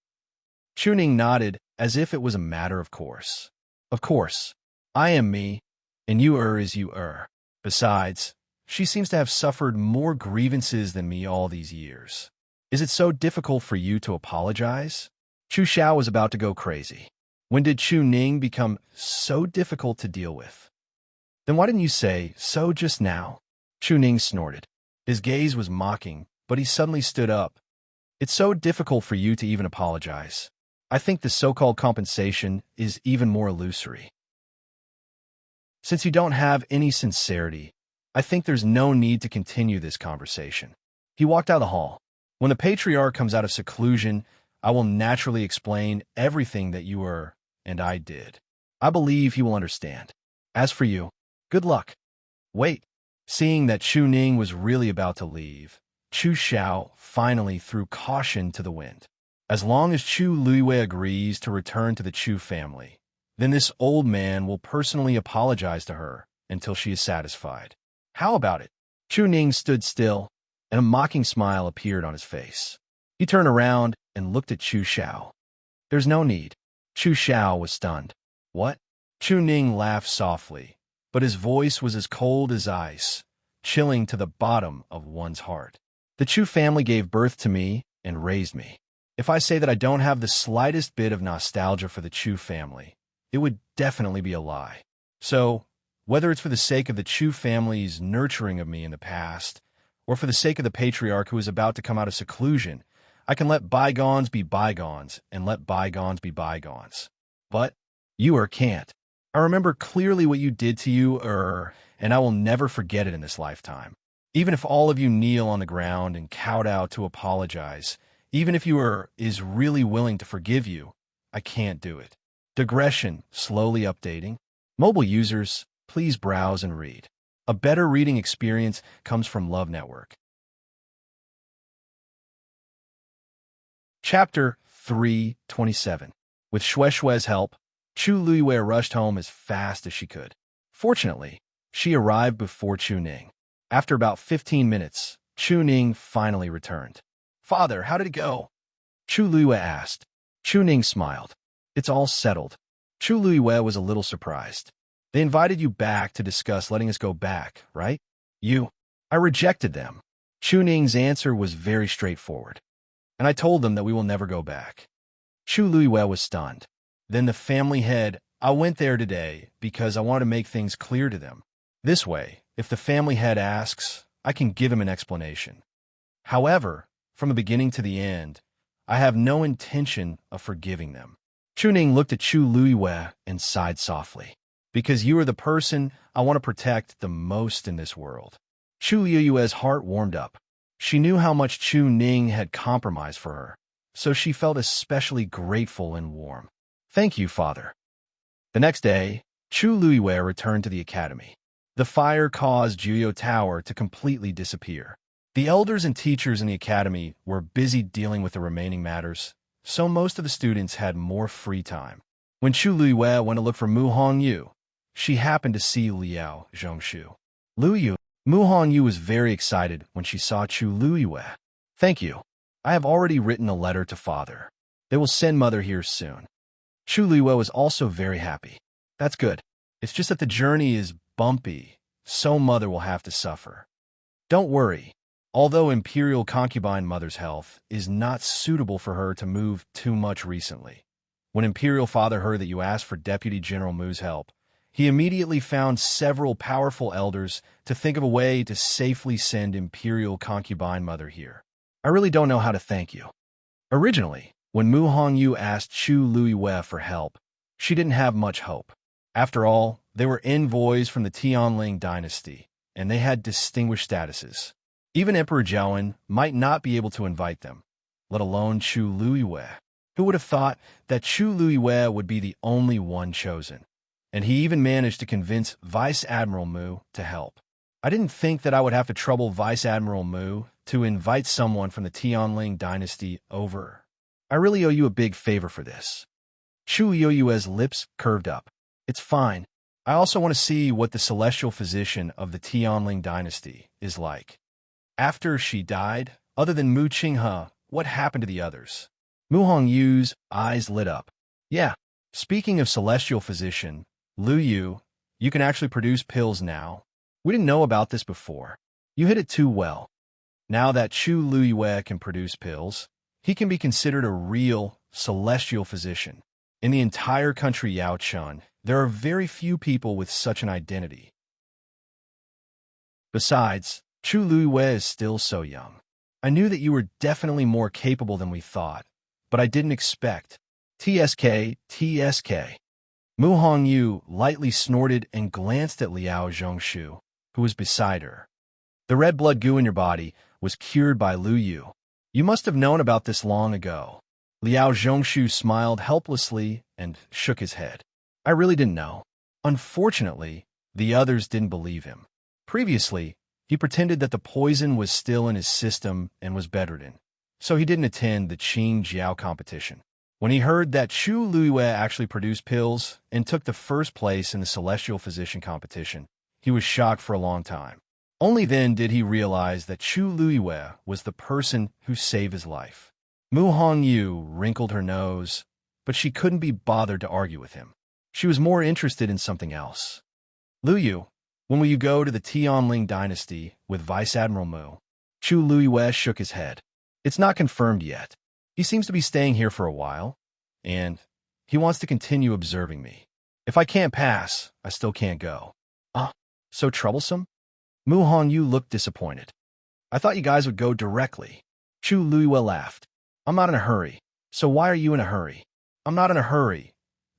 Speaker 1: Chu Ning nodded as if it was a matter of course. Of course. I am me, and you is you er. Besides, she seems to have suffered more grievances than me all these years. Is it so difficult for you to apologize? Chu Xiao was about to go crazy. When did Chu Ning become so difficult to deal with? Then why didn't you say so just now? Chu Ning snorted. His gaze was mocking, but he suddenly stood up. It's so difficult for you to even apologize. I think the so-called compensation is even more illusory. Since you don't have any sincerity, I think there's no need to continue this conversation. He walked out of the hall. When the patriarch comes out of seclusion, I will naturally explain everything that you were and I did. I believe he will understand. As for you, good luck. Wait. Seeing that Chu Ning was really about to leave, Chu Xiao finally threw caution to the wind. As long as Chu Luiwei agrees to return to the Chu family, then this old man will personally apologize to her until she is satisfied. How about it? Chu Ning stood still, and a mocking smile appeared on his face. He turned around and looked at Chu Xiao. There's no need. Chu Xiao was stunned. What? Chu Ning laughed softly, but his voice was as cold as ice, chilling to the bottom of one's heart. The Chu family gave birth to me and raised me. If I say that I don't have the slightest bit of nostalgia for the Chu family, it would definitely be a lie. So, whether it's for the sake of the Chu family's nurturing of me in the past, or for the sake of the patriarch who is about to come out of seclusion, I can let bygones be bygones and let bygones be bygones. But you can't. I remember clearly what you did to you, and I will never forget it in this lifetime. Even if all of you kneel on the ground and kowtow to apologize, even if you is really willing to forgive you, I can't do it. Digression, slowly updating. Mobile users, please browse and read. A better reading experience comes from Love Network. Chapter 327. With Shue's help, Chu Luiwei rushed home as fast as she could. Fortunately, she arrived before Chu Ning. After about 15 minutes, Chu Ning finally returned. Father, how did it go? Chu Luiwei asked. Chu Ning smiled. It's all settled. Chu Luiwei was a little surprised. They invited you back to discuss letting us go back, right? I rejected them. Chu Ning's answer was very straightforward. And I told them that we will never go back. Chu Luiwei was stunned. Then the family head I went there today because I wanted to make things clear to them. This way, if the family head asks, I can give him an explanation. However, from the beginning to the end, I have no intention of forgiving them. Chu Ning looked at Chu Luiyue and sighed softly. Because you are the person I want to protect the most in this world. Chu Luiyue's heart warmed up. She knew how much Chu Ning had compromised for her, so she felt especially grateful and warm. Thank you, Father. The next day, Chu Luiyue returned to the academy. The fire caused Juyo Tower to completely disappear. The elders and teachers in the academy were busy dealing with the remaining matters, so most of the students had more free time. When Chu Luiyue went to look for Mu Hongyu, she happened to see Liao Zhongshu. Mu Hongyu was very excited when she saw Chu Luiyue. Thank you. I have already written a letter to Father. They will send Mother here soon. Chu Luiyue was also very happy. That's good. It's just that the journey is bumpy, so Mother will have to suffer. Don't worry. Although Imperial concubine Mother's health is not suitable for her to move too much recently. When Imperial Father heard that you asked for Deputy General Mu's help, he immediately found several powerful elders to think of a way to safely send Imperial concubine Mother here. I really don't know how to thank you. Originally, when Mu Hongyu asked Chu Luiyue for help, she didn't have much hope. After all, they were envoys from the Tianling dynasty, and they had distinguished statuses. Even Emperor Jiawen might not be able to invite them, let alone Chu Luiyue. Who would have thought that Chu Luiyue would be the only one chosen? And he even managed to convince Vice Admiral Mu to help. I didn't think that I would have to trouble Vice Admiral Mu to invite someone from the Tianling dynasty over. I really owe you a big favor for this. Chu Luiyue's lips curved up. It's fine. I also want to see what the celestial physician of the Tianling dynasty is like. After she died, other than Mu Qinghe, what happened to the others? Mu Hongyu's eyes lit up. Yeah, speaking of celestial physician, Lu Yu, you can actually produce pills now. We didn't know about this before. You hit it too well. Now that Chu Luiyue can produce pills, he can be considered a real celestial physician. In the entire country Yaochun, there are very few people with such an identity. Besides, Chu Luiyue is still so young. I knew that you were definitely more capable than we thought, but I didn't expect. TSK. Mu Hongyu lightly snorted and glanced at Liao Zhongshu, who was beside her. The red blood goo in your body was cured by Lu Yu. You must have known about this long ago. Liao Zhongshu smiled helplessly and shook his head. I really didn't know. Unfortunately, the others didn't believe him. Previously, he pretended that the poison was still in his system and was bedridden, so he didn't attend the Qing Jiao competition. When he heard that Chu Luiyue actually produced pills and took the first place in the Celestial Physician competition, he was shocked for a long time. Only then did he realize that Chu Luiyue was the person who saved his life. Mu Hongyu wrinkled her nose, but she couldn't be bothered to argue with him. She was more interested in something else. Lu Yu, when will you go to the Tianling dynasty with Vice Admiral Mu? Chu Luiyue shook his head. It's not confirmed yet. He seems to be staying here for a while, and he wants to continue observing me. If I can't pass, I still can't go. So troublesome? Mu Hongyu looked disappointed. I thought you guys would go directly. Chu Luiyue laughed. I'm not in a hurry. So why are you in a hurry? I'm not in a hurry,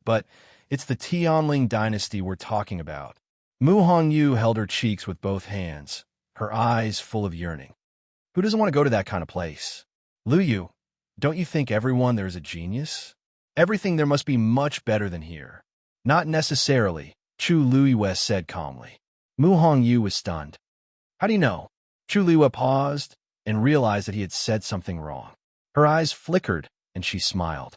Speaker 1: but it's the Tianling dynasty we're talking about. Mu Hongyu held her cheeks with both hands, her eyes full of yearning. Who doesn't want to go to that kind of place? Lu Yu, don't you think everyone there is a genius? Everything there must be much better than here. Not necessarily, Chu Luiyue said calmly. Mu Hongyu was stunned. How do you know? Chu Luiyue paused and realized that he had said something wrong. Her eyes flickered and she smiled.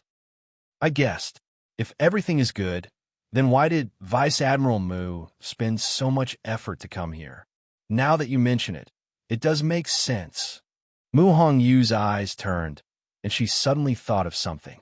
Speaker 1: I guessed. If everything is good, then why did Vice Admiral Mu spend so much effort to come here? Now that you mention it, it does make sense. Mu Hongyu's eyes turned, and she suddenly thought of something.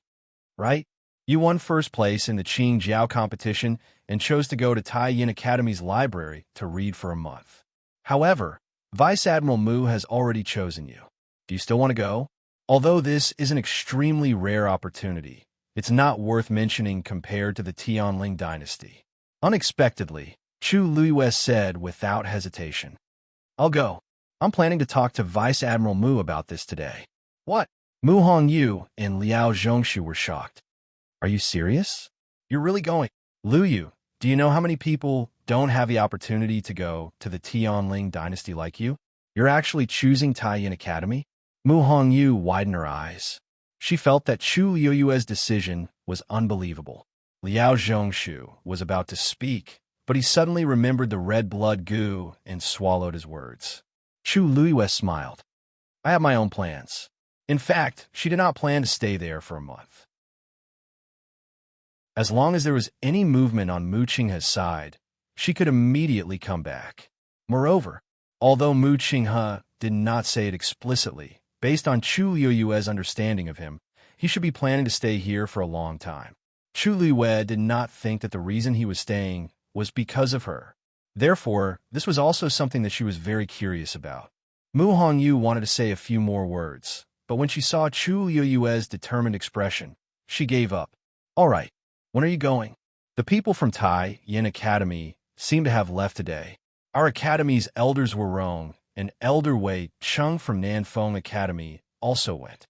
Speaker 1: Right? You won first place in the Qing Jiao competition and chose to go to Taiyin Academy's library to read for a month. However, Vice Admiral Mu has already chosen you. Do you still want to go? Although this is an extremely rare opportunity, It's not worth mentioning compared to the Tianling dynasty. Unexpectedly, Chu Luiyue said without hesitation. I'll go. I'm planning to talk to Vice Admiral Mu about this today. What? Mu Hongyu and Liao Zhongshu were shocked. Are you serious? You're really going? Lu Yu, do you know how many people don't have the opportunity to go to the Tianling dynasty like you? You're actually choosing Taiyin Academy? Mu Hongyu widened her eyes. She felt that Chu Luiyue's decision was unbelievable. Liao Zhongshu was about to speak, but he suddenly remembered the red blood goo and swallowed his words. Chu Luiyue smiled. I have my own plans. In fact, she did not plan to stay there for a month. As long as there was any movement on Mu Qinghe's side, she could immediately come back. Moreover, although Mu Qinghe did not say it explicitly, based on Chu Luiyue's understanding of him, he should be planning to stay here for a long time. Chu Luiyue did not think that the reason he was staying was because of her. Therefore, this was also something that she was very curious about. Mu Hongyu wanted to say a few more words, but when she saw Chu Luiyue's determined expression, she gave up. All right, when are you going? The people from Taiyin Academy seem to have left today. Our academy's elders were wrong, and Elder Wei Chung from Nanfeng Academy also went.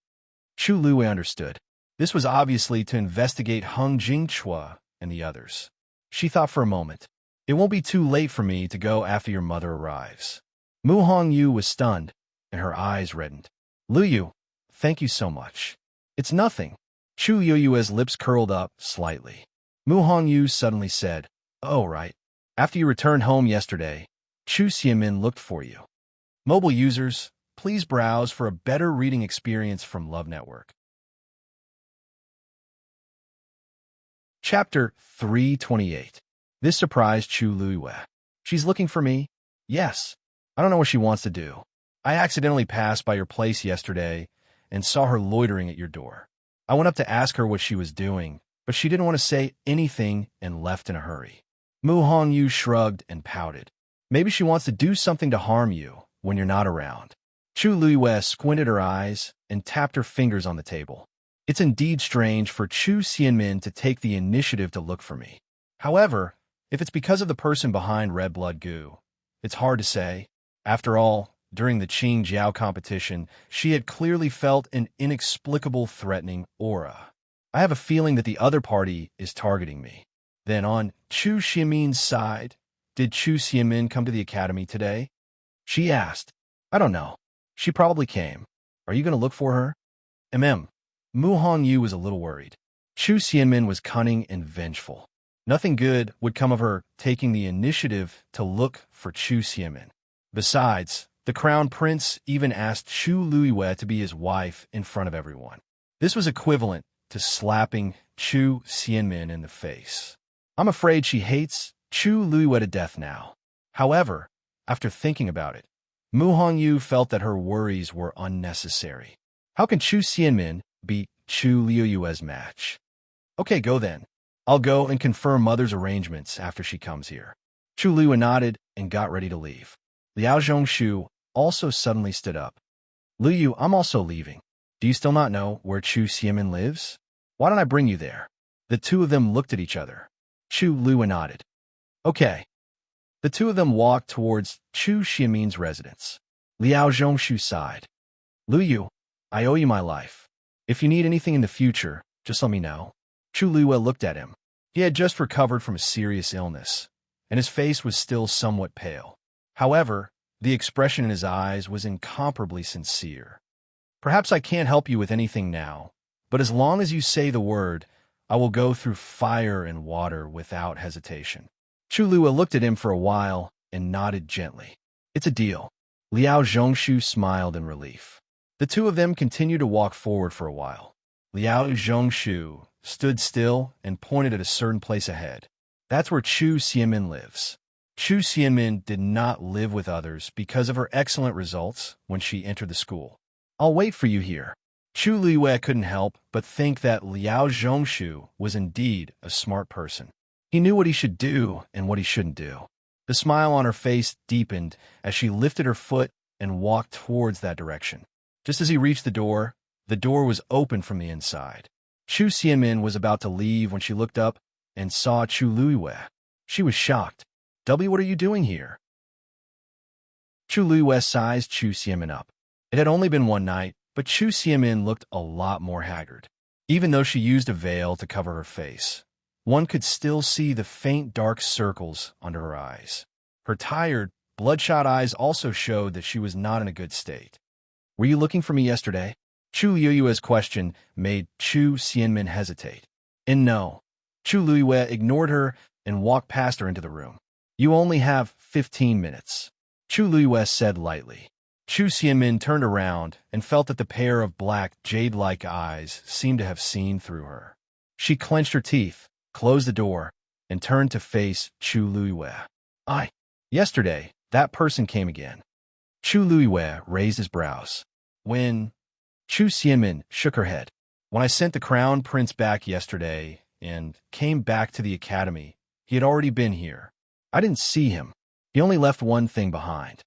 Speaker 1: Chu Luiyue understood. This was obviously to investigate Hung Jingchua and the others. She thought for a moment. It won't be too late for me to go after your mother arrives. Mu Hongyu was stunned, and her eyes reddened. Lu Yu, thank you so much. It's nothing. Chu Luiyue's lips curled up slightly. Mu Hongyu suddenly said, Oh, right. After you returned home yesterday, Chu Xianmin looked for you. Mobile users, please browse for a better reading experience from Love Network. Chapter 328. This surprised Chu Luiyue. She's looking for me? Yes. I don't know what she wants to do. I accidentally passed by your place yesterday and saw her loitering at your door. I went up to ask her what she was doing, but she didn't want to say anything and left in a hurry. Mu Hongyu shrugged and pouted. Maybe she wants to do something to harm you when you're not around. Chu Luiyue squinted her eyes and tapped her fingers on the table. It's indeed strange for Chu Xianmin to take the initiative to look for me. However, if it's because of the person behind Red Blood Goo, it's hard to say. After all, during the Qing Jiao competition, she had clearly felt an inexplicable threatening aura. I have a feeling that the other party is targeting me. Then on Chu Xianmin's side, did Chu Xianmin come to the academy today? She asked. I don't know. She probably came. Are you going to look for her? Mu Hongyu was a little worried. Chu Xianmin was cunning and vengeful. Nothing good would come of her taking the initiative to look for Chu Xianmin. Besides, the crown prince even asked Chu Luiyue to be his wife in front of everyone. This was equivalent to slapping Chu Xianmin in the face. I'm afraid she hates Chu Luiyue to death now. However, after thinking about it, Mu Hongyu felt that her worries were unnecessary. How can Chu Xianmin beat Chu Luiyue's match? Okay, go then. I'll go and confirm Mother's arrangements after she comes here. Chu Luiyue nodded and got ready to leave. Liao Zhongshu also suddenly stood up. Lu Yu, I'm also leaving. Do you still not know where Chu Xianmin lives? Why don't I bring you there? The two of them looked at each other. Chu Luiyue nodded. Okay. The two of them walked towards Chu Xianmin's residence. Liao Zhongshu sighed. Lu Yu, I owe you my life. If you need anything in the future, just let me know. Chu Luiyue looked at him. He had just recovered from a serious illness, and his face was still somewhat pale. However, the expression in his eyes was incomparably sincere. Perhaps I can't help you with anything now, but as long as you say the word, I will go through fire and water without hesitation. Chu Luiyue looked at him for a while and nodded gently. It's a deal. Liao Zhongshu smiled in relief. The two of them continued to walk forward for a while. Liao Zhongshu stood still and pointed at a certain place ahead. That's where Chu Xianmin lives. Chu Xianmin did not live with others because of her excellent results when she entered the school. I'll wait for you here. Chu Luiyue couldn't help but think that Liao Zhongshu was indeed a smart person. He knew what he should do and what he shouldn't do. The smile on her face deepened as she lifted her foot and walked towards that direction. Just as he reached the door was open from the inside. Chu Xianmin was about to leave when she looked up and saw Chu Luiyue. She was shocked. "W, what are you doing here?" Chu Luiyue sized Chu Xianmin up. It had only been one night, but Chu Xianmin looked a lot more haggard. Even though she used a veil to cover her face, one could still see the faint dark circles under her eyes. Her tired, bloodshot eyes also showed that she was not in a good state. "Were you looking for me yesterday?" Chu Luiyue's question made Chu Xianmin hesitate. And no, Chu Luiyue ignored her and walked past her into the room. "You only have 15 minutes, Chu Luiyue said lightly. Chu Xianmin turned around and felt that the pair of black, jade-like eyes seemed to have seen through her. She clenched her teeth, closed the door, and turned to face Chu Luiyue. Yesterday, that person came again." Chu Luiyue raised his brows. "When?" Chu Xianmin shook her head. "When I sent the crown prince back yesterday and came back to the academy, he had already been here. I didn't see him. He only left one thing behind."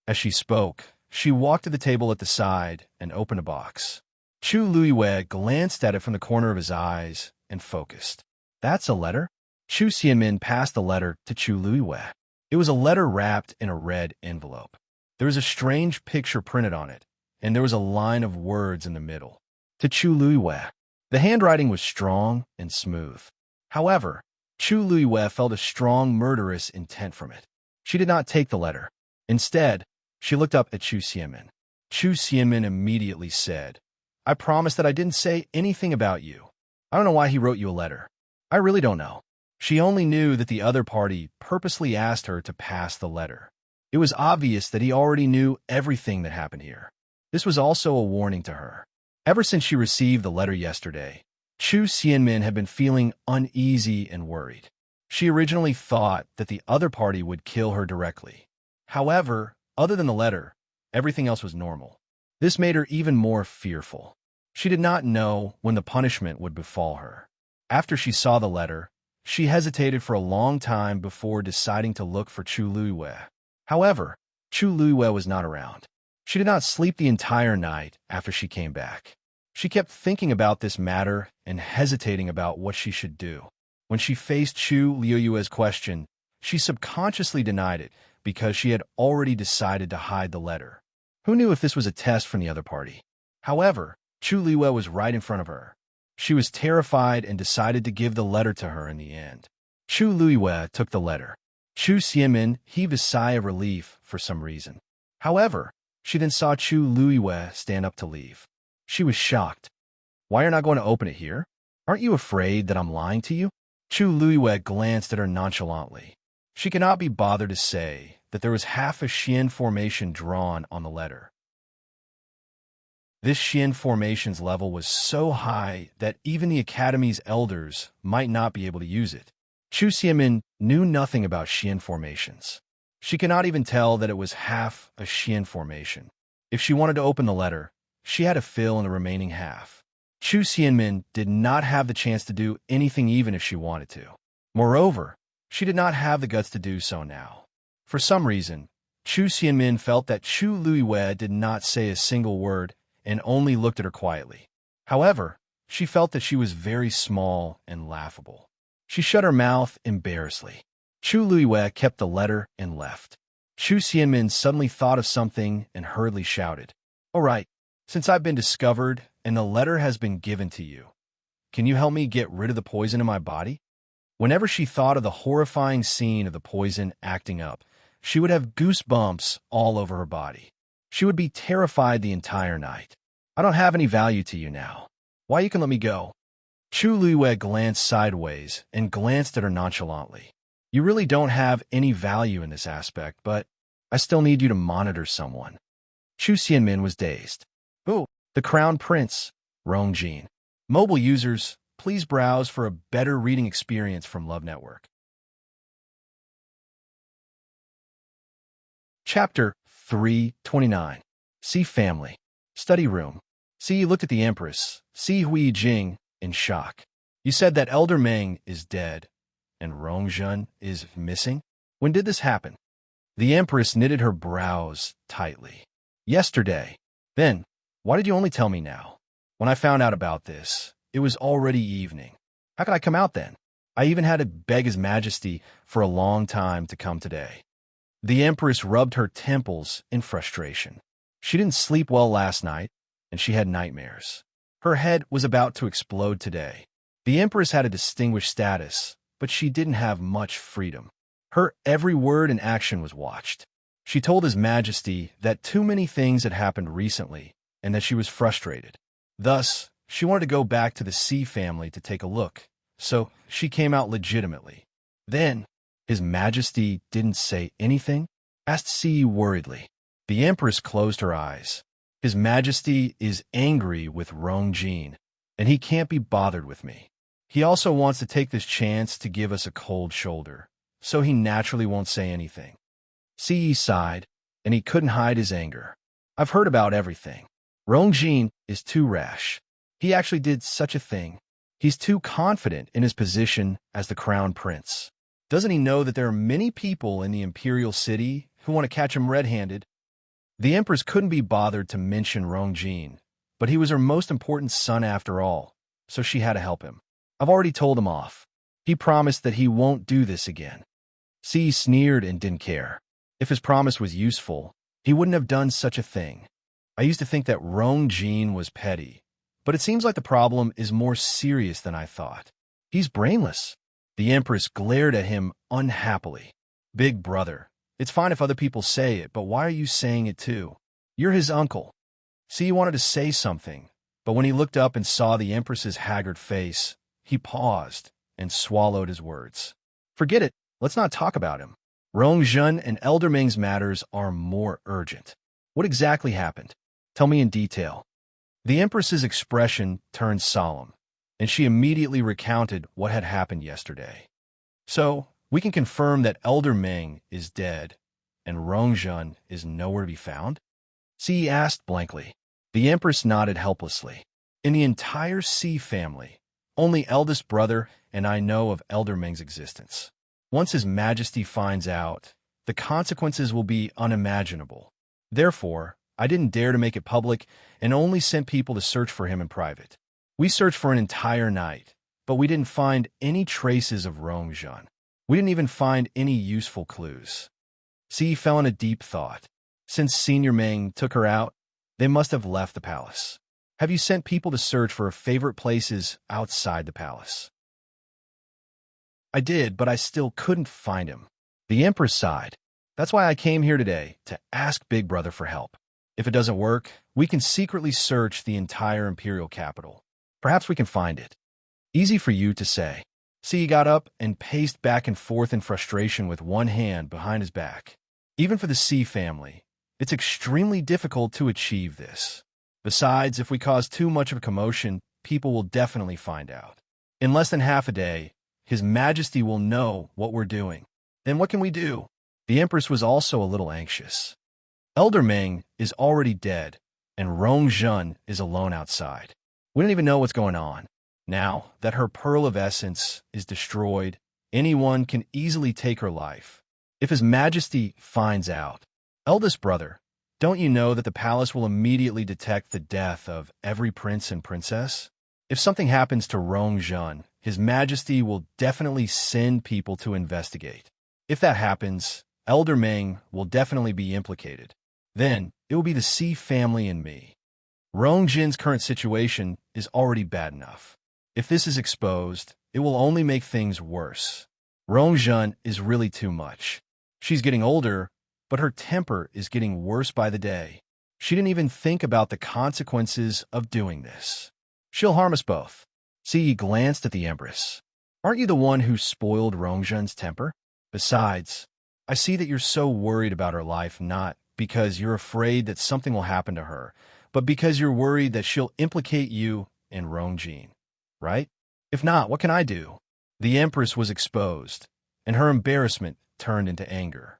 Speaker 1: As she spoke, she walked to the table at the side and opened a box. Chu Luiyue glanced at it from the corner of his eyes and focused. "That's a letter?" Chu Xianmin passed the letter to Chu Luiyue. It was a letter wrapped in a red envelope. There was a strange picture printed on it, and there was a line of words in the middle. To Chu Luiyue. The handwriting was strong and smooth. However, Chu Luiyue felt a strong murderous intent from it. She did not take the letter. Instead, she looked up at Chu Xianmin. Chu Xianmin immediately said, "I promise that I didn't say anything about you. I don't know why he wrote you a letter. I really don't know." She only knew that the other party purposely asked her to pass the letter. It was obvious that he already knew everything that happened here. This was also a warning to her. Ever since she received the letter yesterday, Chu Xianmin had been feeling uneasy and worried. She originally thought that the other party would kill her directly. However, other than the letter, everything else was normal. This made her even more fearful. She did not know when the punishment would befall her. After she saw the letter, she hesitated for a long time before deciding to look for Chu Luiyue. However, Chu Luiyue was not around. She did not sleep the entire night after she came back. She kept thinking about this matter and hesitating about what she should do. When she faced Chu Luiyue's question, she subconsciously denied it because she had already decided to hide the letter. Who knew if this was a test from the other party? However, Chu Luiyue was right in front of her. She was terrified and decided to give the letter to her in the end. Chu Luiyue took the letter. Chu Xianmin heaved a sigh of relief for some reason. However, she then saw Chu Luiyue stand up to leave. She was shocked. "Why are you not going to open it here? Aren't you afraid that I'm lying to you?" Chu Luiyue glanced at her nonchalantly. She could not be bothered to say that there was half a Xian formation drawn on the letter. This Xian formation's level was so high that even the Academy's elders might not be able to use it. Chu Xianmin knew nothing about Xian formations. She could not even tell that it was half a Xian formation. If she wanted to open the letter, she had to fill in the remaining half. Chu Xianmin did not have the chance to do anything even if she wanted to. Moreover, she did not have the guts to do so now. For some reason, Chu Xianmin felt that Chu Luiyue did not say a single word and only looked at her quietly. However, she felt that she was very small and laughable. She shut her mouth embarrassedly. Chu Luiyue kept the letter and left. Chu Xianmin suddenly thought of something and hurriedly shouted, "All right, since I've been discovered and the letter has been given to you, can you help me get rid of the poison in my body?" Whenever she thought of the horrifying scene of the poison acting up, she would have goosebumps all over her body. She would be terrified the entire night. "I don't have any value to you now. Why you can let me go?" Chu Luiyue glanced sideways and glanced at her nonchalantly. "You really don't have any value in this aspect, but I still need you to monitor someone." Chu Xianmin was dazed. "Oh, the Crown Prince, Rongjin." Mobile users, please browse for a better reading experience from Love Network. Chapter 329. See Family. Study Room. Si looked at the Empress, Si Hui Jing, in shock. "You said that Elder Meng is dead, and Rongjin is missing? When did this happen?" The Empress knitted her brows tightly. "Yesterday." "Then, why did you only tell me now? When I found out about this, it was already evening. How could I come out then? I even had to beg His Majesty for a long time to come today. The Empress rubbed her temples in frustration. She didn't sleep well last night, and she had nightmares. Her head was about to explode today. The Empress had a distinguished status, but she didn't have much freedom. Her every word and action was watched. She told His Majesty that too many things had happened recently, and that she was frustrated. Thus, she wanted to go back to the C family to take a look, so she came out legitimately. Then, His Majesty didn't say anything? Asked C worriedly. The Empress closed her eyes. His Majesty is angry with Rongjin, and he can't be bothered with me. He also wants to take this chance to give us a cold shoulder, so he naturally won't say anything. Ce sighed, and he couldn't hide his anger. I've heard about everything. Rongjin is too rash. He actually did such a thing. He's too confident in his position as the crown prince. Doesn't he know that there are many people in the Imperial city who want to catch him red-handed? The Empress couldn't be bothered to mention Rongjin, but he was her most important son after all, so she had to help him. I've already told him off. He promised that he won't do this again. C sneered and didn't care. If his promise was useful, he wouldn't have done such a thing. I used to think that Rongjin was petty, but it seems like the problem is more serious than I thought. He's brainless. The Empress glared at him unhappily. Big brother, it's fine if other people say it, but why are you saying it too? You're his uncle. C wanted to say something, but when he looked up and saw the Empress's haggard face, he paused and swallowed his words. Forget it. Let's not talk about him. Rongjin and Elder Ming's matters are more urgent. What exactly happened? Tell me in detail. The Empress's expression turned solemn, and she immediately recounted what had happened yesterday. So, we can confirm that Elder Ming is dead, and Rongjin is nowhere to be found? C asked blankly. The Empress nodded helplessly. In the entire C family, only eldest brother and I know of Elder Ming's existence. Once His Majesty finds out, the consequences will be unimaginable. Therefore, I didn't dare to make it public and only sent people to search for him in private. We searched for an entire night, but we didn't find any traces of Rongjin. We didn't even find any useful clues. C fell in a deep thought. Since Senior Ming took her out, they must have left the palace. Have you sent people to search for favorite places outside the palace? I did, but I still couldn't find him. The Empress sighed. That's why I came here today, to ask Big Brother for help. If it doesn't work, we can secretly search the entire Imperial capital. Perhaps we can find it. Easy for you to say. C got up and paced back and forth in frustration with one hand behind his back. Even for the C family, it's extremely difficult to achieve this. Besides, if we cause too much of a commotion, people will definitely find out. In less than half a day, His Majesty will know what we're doing. Then what can we do? The Empress was also a little anxious. Elder Ming is already dead, and Rongjin is alone outside. We don't even know what's going on. Now that her Pearl of Essence is destroyed, anyone can easily take her life. If His Majesty finds out, eldest brother, don't you know that the palace will immediately detect the death of every prince and princess? If something happens to Rongjin, His Majesty will definitely send people to investigate. If that happens, Elder Ming will definitely be implicated. Then, it will be the C family and me. Rongjin's current situation is already bad enough. If this is exposed, it will only make things worse. Rongjin is really too much. She's getting older, but her temper is getting worse by the day. She didn't even think about the consequences of doing this. She'll harm us both. C glanced at the Empress. Aren't you the one who spoiled Rongjin's temper? Besides, I see that you're so worried about her life not because you're afraid that something will happen to her, but because you're worried that she'll implicate you and Rongjin, right? If not, what can I do? The Empress was exposed, and her embarrassment turned into anger.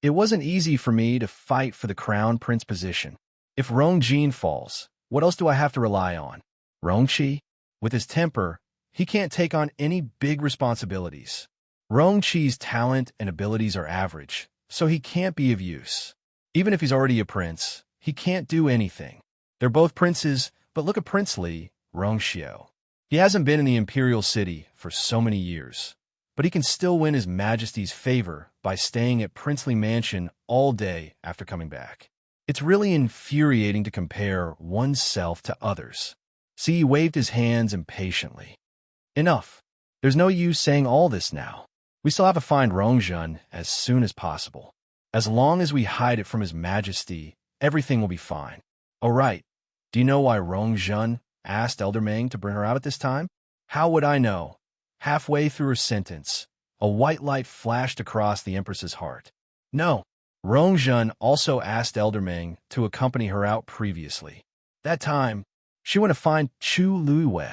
Speaker 1: It wasn't easy for me to fight for the crown prince position. If Rongjin falls, what else do I have to rely on? Rongqi? With his temper, he can't take on any big responsibilities. Rongqi's talent and abilities are average, so he can't be of use. Even if he's already a prince, he can't do anything. They're both princes, but look at Prince Li, Rongxiu. He hasn't been in the Imperial city for so many years, but he can still win His Majesty's favor by staying at Princely Mansion all day after coming back. It's really infuriating to compare oneself to others. See, he waved his hands impatiently. Enough. There's no use saying all this now. We still have to find Rongjun as soon as possible. As long as we hide it from His Majesty, everything will be fine. Oh, right. Do you know why Rongjun asked Elder Meng to bring her out at this time? How would I know? Halfway through her sentence, a white light flashed across the Empress's heart. No. Rongjun also asked Elder Meng to accompany her out previously. That time, she went to find Chu Luiwei.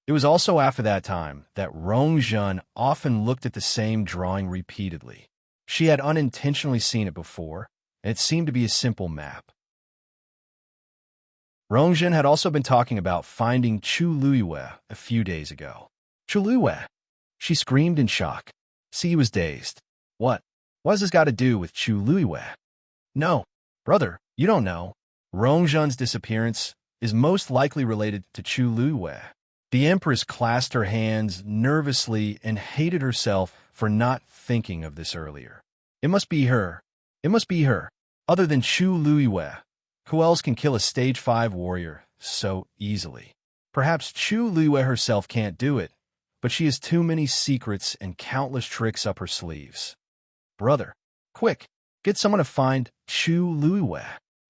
Speaker 1: It was also after that time that Rongjun often looked at the same drawing repeatedly. She had unintentionally seen it before, and it seemed to be a simple map. Rongjun had also been talking about finding Chu Luiwei a few days ago. Chu Luiwei? She screamed in shock. C was dazed. What? What has this got to do with Chu Luiwei? No, brother, you don't know. Rongjun's disappearance is most likely related to Chu Luiwei. The Empress clasped her hands nervously and hated herself for not thinking of this earlier. It must be her. It must be her. Other than Chu Luiwei, who else can kill a stage 5 warrior so easily? Perhaps Chu Luiwei herself can't do it, but she has too many secrets and countless tricks up her sleeves. Brother, quick, get someone to find Chu Luiwei.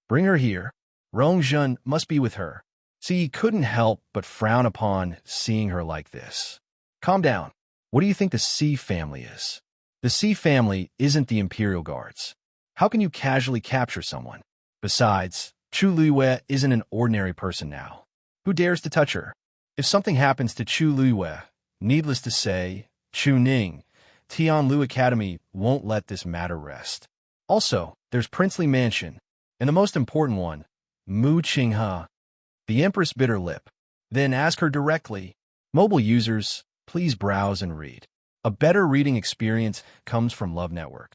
Speaker 1: Bring her here. Rongjun must be with her. See, he couldn't help but frown upon seeing her like this. Calm down. What do you think the C family is? The C family isn't the Imperial Guards. How can you casually capture someone? Besides, Chu Luiwei isn't an ordinary person now. Who dares to touch her? If something happens to Chu Luiwei, needless to say, Chu Ning, Tianlu Academy won't let this matter rest. Also, there's Princely Mansion, and the most important one, Mu Qinghe. The Empress bit her lip. Then ask her directly. Mobile users, please browse and read. A better reading experience comes from Love Network.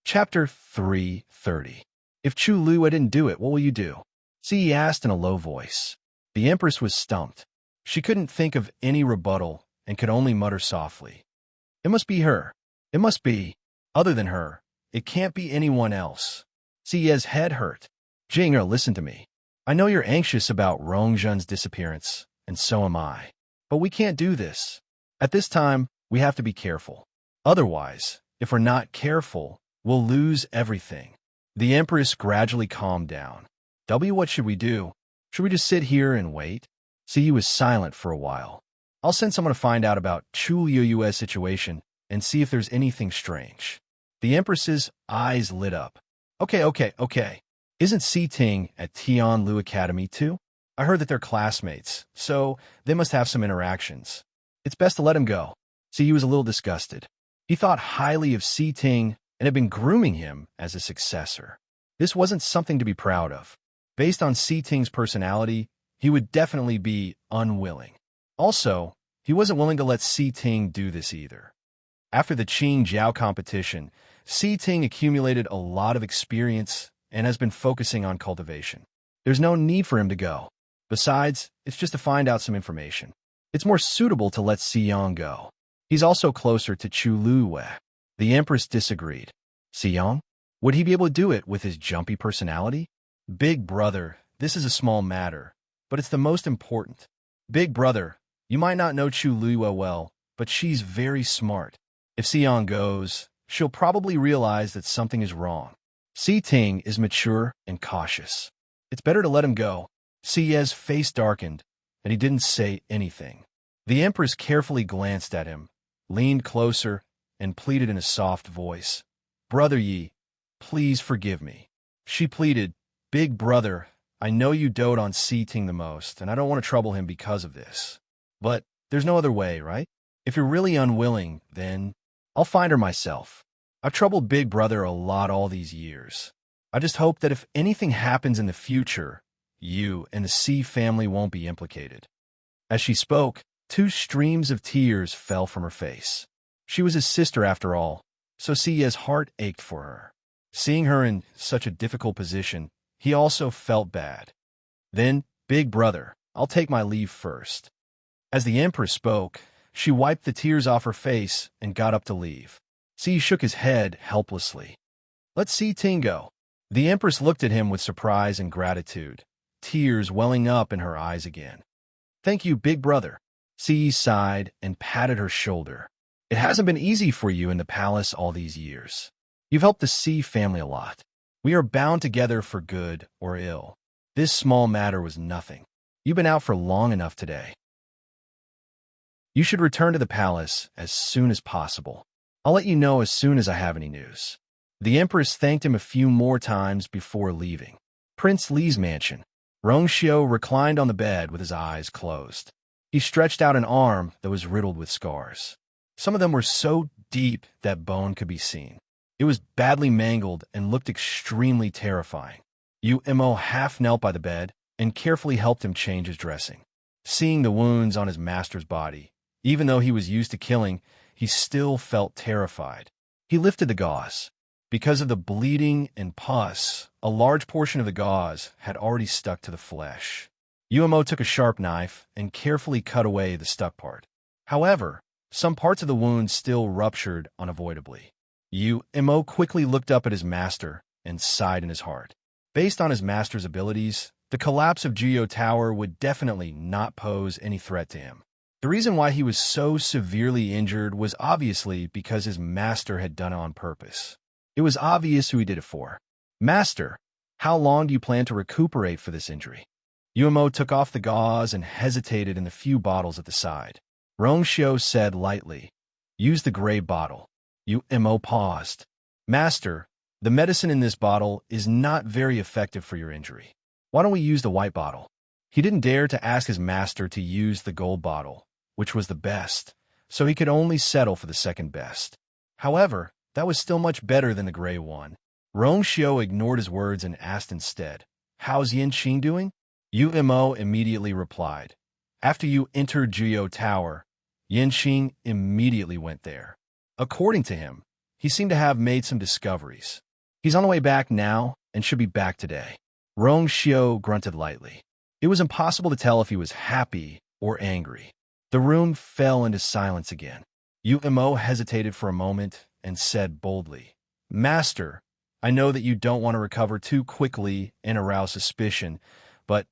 Speaker 1: Chapter 330. If Chu Luiwei didn't do it, what will you do? C asked in a low voice. The Empress was stumped. She couldn't think of any rebuttal and could only mutter softly. It must be her. It must be. Other than her, it can't be anyone else. Ci's head hurt. Jinger, listen to me. I know you're anxious about Rongjun's disappearance, and so am I. But we can't do this. At this time, we have to be careful. Otherwise, if we're not careful, we'll lose everything. The Empress gradually calmed down. What should we do? Should we just sit here and wait? Ci was silent for a while. I'll send someone to find out about Chu Luiwei's situation and see if there's anything strange. The Empress's eyes lit up. Okay. Isn't Si Ting at Tianlu Academy too? I heard that they're classmates, so they must have some interactions. It's best to let him go. Ci was a little disgusted. He thought highly of Si Ting and had been grooming him as a successor. This wasn't something to be proud of. Based on Si Ting's personality, he would definitely be unwilling. Also, he wasn't willing to let Si Ting do this either. After the Qing Jiao competition, Si Ting accumulated a lot of experience and has been focusing on cultivation. There's no need for him to go. Besides, it's just to find out some information. It's more suitable to let Si Yang go. He's also closer to Chu Luiwei. The Empress disagreed. Si Yang? Would he be able to do it with his jumpy personality? Big brother, this is a small matter, but it's the most important. Big brother, you might not know Chu Luiwei well, but she's very smart. If Si Yang goes, she'll probably realize that something is wrong. Si Ting is mature and cautious. It's better to let him go. Si's face darkened, and he didn't say anything. The Empress carefully glanced at him, leaned closer, and pleaded in a soft voice. Brother Yi, please forgive me. She pleaded, Big brother, I know you dote on Si Ting the most, and I don't want to trouble him because of this. But there's no other way, right? If you're really unwilling, then I'll find her myself. I've troubled Big Brother a lot all these years. I just hope that if anything happens in the future, you and the C family won't be implicated. As she spoke, 2 streams of tears fell from her face. She was his sister after all, so Ci's heart ached for her. Seeing her in such a difficult position, he also felt bad. Then, big brother, I'll take my leave first. As the Empress spoke, she wiped the tears off her face and got up to leave. Si shook his head helplessly. Let's see Tingo. The Empress looked at him with surprise and gratitude, tears welling up in her eyes again. Thank you, big brother. Si sighed and patted her shoulder. It hasn't been easy for you in the palace all these years. You've helped the Si family a lot. We are bound together for good or ill. This small matter was nothing. You've been out for long enough today. You should return to the palace as soon as possible. I'll let you know as soon as I have any news. The Empress thanked him a few more times before leaving. Prince Li's mansion. Rongxiu reclined on the bed with his eyes closed. He stretched out an arm that was riddled with scars. Some of them were so deep that bone could be seen. It was badly mangled and looked extremely terrifying. Mo half knelt by the bed and carefully helped him change his dressing. Seeing the wounds on his master's body, even though he was used to killing, he still felt terrified. He lifted the gauze. Because of the bleeding and pus, a large portion of the gauze had already stuck to the flesh. Mo took a sharp knife and carefully cut away the stuck part. However, some parts of the wound still ruptured unavoidably. Mo quickly looked up at his master and sighed in his heart. Based on his master's abilities, the collapse of Jiyo Tower would definitely not pose any threat to him. The reason why he was so severely injured was obviously because his master had done it on purpose. It was obvious who he did it for. Master, how long do you plan to recuperate for this injury? Mo took off the gauze and hesitated in the few bottles at the side. Rongxiu said lightly, use the gray bottle. Mo paused. Master, the medicine in this bottle is not very effective for your injury. Why don't we use the white bottle? He didn't dare to ask his master to use the gold bottle, which was the best, so he could only settle for the second best. However, that was still much better than the gray one. Rongxiu ignored his words and asked instead, how's Yanqing doing? Mo immediately replied, after you entered Jiyo Tower, Yanqing immediately went there. According to him, he seemed to have made some discoveries. He's on the way back now and should be back today. Rongxiu grunted lightly. It was impossible to tell if he was happy or angry. The room fell into silence again. Mo hesitated for a moment and said boldly, Master, I know that you don't want to recover too quickly and arouse suspicion, but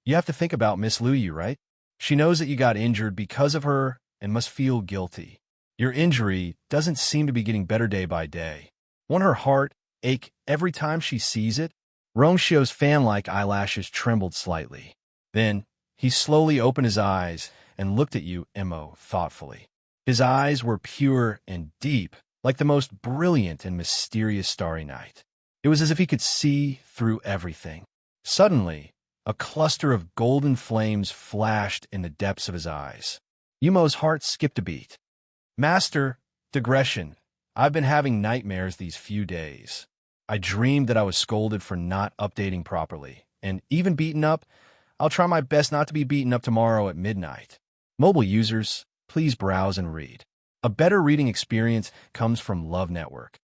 Speaker 1: you have to think about Miss Luyu, right? She knows that you got injured because of her and must feel guilty. Your injury doesn't seem to be getting better day by day. Won't her heart ache every time she sees it? Rongxiu's fan-like eyelashes trembled slightly. Then he slowly opened his eyes and looked at Mo thoughtfully. His eyes were pure and deep, like the most brilliant and mysterious starry night. It was as if he could see through everything. Suddenly, a cluster of golden flames flashed in the depths of his eyes. Mo's heart skipped a beat. Master, digression. I've been having nightmares these few days. I dreamed that I was scolded for not updating properly, and even beaten up. I'll try my best not to be beaten up tomorrow at midnight. Mobile users, please browse and read. A better reading experience comes from Love Network.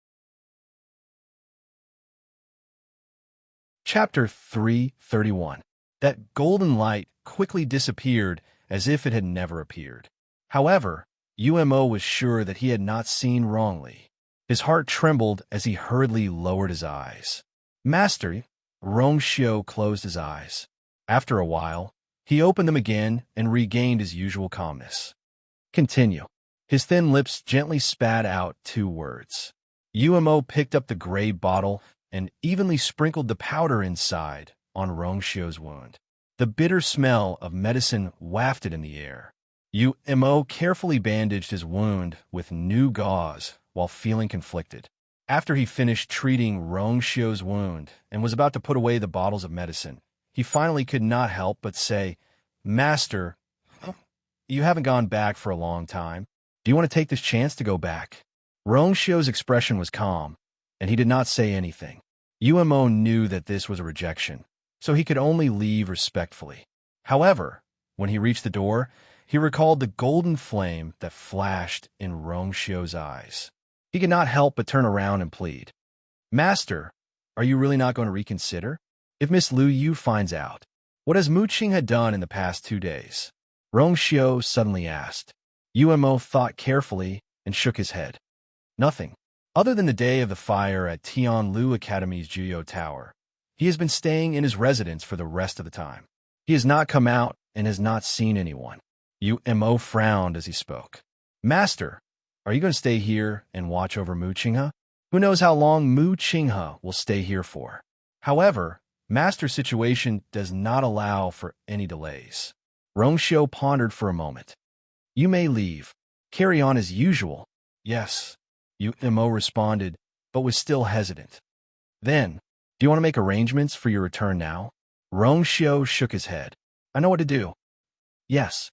Speaker 1: Chapter 331. That golden light quickly disappeared as if it had never appeared. However, Mo was sure that he had not seen wrongly. His heart trembled as he hurriedly lowered his eyes. Master, Rongxiu closed his eyes. After a while, he opened them again and regained his usual calmness. Continue. His thin lips gently spat out 2 words. Mo picked up the gray bottle and evenly sprinkled the powder inside on Rongxiu's wound. The bitter smell of medicine wafted in the air. Mo carefully bandaged his wound with new gauze while feeling conflicted. After he finished treating Rongxiu's wound and was about to put away the bottles of medicine, he finally could not help but say, Master, you haven't gone back for a long time. Do you want to take this chance to go back? Rongxiu's expression was calm, and he did not say anything. Mo knew that this was a rejection, so he could only leave respectfully. However, when he reached the door, he recalled the golden flame that flashed in Rongxiu's eyes. He could not help but turn around and plead. Master, are you really not going to reconsider? If Miss Luyu finds out, What has Mu Qinghe done in the past 2 days? Rong Xiu suddenly asked. Umo thought carefully and shook his head. Nothing. Other than the day of the fire at Tianlu Academy's Juyo Tower, he has been staying in his residence for the rest of the time. He has not come out and has not seen anyone. Umo frowned as he spoke. Master, are you going to stay here and watch over Mu Qinghe? Who knows how long Mu Qinghe will stay here for? However, Master's situation does not allow for any delays. Rongxiu pondered for a moment. You may leave. Carry on as usual. Yes, Umo responded, but was still hesitant. Then, do you want to make arrangements for your return now? Rongxiu shook his head. I know what to do. Yes.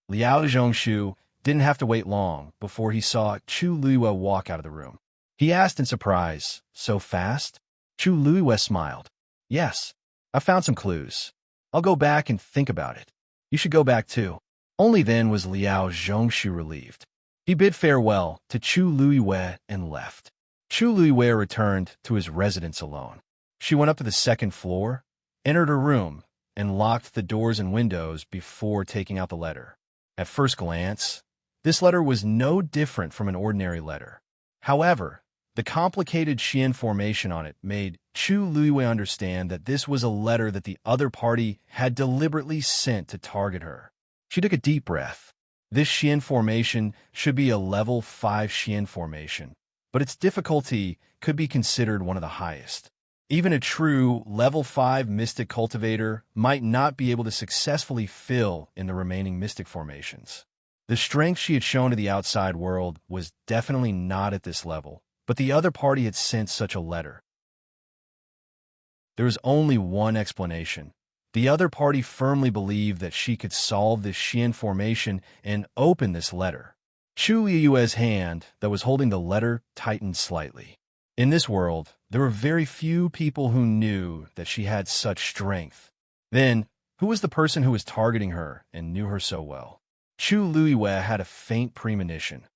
Speaker 1: Liao Zhongshu didn't have to wait long before he saw Chu Luiyue walk out of the room. He asked in surprise, so fast? Chu Luiyue smiled. Yes, I found some clues. I'll go back and think about it. You should go back too. Only then was Liao Zhongshu relieved. He bid farewell to Chu Luiyue and left. Chu Luiyue returned to his residence alone. She went up to the second floor, entered her room, and locked the doors and windows before taking out the letter. At first glance, this letter was no different from an ordinary letter. However, the complicated Xian formation on it made Chu Luiyue understand that this was a letter that the other party had deliberately sent to target her. She took a deep breath. This Xian formation should be a level 5 Xian formation, but its difficulty could be considered one of the highest. Even a true level 5 mystic cultivator might not be able to successfully fill in the remaining mystic formations. The strength she had shown to the outside world was definitely not at this level, but the other party had sent such a letter. There was only one explanation. The other party firmly believed that she could solve this Xian formation and open this letter. Chu Yue's hand that was holding the letter tightened slightly. In this world, there were very few people who knew that she had such strength. Then, who was the person who was targeting her and knew her so well? Chu Luiyue had a faint premonition.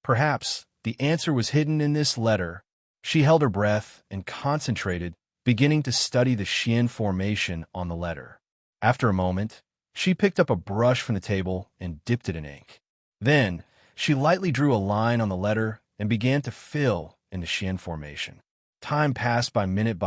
Speaker 1: Perhaps the answer was hidden in this letter. She held her breath and concentrated, beginning to study the Xian formation on the letter. After a moment, she picked up a brush from the table and dipped it in ink. Then, she lightly drew a line on the letter and began to fill in the Xian formation. Time passed by minute,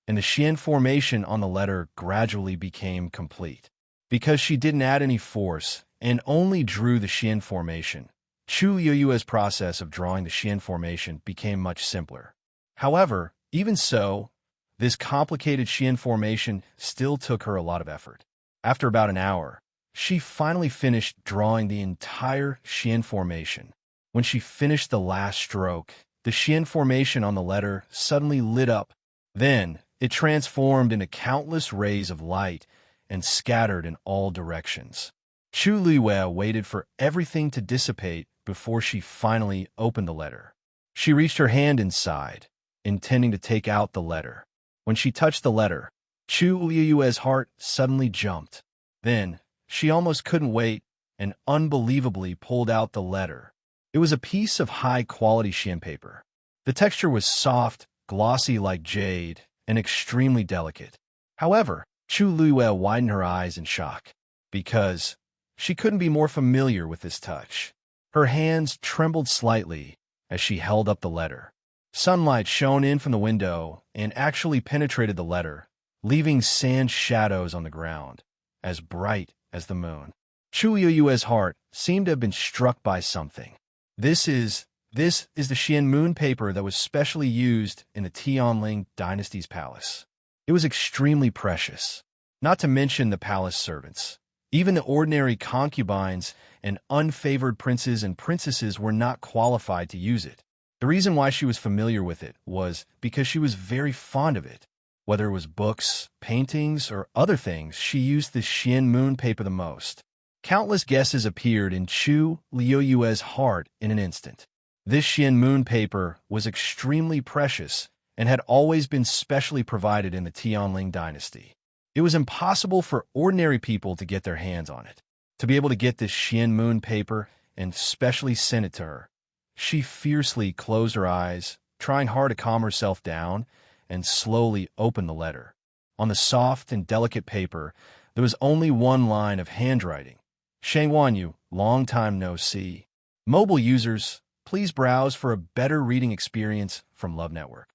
Speaker 1: and the Xian formation on the letter gradually became complete. Because she didn't add any force and only drew the Xian formation, Chu Yue's process of drawing the Xian formation became much simpler. However, even so, this complicated Xian formation still took her a lot of effort. After about an hour, she finally finished drawing the entire Xian formation. When she finished the last stroke, the Xian formation on the letter suddenly lit up. Then, it transformed into countless rays of light and scattered in all directions. Chu Luiyue waited for everything to dissipate before she finally opened the letter. She reached her hand inside, intending to take out the letter. When she touched the letter, Chu Luiyue's heart suddenly jumped. Then, she almost couldn't wait and unbelievably pulled out the letter. It was a piece of high-quality Xian paper. The texture was soft, glossy like jade, and extremely delicate. However, Chu Luiyue widened her eyes in shock, because she couldn't be more familiar with this touch. Her hands trembled slightly as she held up the letter. Sunlight shone in from the window and actually penetrated the letter, leaving sand shadows on the ground, as bright as the moon. Chu Yue's heart seemed to have been struck by something. This is the Xian moon paper that was specially used in the Tianling dynasty's palace. It was extremely precious, not to mention the palace servants. Even the ordinary concubines and unfavored princes and princesses were not qualified to use it. The reason why she was familiar with it was because she was very fond of it. Whether it was books, paintings, or other things, she used the Xian moon paper the most. Countless guesses appeared in Chu Luiyue's heart in an instant. This Xian moon paper was extremely precious and had always been specially provided in the Tianling dynasty. It was impossible for ordinary people to get their hands on it. To be able to get this Xian moon paper and specially send it to her, she fiercely closed her eyes, trying hard to calm herself down, and slowly opened the letter. On the soft and delicate paper, there was only one line of handwriting. Shangwanyu, long time no see. Mobile users, please browse for a better reading experience from Love Network.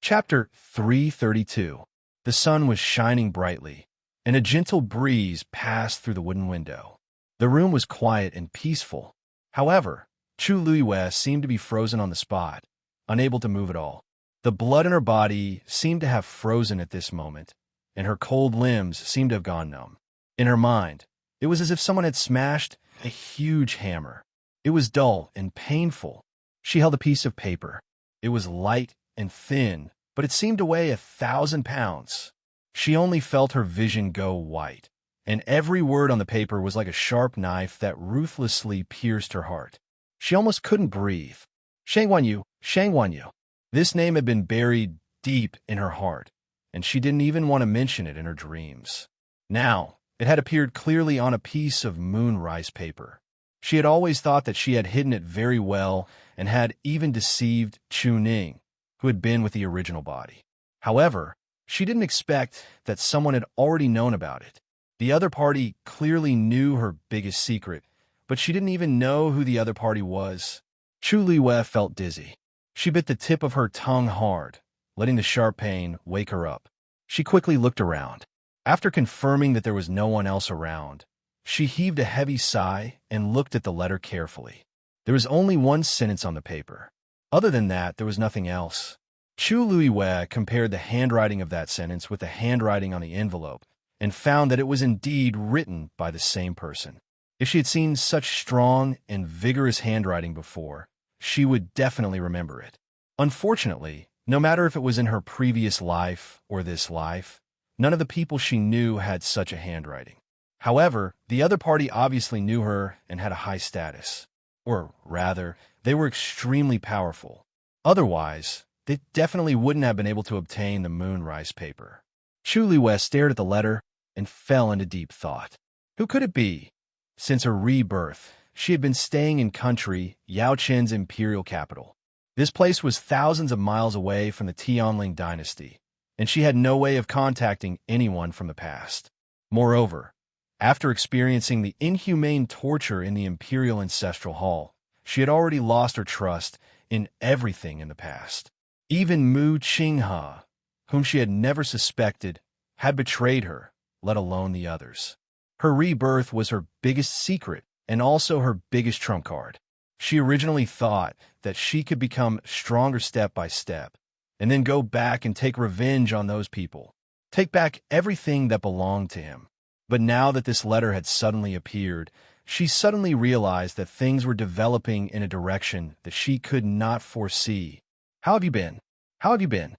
Speaker 1: Chapter 332. The sun was shining brightly, and a gentle breeze passed through the wooden window. The room was quiet and peaceful. However, Chu Luiyue seemed to be frozen on the spot, unable to move at all. The blood in her body seemed to have frozen at this moment, and her cold limbs seemed to have gone numb. In her mind, it was as if someone had smashed a huge hammer. It was dull and painful. She held a piece of paper. It was light and thin, but it seemed to weigh 1,000 pounds. She only felt her vision go white, and every word on the paper was like a sharp knife that ruthlessly pierced her heart. She almost couldn't breathe. Shangwanyu, Shangwanyu. This name had been buried deep in her heart, and she didn't even want to mention it in her dreams. Now, it had appeared clearly on a piece of moonrise paper. She had always thought that she had hidden it very well and had even deceived Chu Ning, who had been with the original body. However, she didn't expect that someone had already known about it. The other party clearly knew her biggest secret, but she didn't even know who the other party was. Chu Luiyue felt dizzy. She bit the tip of her tongue hard, letting the sharp pain wake her up. She quickly looked around. After confirming that there was no one else around, she heaved a heavy sigh and looked at the letter carefully. There was only one sentence on the paper. Other than that, there was nothing else. Chu Luiyue compared the handwriting of that sentence with the handwriting on the envelope and found that it was indeed written by the same person. If she had seen such strong and vigorous handwriting before, she would definitely remember it. Unfortunately, no matter if it was in her previous life or this life, none of the people she knew had such a handwriting. However, the other party obviously knew her and had a high status. Or rather, they were extremely powerful. Otherwise, they definitely wouldn't have been able to obtain the moonrise paper. Chu Luiyue stared at the letter and fell into deep thought. Who could it be? Since her rebirth, she had been staying in country Yao Chen's imperial capital. This place was thousands of miles away from the Tianling dynasty, and she had no way of contacting anyone from the past. Moreover, after experiencing the inhumane torture in the Imperial Ancestral Hall, she had already lost her trust in everything in the past. Even Mu Qinghe, whom she had never suspected, had betrayed her, let alone the others. Her rebirth was her biggest secret and also her biggest trump card. She originally thought that she could become stronger step by step, and then go back and take revenge on those people, take back everything that belonged to him. But now that this letter had suddenly appeared, she suddenly realized that things were developing in a direction that she could not foresee. How have you been? How have you been?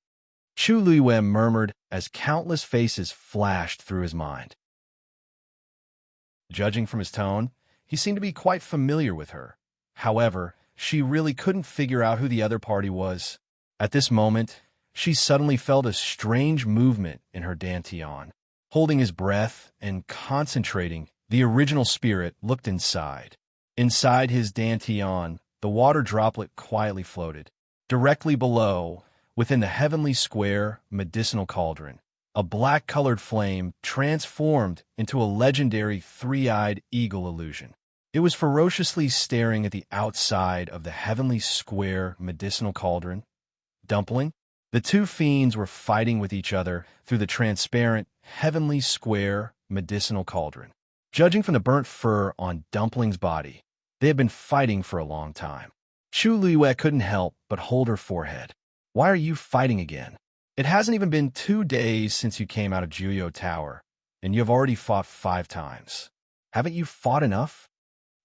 Speaker 1: Chu Luiyue murmured as countless faces flashed through his mind. Judging from his tone, he seemed to be quite familiar with her. However, she really couldn't figure out who the other party was. At this moment, she suddenly felt a strange movement in her dantian. Holding his breath and concentrating, the original spirit looked inside. Inside his dantian, the water droplet quietly floated. Directly below, within the heavenly square medicinal cauldron, a black-colored flame transformed into a legendary three-eyed eagle illusion. It was ferociously staring at the outside of the heavenly square medicinal cauldron. Dumpling? The two fiends were fighting with each other through the transparent, heavenly square medicinal cauldron. Judging from the burnt fur on Dumpling's body, they had been fighting for a long time. Chu Luiyue couldn't help but hold her forehead. Why are you fighting again? It hasn't even been 2 days since you came out of Juyo Tower, and you have already fought 5 times. Haven't you fought enough?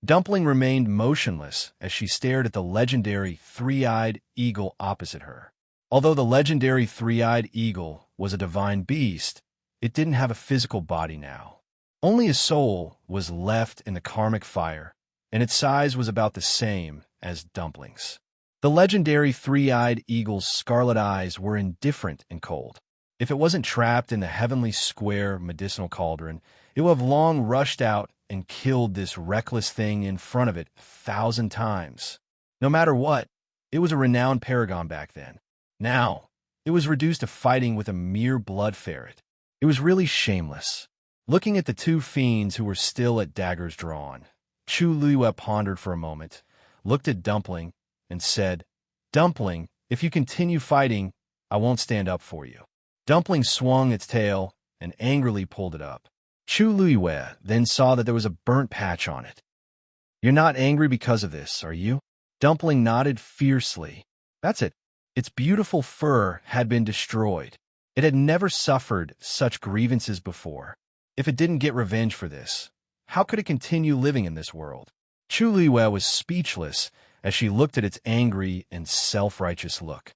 Speaker 1: Dumpling remained motionless as she stared at the legendary three-eyed eagle opposite her. Although the legendary three-eyed eagle was a divine beast, it didn't have a physical body now. Only a soul was left in the karmic fire, and its size was about the same as Dumpling's. The legendary three-eyed eagle's scarlet eyes were indifferent and cold. If it wasn't trapped in the heavenly square medicinal cauldron, it would have long rushed out and killed this reckless thing in front of it 1,000 times. No matter what, it was a renowned paragon back then. Now, it was reduced to fighting with a mere blood ferret. It was really shameless. Looking at the two fiends who were still at daggers drawn, Chu Luiyue pondered for a moment, looked at Dumpling, and said, "Dumpling, if you continue fighting, I won't stand up for you." Dumpling swung its tail and angrily pulled it up. Chu Luiyue then saw that there was a burnt patch on it. "You're not angry because of this, are you?" Dumpling nodded fiercely. "That's it. Its beautiful fur had been destroyed. It had never suffered such grievances before. If it didn't get revenge for this, how could it continue living in this world?" Chu Luiyue was speechless as she looked at its angry and self-righteous look.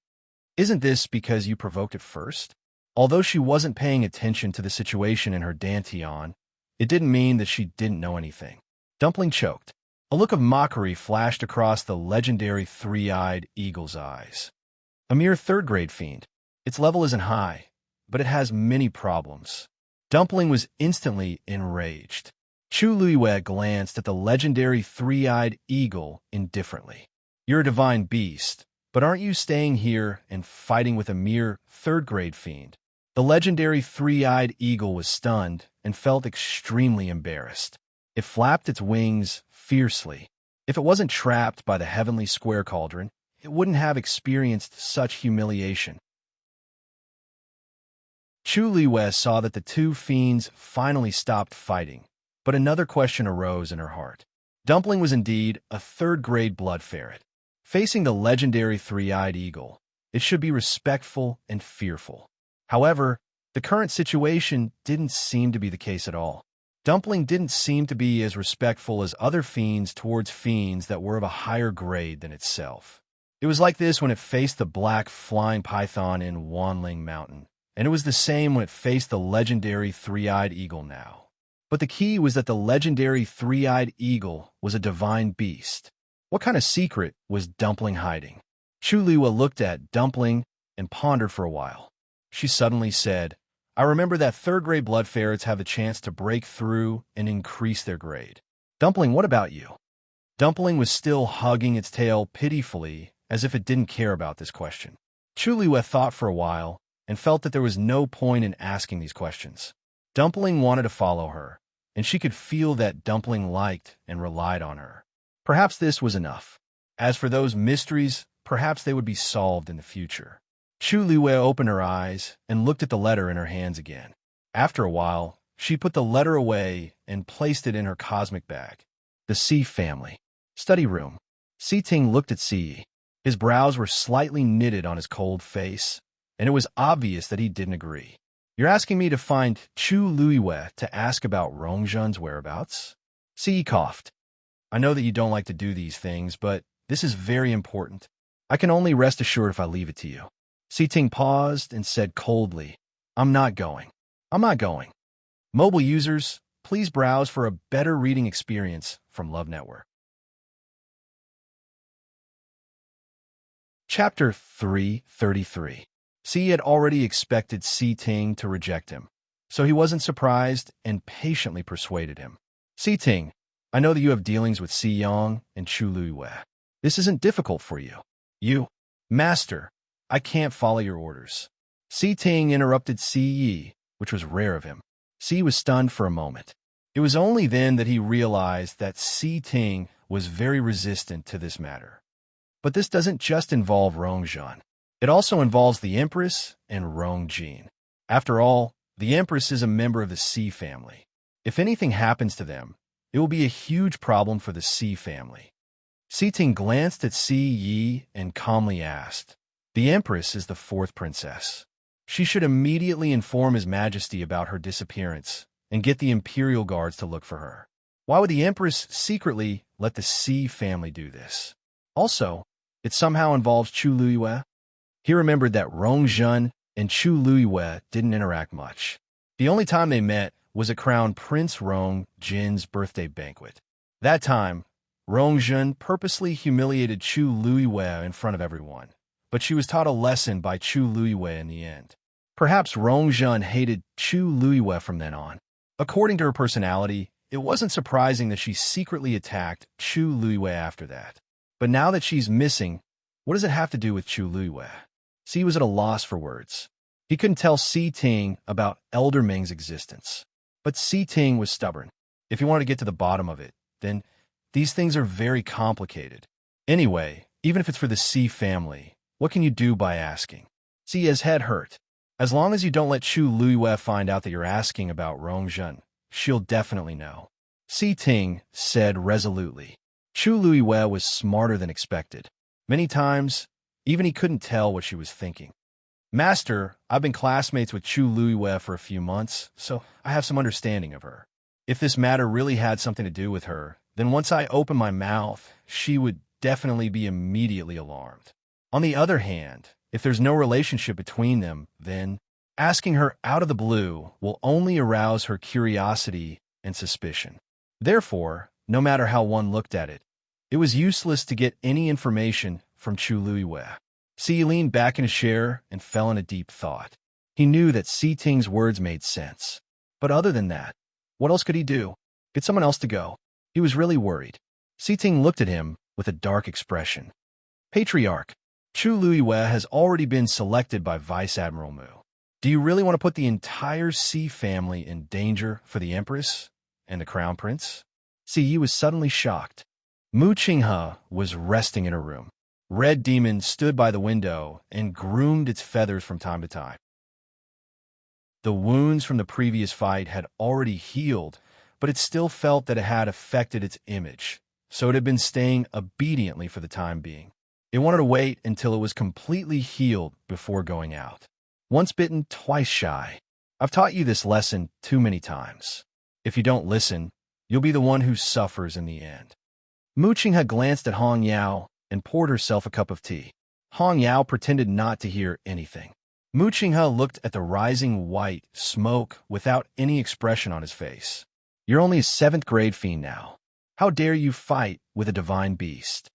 Speaker 1: "Isn't this because you provoked it first?" Although she wasn't paying attention to the situation in her dantian, it didn't mean that she didn't know anything. Dumpling choked. A look of mockery flashed across the legendary three-eyed eagle's eyes. "A mere third-grade fiend. Its level isn't high, but it has many problems." Dumpling was instantly enraged. Chu Luiyue glanced at the legendary three-eyed eagle indifferently. "You're a divine beast, but aren't you staying here and fighting with a mere third-grade fiend?" The legendary three-eyed eagle was stunned and felt extremely embarrassed. It flapped its wings fiercely. If it wasn't trapped by the heavenly square cauldron, it wouldn't have experienced such humiliation. Chu Luiyue saw that the two fiends finally stopped fighting, but another question arose in her heart. Dumpling was indeed a third-grade blood ferret. Facing the legendary three-eyed eagle, it should be respectful and fearful. However, the current situation didn't seem to be the case at all. Dumpling didn't seem to be as respectful as other fiends towards fiends that were of a higher grade than itself. It was like this when it faced the black flying python in Wanling Mountain, and it was the same when it faced the legendary three-eyed eagle now. But the key was that the legendary three-eyed eagle was a divine beast. What kind of secret was Dumpling hiding? Chu Luiyue looked at Dumpling and pondered for a while. She suddenly said, "I remember that third-grade blood ferrets have a chance to break through and increase their grade. Dumpling, what about you?" Dumpling was still hugging its tail pitifully, as if it didn't care about this question. Chu Luiyue thought for a while and felt that there was no point in asking these questions. Dumpling wanted to follow her, and she could feel that Dumpling liked and relied on her. Perhaps this was enough. As for those mysteries, perhaps they would be solved in the future. Chu Luiyue opened her eyes and looked at the letter in her hands again. After a while, she put the letter away and placed it in her cosmic bag. The C family. Study room. Si Ting looked at Si. His brows were slightly knitted on his cold face, and it was obvious that he didn't agree. "You're asking me to find Chu Luiyue to ask about Rongzhen's whereabouts?" Si coughed. "I know that you don't like to do these things, but this is very important. I can only rest assured if I leave it to you." Si Ting paused and said coldly, I'm not going. Mobile users, please browse for a better reading experience from Love Network. Chapter 333. Si had already expected Si Ting to reject him, so he wasn't surprised and patiently persuaded him. "Si Ting, I know that you have dealings with Si Yang and Chu Luiyue. This isn't difficult for you. Master, I can't follow your orders." Si Ting interrupted Si Yi, which was rare of him. Si was stunned for a moment. It was only then that he realized that Si Ting was very resistant to this matter. But this doesn't just involve Rongzhen. It also involves the Empress and Rongjin. After all, the Empress is a member of the Si family. If anything happens to them, it will be a huge problem for the Si family. Si Ting glanced at Si Yi and calmly asked, "The Empress is the fourth princess. She should immediately inform His Majesty about her disappearance and get the Imperial guards to look for her. Why would the Empress secretly let the Si family do this? Also, it somehow involves Chu Luiyue." He remembered that Rongzhen and Chu Luiyue didn't interact much. The only time they met was at Crown Prince Rongjin's birthday banquet. That time, Rongzhen purposely humiliated Chu Luiyue in front of everyone, but she was taught a lesson by Chu Luiyue in the end. Perhaps Rongzhen hated Chu Luiyue from then on. According to her personality, it wasn't surprising that she secretly attacked Chu Luiyue after that. But now that she's missing, what does it have to do with Chu Luiyue? Si was at a loss for words. He couldn't tell Si Ting about Elder Ming's existence. But Si Ting was stubborn. If he wanted to get to the bottom of it, then these things are very complicated. Anyway, even if it's for the Si family, what can you do by asking? Si's head hurt. As long as you don't let Chu Luiyue find out that you're asking about Rongzhen, she'll definitely know. Si Ting said resolutely. Chu Luiyue was smarter than expected. Many times, even he couldn't tell what she was thinking. Master, I've been classmates with Chu Luiyue for a few months, so I have some understanding of her. If this matter really had something to do with her, then once I open my mouth, she would definitely be immediately alarmed. On the other hand, if there's no relationship between them, then asking her out of the blue will only arouse her curiosity and suspicion. Therefore, no matter how one looked at it, it was useless to get any information from Chu Luiyue. Si leaned back in his chair and fell in a deep thought. He knew that Si Ting's words made sense. But other than that, what else could he do? Get someone else to go. He was really worried. Si Ting looked at him with a dark expression. Patriarch, Chu Luiyue has already been selected by Vice Admiral Mu. Do you really want to put the entire Si family in danger for the Empress and the Crown Prince? Si Yi was suddenly shocked. Mu Qinghe was resting in her room. Red Demon stood by the window and groomed its feathers from time to time. The wounds from the previous fight had already healed, but it still felt that it had affected its image, so it had been staying obediently for the time being. It wanted to wait until it was completely healed before going out. Once bitten, twice shy. I've taught you this lesson too many times. If you don't listen, you'll be the one who suffers in the end. Mu Qinghe glanced at Hong Yao and poured herself a cup of tea. Hong Yao pretended not to hear anything. Mu Qinghe looked at the rising white smoke without any expression on his face. You're only a 7th grade fiend now. How dare you fight with a divine beast?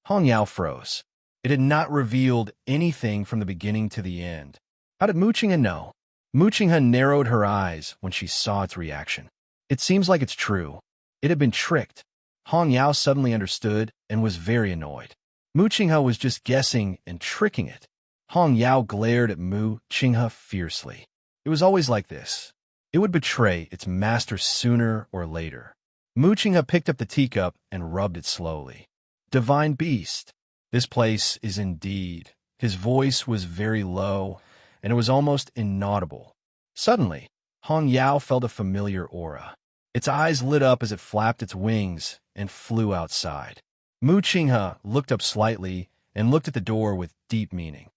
Speaker 1: Hong Yao froze. It had not revealed anything from the beginning to the end. How did Mu Qinghe know? Mu Qinghe narrowed her eyes when she saw its reaction. It seems like it's true. It had been tricked. Hong Yao suddenly understood and was very annoyed. Mu Qinghe was just guessing and tricking it. Hong Yao glared at Mu Qinghe fiercely. It was always like this. It would betray its master sooner or later. Mu Qinghe picked up the teacup and rubbed it slowly. Divine beast. This place is indeed. His voice was very low, and it was almost inaudible. Suddenly, Hong Yao felt a familiar aura. Its eyes lit up as it flapped its wings and flew outside. Mu Qinghe looked up slightly and looked at the door with deep meaning.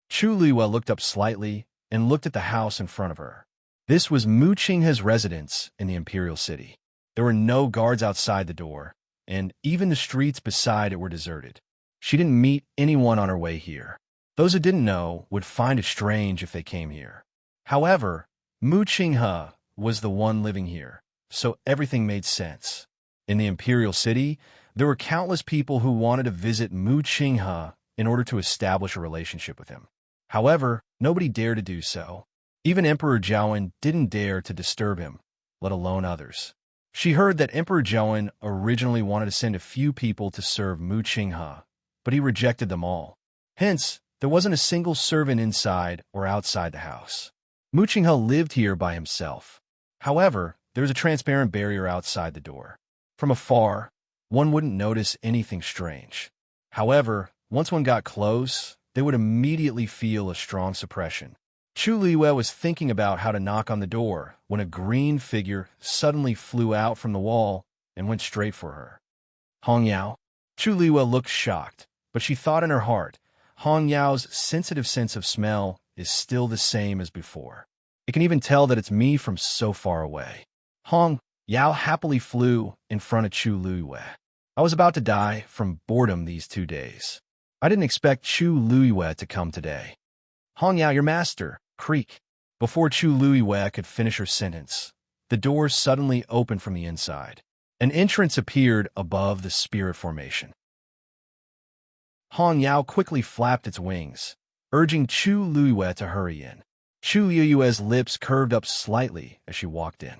Speaker 1: Chu Luiyue looked up slightly and looked at the house in front of her. This was Mu Qinghe's residence in the Imperial City. There were no guards outside the door, and even the streets beside it were deserted. She didn't meet anyone on her way here. Those who didn't know would find it strange if they came here. However, Mu Qinghe was the one living here, so everything made sense. In the Imperial City, there were countless people who wanted to visit Mu Qinghe in order to establish a relationship with him. However, nobody dared to do so. Even Emperor Zhaowen didn't dare to disturb him, let alone others. She heard that Emperor Zhaowen originally wanted to send a few people to serve Mu Qinghe, but he rejected them all. Hence, there wasn't a single servant inside or outside the house. Mu Qinghe lived here by himself. However, there was a transparent barrier outside the door. From afar, one wouldn't notice anything strange. However, once one got close, they would immediately feel a strong suppression. Chu Luiyue was thinking about how to knock on the door when a green figure suddenly flew out from the wall and went straight for her. Hong Yao? Chu Luiyue looked shocked, but she thought in her heart, Hong Yao's sensitive sense of smell is still the same as before. It can even tell that it's me from so far away. Hong Yao happily flew in front of Chu Luiyue. I was about to die from boredom these 2 days. I didn't expect Chu Luiyue to come today. Hong Yao, your master. Creak. Before Chu Luiyue could finish her sentence, the door suddenly opened from the inside. An entrance appeared above the spirit formation. Hong Yao quickly flapped its wings, urging Chu Luiyue to hurry in. Chu Luiyue's lips curved up slightly as she walked in.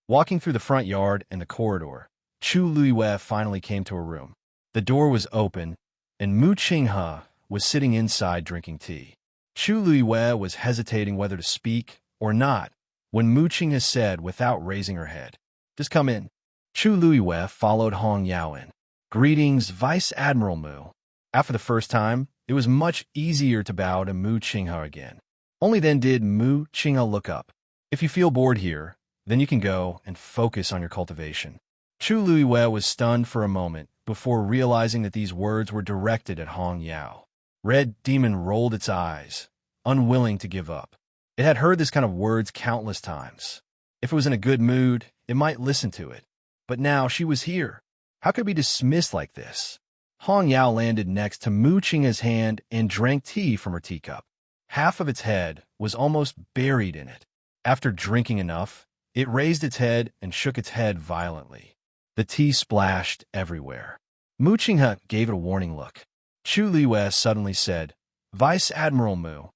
Speaker 1: Walking through the front yard and the corridor, Chu Luiyue finally came to her room. The door was open, and Mu Qinghe was sitting inside drinking tea. Chu Luiyue was hesitating whether to speak or not when Mu Qinghe said without raising her head, "Just come in." Chu Luiyue followed Hong Yao in. "Greetings, Vice Admiral Mu." After the first time, it was much easier to bow to Mu Qinghe again. Only then did Mu Qinghe look up. "If you feel bored here, then you can go and focus on your cultivation." Chu Luiyue was stunned for a moment before realizing that these words were directed at Hong Yao. Red Demon rolled its eyes, unwilling to give up. It had heard this kind of words countless times. If it was in a good mood, it might listen to it. But now she was here. How could it be dismissed like this? Hong Yao landed next to Mu Qinghe's hand and drank tea from her teacup. Half of its head was almost buried in it. After drinking enough, it raised its head and shook its head violently. The tea splashed everywhere. Mu Qinghe gave it a warning look. Chu Luiyue suddenly said, "Vice Admiral Mu,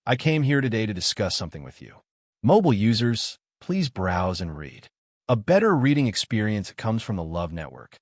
Speaker 1: I came here today to discuss something with you." Mobile users, please browse and read. A better reading experience comes from the Love Network.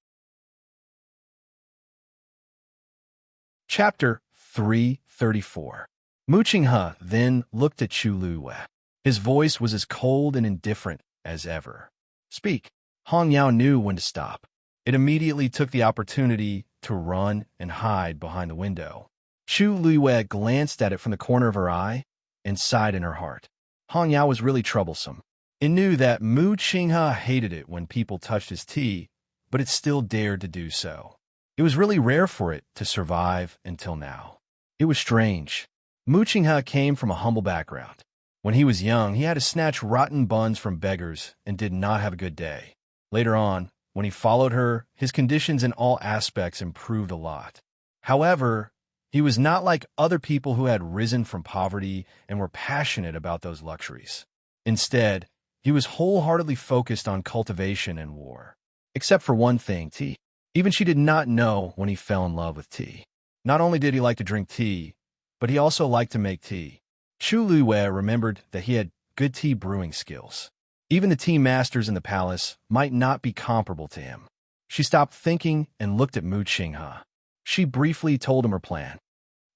Speaker 1: Chapter 334. Mu Qinghe then looked at Chu Luiyue. His voice was as cold and indifferent as ever. "Speak." Hong Yao knew when to stop. It immediately took the opportunity to run and hide behind the window. Chu Luiyue glanced at it from the corner of her eye and sighed in her heart. Hong Yao was really troublesome. It knew that Mu Qinghe hated it when people touched his tea, but it still dared to do so. It was really rare for it to survive until now. It was strange. Mu Qinghe came from a humble background. When he was young, he had to snatch rotten buns from beggars and did not have a good day. Later on, when he followed her, his conditions in all aspects improved a lot. However, he was not like other people who had risen from poverty and were passionate about those luxuries. Instead, he was wholeheartedly focused on cultivation and war. Except for one thing, tea. Even she did not know when he fell in love with tea. Not only did he like to drink tea, but he also liked to make tea. Chu Luiyue remembered that he had good tea brewing skills. Even the tea masters in the palace might not be comparable to him. She stopped thinking and looked at Mu Qinghe. She briefly told him her plan.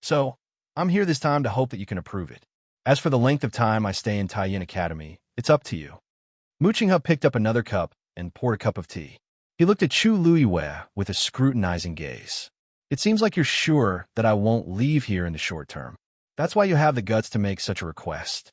Speaker 1: "So, I'm here this time to hope that you can approve it. As for the length of time I stay in Taiyin Academy, it's up to you." Mu Qinghe picked up another cup and poured a cup of tea. He looked at Chu Luiyue with a scrutinizing gaze. "It seems like you're sure that I won't leave here in the short term. That's why you have the guts to make such a request."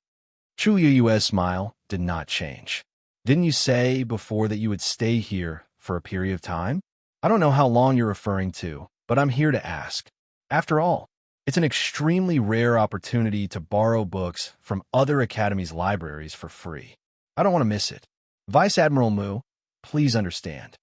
Speaker 1: Chu Luiyue's smile did not change. "Didn't you say before that you would stay here for a period of time? I don't know how long you're referring to, but I'm here to ask. After all, it's an extremely rare opportunity to borrow books from other academies' libraries for free. I don't want to miss it. Vice Admiral Mu, please understand."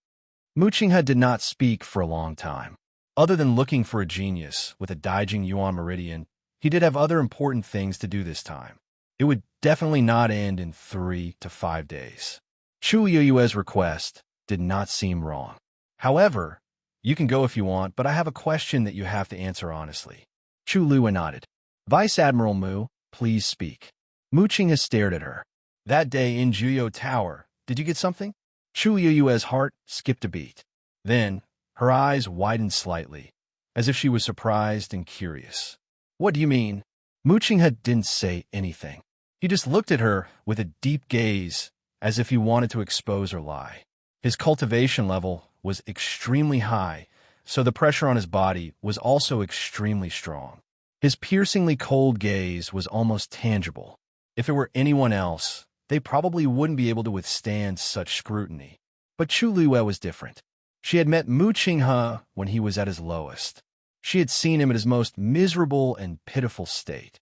Speaker 1: Mu Qinghe did not speak for a long time. Other than looking for a genius with a Daijing Yuan Meridian, he did have other important things to do this time. It would definitely not end in 3 to 5 days. Chu Luiyue's request did not seem wrong. "However, you can go if you want, but I have a question that you have to answer honestly." Chu Luiyue nodded. "Vice Admiral Mu, please speak." Mu Qinghe stared at her. "That day in Juyo Tower, did you get something?" Chu Luiyue's heart skipped a beat. Then, her eyes widened slightly, as if she was surprised and curious. "What do you mean?" Mu Qinghe didn't say anything. He just looked at her with a deep gaze, as if he wanted to expose her lie. His cultivation level was extremely high, so the pressure on his body was also extremely strong. His piercingly cold gaze was almost tangible. If it were anyone else, they probably wouldn't be able to withstand such scrutiny. But Chu Luiyue was different. She had met Mu Qinghe when he was at his lowest. She had seen him at his most miserable and pitiful state.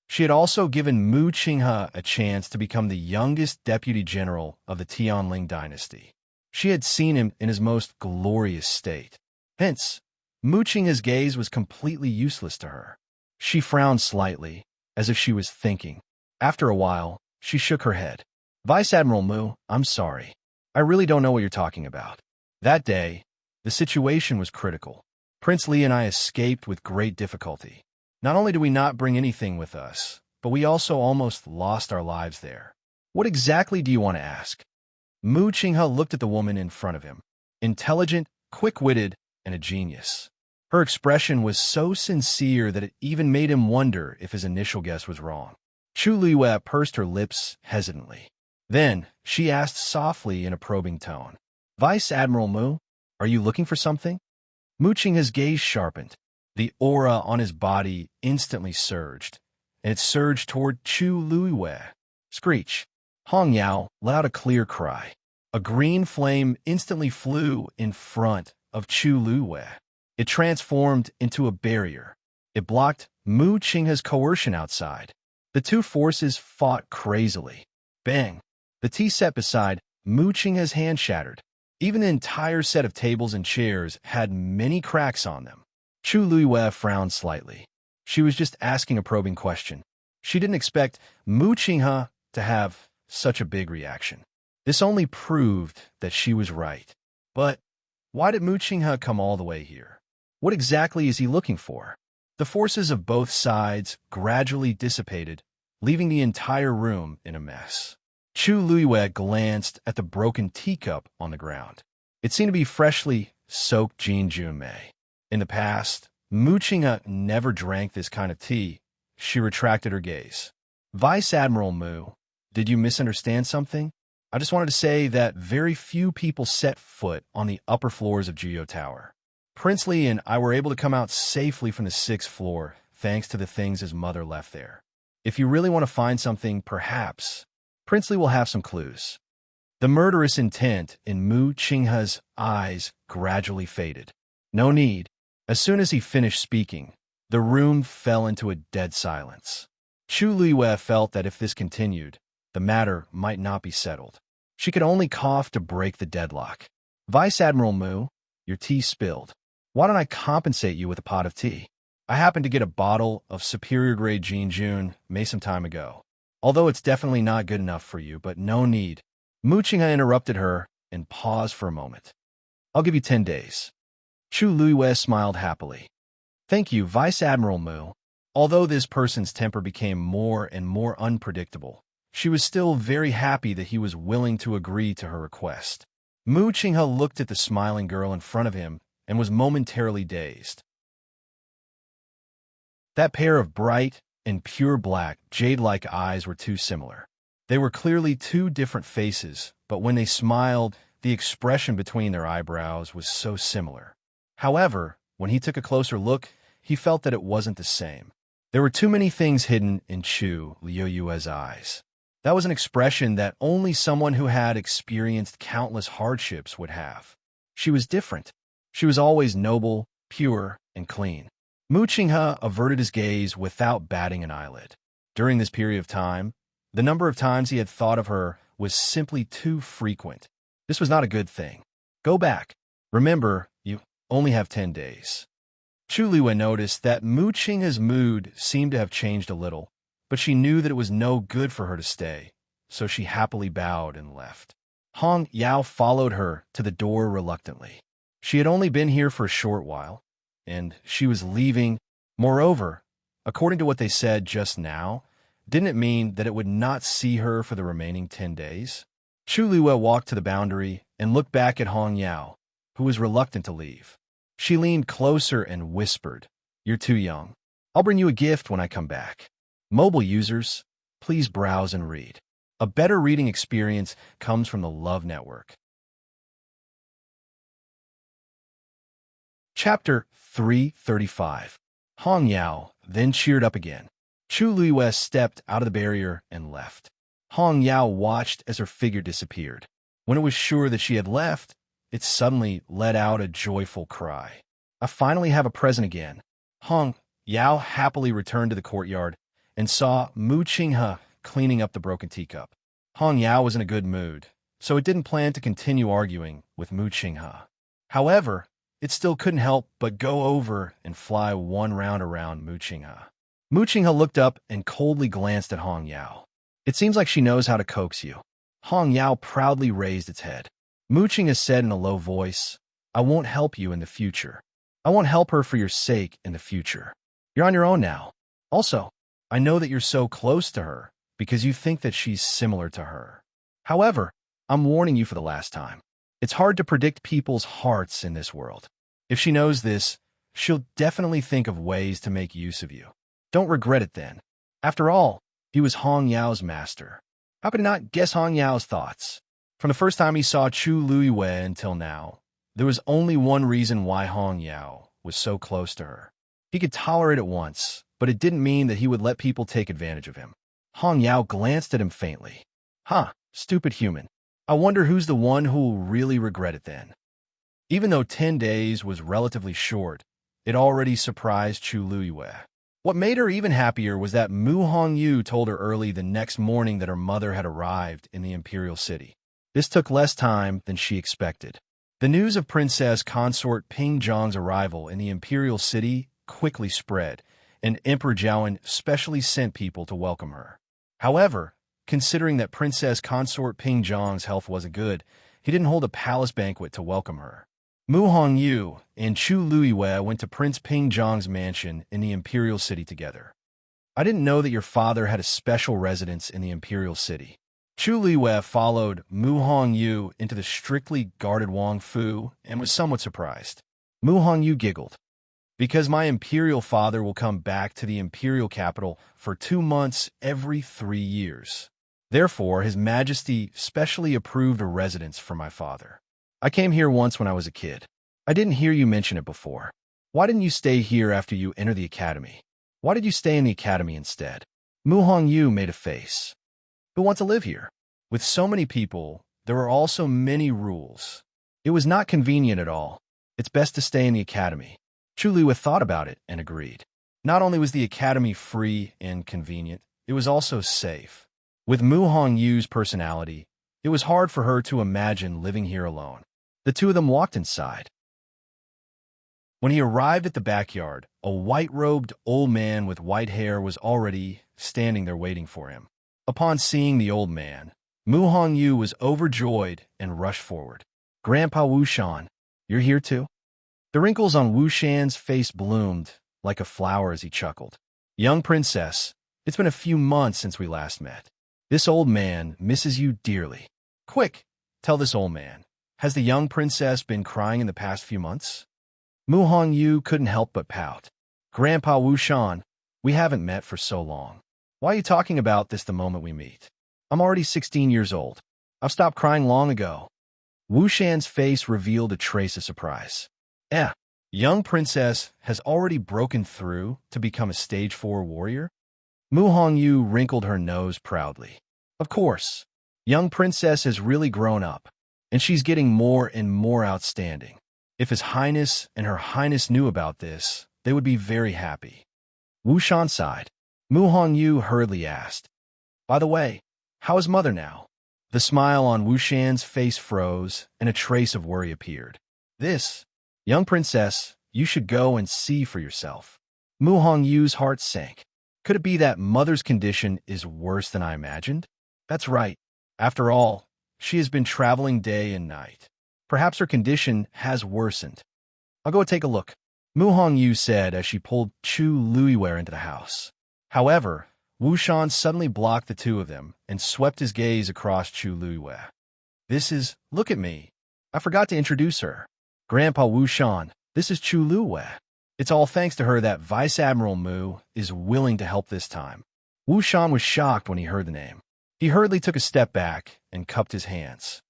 Speaker 1: She had also given Mu Qinghe a chance to become the youngest deputy general of the Tianling dynasty. She had seen him in his most glorious state. Hence, Mu Qinghe's gaze was completely useless to her. She frowned slightly, as if she was thinking. After a while, she shook her head. "Vice Admiral Mu, I'm sorry. I really don't know what you're talking about. That day, the situation was critical. Prince Li and I escaped with great difficulty. Not only did we not bring anything with us, but we also almost lost our lives there. What exactly do you want to ask?" Mu Qinghe looked at the woman in front of him. Intelligent, quick-witted, and a genius. Her expression was so sincere that it even made him wonder if his initial guess was wrong. Chu Liyue pursed her lips hesitantly. Then, she asked softly in a probing tone, "Vice Admiral Mu, are you looking for something?" Mu Qinghe's gaze sharpened. The aura on his body instantly surged, and it surged toward Chu Liyue. Screech! Hong Yao let out a clear cry. A green flame instantly flew in front of Chu Liyue. It transformed into a barrier. It blocked Mu Qinghe's coercion outside. The two forces fought crazily. Bang! The tea set beside Mu Qinghe's hand shattered. Even the entire set of tables and chairs had many cracks on them. Chu Liyue frowned slightly. She was just asking a probing question. She didn't expect Mu Qinghe to have such a big reaction. This only proved that she was right. But why did Mu Qinghe come all the way here? What exactly is he looking for? The forces of both sides gradually dissipated, leaving the entire room in a mess. Chu Liyue glanced at the broken teacup on the ground. It seemed to be freshly soaked Jinjunmei. In the past, Mu Qinghe never drank this kind of tea. She retracted her gaze. "Vice Admiral Mu, did you misunderstand something? I just wanted to say that very few people set foot on the upper floors of Jiyo Tower. Princely and I were able to come out safely from the 6th floor, thanks to the things his mother left there. If you really want to find something, perhaps Princely will have some clues." The murderous intent in Mu Qinghe's eyes gradually faded. No need. As soon as he finished speaking, the room fell into a dead silence. Chu Liyue felt that if this continued, the matter might not be settled. She could only cough to break the deadlock. "Vice Admiral Mu, your tea spilled. Why don't I compensate you with a pot of tea? I happened to get a bottle of superior-grade Jinjun made some time ago. Although it's definitely not good enough for you, but no need." Mu Qinghe interrupted her and paused for a moment. "I'll give you 10 days. Chu Liyue smiled happily. "Thank you, Vice Admiral Mu." Although this person's temper became more and more unpredictable, she was still very happy that he was willing to agree to her request. Mu Qinghe looked at the smiling girl in front of him and was momentarily dazed. That pair of bright and pure black, jade-like eyes were too similar. They were clearly two different faces, but when they smiled, the expression between their eyebrows was so similar. However, when he took a closer look, he felt that it wasn't the same. There were too many things hidden in Chu Liyue's eyes. That was an expression that only someone who had experienced countless hardships would have. She was different. She was always noble, pure, and clean. Mu Qinghe averted his gaze without batting an eyelid. During this period of time, the number of times he had thought of her was simply too frequent. This was not a good thing. "Go back. Remember, you only have 10 days. Chu Liyue noticed that Mu Qinghe's mood seemed to have changed a little, but she knew that it was no good for her to stay, so she happily bowed and left. Hong Yao followed her to the door reluctantly. She had only been here for a short while, and she was leaving. Moreover, according to what they said just now, didn't it mean that it would not see her for the remaining 10 days? Chu Liyue walked to the boundary and looked back at Hong Yao, who was reluctant to leave. She leaned closer and whispered, "You're too young. I'll bring you a gift when I come back." Mobile users, please browse and read. A better reading experience comes from the Love Network. Chapter 335. Hong Yao then cheered up again. Chu Liyue stepped out of the barrier and left. Hong Yao watched as her figure disappeared. When it was sure that she had left, it suddenly let out a joyful cry. "I finally have a present again." Hong Yao happily returned to the courtyard and saw Mu Qinghe cleaning up the broken teacup. Hong Yao was in a good mood, so it didn't plan to continue arguing with Mu Qinghe. However, it still couldn't help but go over and fly one round around Mu Qinghe. Mu Qinghe looked up and coldly glanced at Hong Yao. "It seems like she knows how to coax you." Hong Yao proudly raised its head. Mu Qinghe said in a low voice, "I won't help you in the future. I won't help her for your sake in the future. You're on your own now. Also, I know that you're so close to her because you think that she's similar to her. However, I'm warning you for the last time. It's hard to predict people's hearts in this world. If she knows this, she'll definitely think of ways to make use of you. Don't regret it then. After all, he was Hong Yao's master. How could he not guess Hong Yao's thoughts? From the first time he saw Chu Luiyue until now, there was only one reason why Hong Yao was so close to her. He could tolerate it once, but it didn't mean that he would let people take advantage of him. Hong Yao glanced at him faintly. Huh, stupid human. I wonder who's the one who will really regret it then. Even though 10 days was relatively short, it already surprised Chu Luiyue. What made her even happier was that Mu Hongyu told her early the next morning that her mother had arrived in the Imperial City. This took less time than she expected. The news of Princess Consort Ping Zhang's arrival in the Imperial City quickly spread, and Emperor Jiawen specially sent people to welcome her. However, considering that Princess Consort Ping Zhang's health wasn't good, he didn't hold a palace banquet to welcome her. Mu Hongyu and Chu Luiyue went to Prince Ping Zhang's mansion in the Imperial City together. I didn't know that your father had a special residence in the Imperial City. Chu Luiyue followed Mu Hongyu into the strictly guarded Wang Fu and was somewhat surprised. Mu Hongyu giggled. Because my imperial father will come back to the imperial capital for 2 months every 3 years. Therefore, His Majesty specially approved a residence for my father. I came here once when I was a kid. I didn't hear you mention it before. Why didn't you stay here after you enter the academy? Why did you stay in the academy instead? Mu Hongyu made a face. Who wants to live here? With so many people, there are also many rules. It was not convenient at all. It's best to stay in the academy. Chu Luiyue thought about it and agreed. Not only was the academy free and convenient, it was also safe. With Mu Hongyu's personality, it was hard for her to imagine living here alone. The two of them walked inside. When he arrived at the backyard, a white-robed old man with white hair was already standing there waiting for him. Upon seeing the old man, Mu Hongyu was overjoyed and rushed forward. Grandpa Wu Shan, you're here too? The wrinkles on Wu Shan's face bloomed like a flower as he chuckled. Young princess, it's been a few months since we last met. This old man misses you dearly. Quick, tell this old man, has the young princess been crying in the past few months? Mu Hongyu couldn't help but pout. Grandpa Wu Shan, we haven't met for so long. Why are you talking about this the moment we meet? I'm already 16 years old. I've stopped crying long ago. Wu Shan's face revealed a trace of surprise. Young princess has already broken through to become a stage 4 warrior? Mu Hongyu wrinkled her nose proudly. Of course, young princess has really grown up, and she's getting more and more outstanding. If His Highness and Her Highness knew about this, they would be very happy. Wu Shan sighed. Mu Hongyu hurriedly asked, by the way, how is mother now? The smile on Wu Shan's face froze, and a trace of worry appeared. Young princess, you should go and see for yourself. Mu Hongyu's heart sank. Could it be that mother's condition is worse than I imagined? That's right. After all, she has been traveling day and night. Perhaps her condition has worsened. I'll go take a look, Mu Hongyu said as she pulled Chu Luiyue into the house. However, Wu Shan suddenly blocked the two of them and swept his gaze across Chu Luiyue. Look at me. I forgot to introduce her. Grandpa Wu Shan, this is Chu Luiyue. It's all thanks to her that Vice Admiral Mu is willing to help this time. Wu Shan was shocked when he heard the name. He hurriedly took a step back and cupped his hands.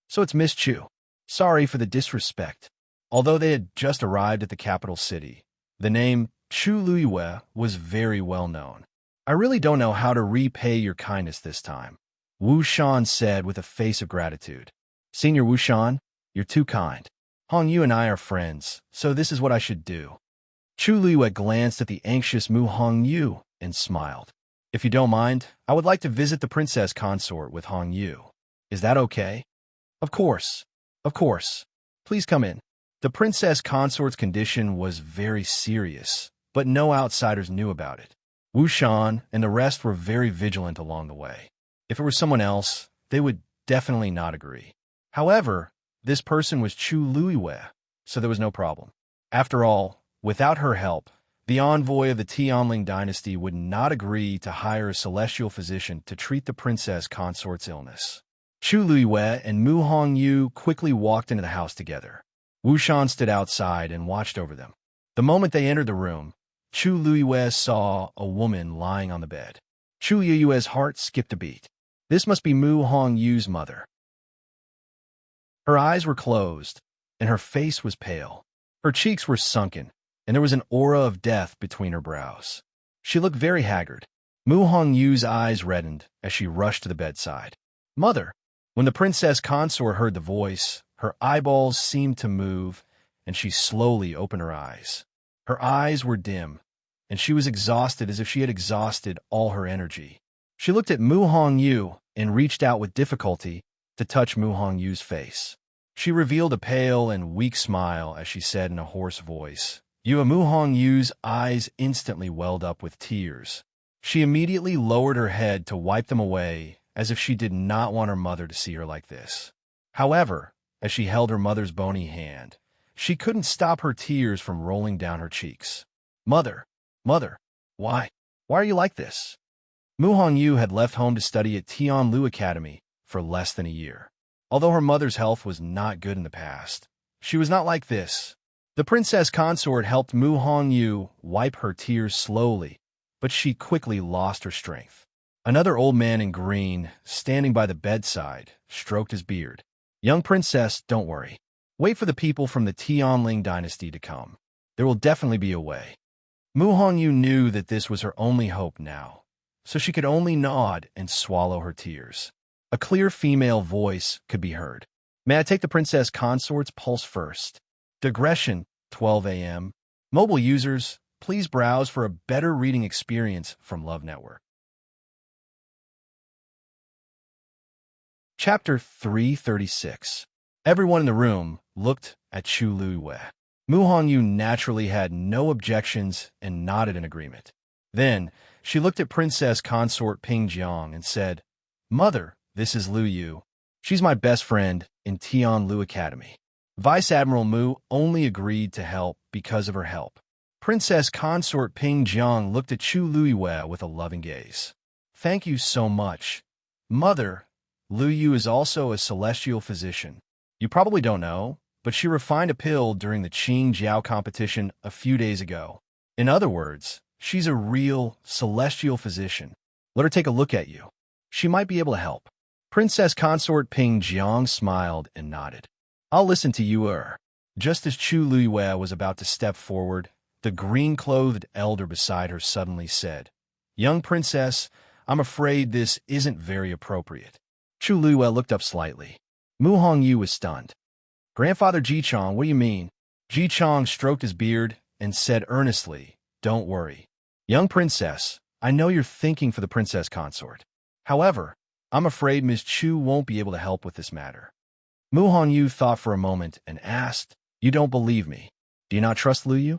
Speaker 1: So it's Miss Chu. Sorry for the disrespect. Although they had just arrived at the capital city, the name Chu Luiyue was very well known. I really don't know how to repay your kindness this time, Wu Shan said with a face of gratitude. Senior Wu Shan, you're too kind. Hongyu and I are friends, so this is what I should do. Chu Luiyue glanced at the anxious Mu Hongyu and smiled. If you don't mind, I would like to visit the princess consort with Hongyu. Is that okay? Of course. Of course. Please come in. The princess consort's condition was very serious, but no outsiders knew about it. Wu Shan and the rest were very vigilant along the way. If it were someone else, they would definitely not agree. However, this person was Chu Luiyue, so there was no problem. After all, without her help, the envoy of the Tianling dynasty would not agree to hire a celestial physician to treat the princess consort's illness. Chu Luiyue and Mu Hongyu quickly walked into the house together. Wu Shan stood outside and watched over them. The moment they entered the room, Chu Luiyue saw a woman lying on the bed. Chu Luiyue's heart skipped a beat. This must be Mu Hongyu's mother. Her eyes were closed, and her face was pale. Her cheeks were sunken, and there was an aura of death between her brows. She looked very haggard. Mu Hongyu's eyes reddened as she rushed to the bedside. Mother! When the princess consort heard the voice, her eyeballs seemed to move, and she slowly opened her eyes. Her eyes were dim, and she was exhausted as if she had exhausted all her energy. She looked at Mu Hongyu and reached out with difficulty to touch Mu Hongyu's face. She revealed a pale and weak smile as she said in a hoarse voice, Mu Hongyu's eyes instantly welled up with tears. She immediately lowered her head to wipe them away, as if she did not want her mother to see her like this. However, as she held her mother's bony hand, she couldn't stop her tears from rolling down her cheeks. Mother, why are you like this? Mu Hongyu had left home to study at Tianlu Academy for less than a year. Although her mother's health was not good in the past, she was not like this. The princess consort helped Mu Hongyu wipe her tears slowly, but she quickly lost her strength. Another old man in green, standing by the bedside, stroked his beard. Young princess, don't worry. Wait for the people from the Tianling dynasty to come. There will definitely be a way. Mu Hongyu knew that this was her only hope now, so she could only nod and swallow her tears. A clear female voice could be heard. May I take the princess consort's pulse first? Digression, 12 a.m. Mobile users, please browse for a better reading experience from Love Network. Chapter 336. Everyone in the room looked at Chu Luiyue. Mu Hongyu naturally had no objections and nodded in agreement. Then, she looked at Princess Consort Ping Jiang and said, Mother, this is Lu Yu. She's my best friend in Tianlu Academy. Vice Admiral Mu only agreed to help because of her help. Princess Consort Ping Jiang looked at Chu Luiyue with a loving gaze. Thank you so much. Mother, Lu Yu is also a celestial physician. You probably don't know, but she refined a pill during the Qing Jiao competition a few days ago. In other words, she's a real celestial physician. Let her take a look at you. She might be able to help. Princess Consort Ping Jiang smiled and nodded. I'll listen to you, Just as Chu Luiyue was about to step forward, the green-clothed elder beside her suddenly said, Young princess, I'm afraid this isn't very appropriate. Chu Luiyue looked up slightly. Mu Hongyu was stunned. Grandfather Jichong, what do you mean? Jichong stroked his beard and said earnestly, Don't worry. Young princess, I know you're thinking for the princess consort. However, I'm afraid Ms. Chu won't be able to help with this matter. Mu Hongyu thought for a moment and asked, You don't believe me. Do you not trust Lu Yu?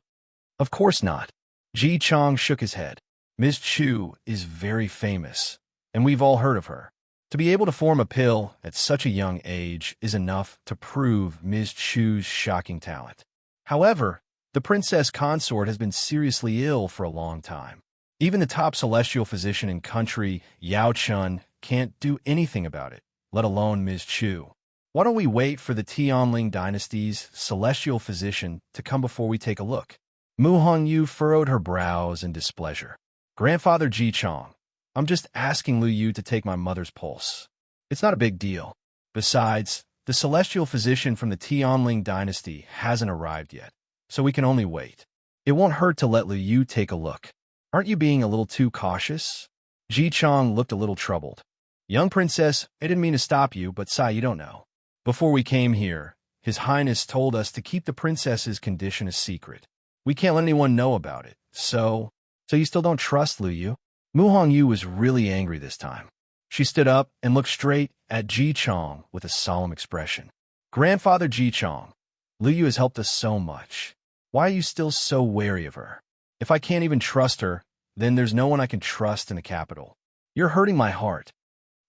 Speaker 1: Of course not. Ji Chong shook his head. Ms. Chu is very famous, and we've all heard of her. To be able to form a pill at such a young age is enough to prove Ms. Chu's shocking talent. However, the princess consort has been seriously ill for a long time. Even the top celestial physician in country, Yao Chun, can't do anything about it, let alone Ms. Chu. Why don't we wait for the Tianling dynasty's celestial physician to come before we take a look? Mu Hongyu furrowed her brows in displeasure. Grandfather Ji Chong, I'm just asking Lu Yu to take my mother's pulse. It's not a big deal. Besides, the celestial physician from the Tianling dynasty hasn't arrived yet, so we can only wait. It won't hurt to let Lu Yu take a look. Aren't you being a little too cautious? Ji Chong looked a little troubled. Young princess, I didn't mean to stop you, but you don't know. Before we came here, His Highness told us to keep the princess's condition a secret. We can't let anyone know about it, so you still don't trust Lu Yu? Mu Hongyu was really angry this time. She stood up and looked straight at Ji Chong with a solemn expression. Grandfather Ji Chong, Lu Yu has helped us so much. Why are you still so wary of her? If I can't even trust her, then there's no one I can trust in the capital. You're hurting my heart.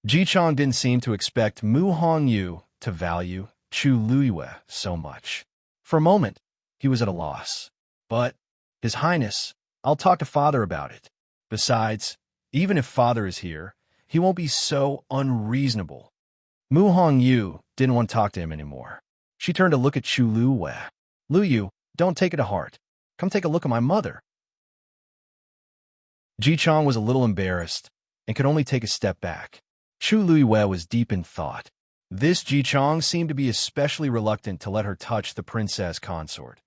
Speaker 1: Ji Chong didn't seem to expect Mu Hongyu to value Chu Luiyue so much. For a moment, he was at a loss. But, His Highness, I'll talk to Father about it. Besides, even if Father is here, he won't be so unreasonable. Mu Hongyu didn't want to talk to him anymore. She turned to look at Chu Luiyue. Lu Yu, don't take it to heart. Come take a look at my mother. Ji Chong was a little embarrassed and could only take a step back. Chu Luiyue was deep in thought. This Ji Chong seemed to be especially reluctant to let her touch the princess consort.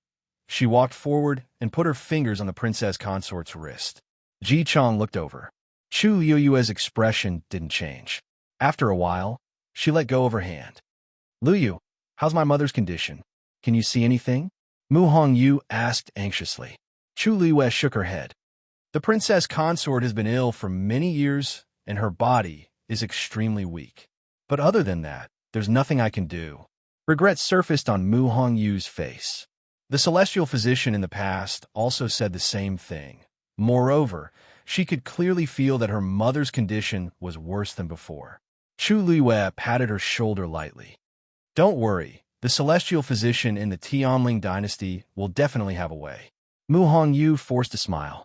Speaker 1: She walked forward and put her fingers on the princess consort's wrist. Ji Chong looked over. Chu Luiyue's expression didn't change. After a while, she let go of her hand. Luyu, how's my mother's condition? Can you see anything? Mu Hongyu asked anxiously. Chu Luiyue shook her head. The princess consort has been ill for many years, and her body is extremely weak. But other than that, there's nothing I can do. Regret surfaced on Mu Hongyu's face. The celestial physician in the past also said the same thing. Moreover, she could clearly feel that her mother's condition was worse than before. Chu Luiyue patted her shoulder lightly. Don't worry, the celestial physician in the Tianling dynasty will definitely have a way. Mu Hongyu forced a smile.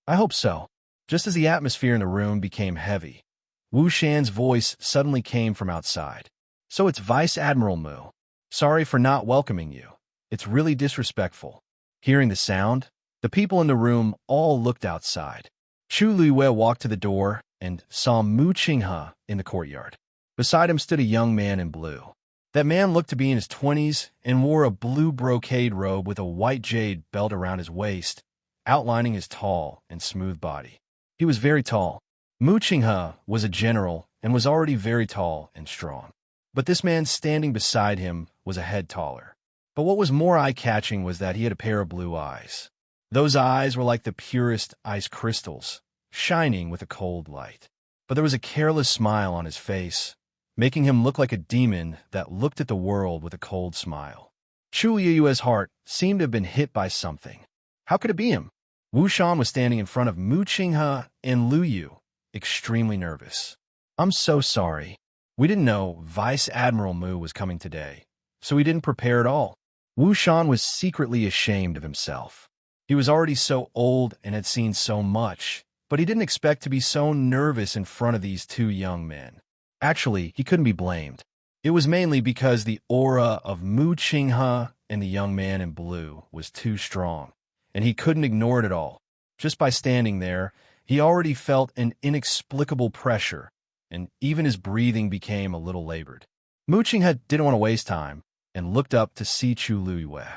Speaker 1: I hope so. Just as the atmosphere in the room became heavy, Wu Shan's voice suddenly came from outside. So it's Vice Admiral Mu. Sorry for not welcoming you. It's really disrespectful. Hearing the sound, the people in the room all looked outside. Chu Luiyue walked to the door and saw Mu Qinghe in the courtyard. Beside him stood a young man in blue. That man looked to be in his 20s and wore a blue brocade robe with a white jade belt around his waist, outlining his tall and smooth body. He was very tall. Mu Qinghe was a general and was already very tall and strong. But this man standing beside him was a head taller. But what was more eye-catching was that he had a pair of blue eyes. Those eyes were like the purest ice crystals, shining with a cold light. But there was a careless smile on his face, making him look like a demon that looked at the world with a cold smile. Chu Luiyue's heart seemed to have been hit by something. How could it be him? Wu Shan was standing in front of Mu Qinghe and Luyu, extremely nervous. I'm so sorry. We didn't know Vice Admiral Mu was coming today, so we didn't prepare at all. Wu Shan was secretly ashamed of himself. He was already so old and had seen so much, but he didn't expect to be so nervous in front of these two young men. Actually, he couldn't be blamed. It was mainly because the aura of Mu Qinghe and the young man in blue was too strong, and he couldn't ignore it at all. Just by standing there, he already felt an inexplicable pressure, and even his breathing became a little labored. Mu Qinghe didn't want to waste time, and looked up to see Chu Luiyue.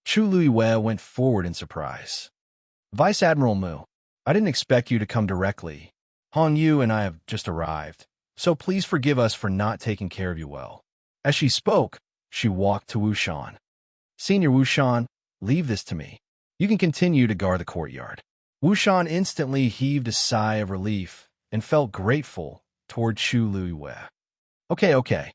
Speaker 1: Chu Luiyue went forward in surprise. Vice Admiral Mu, I didn't expect you to come directly. Han Yu and I have just arrived, so please forgive us for not taking care of you well. As she spoke, she walked to Wu Shan. Senior Wu Shan, leave this to me. You can continue to guard the courtyard. Wu Shan instantly heaved a sigh of relief and felt grateful toward Chu Luiyue. Okay.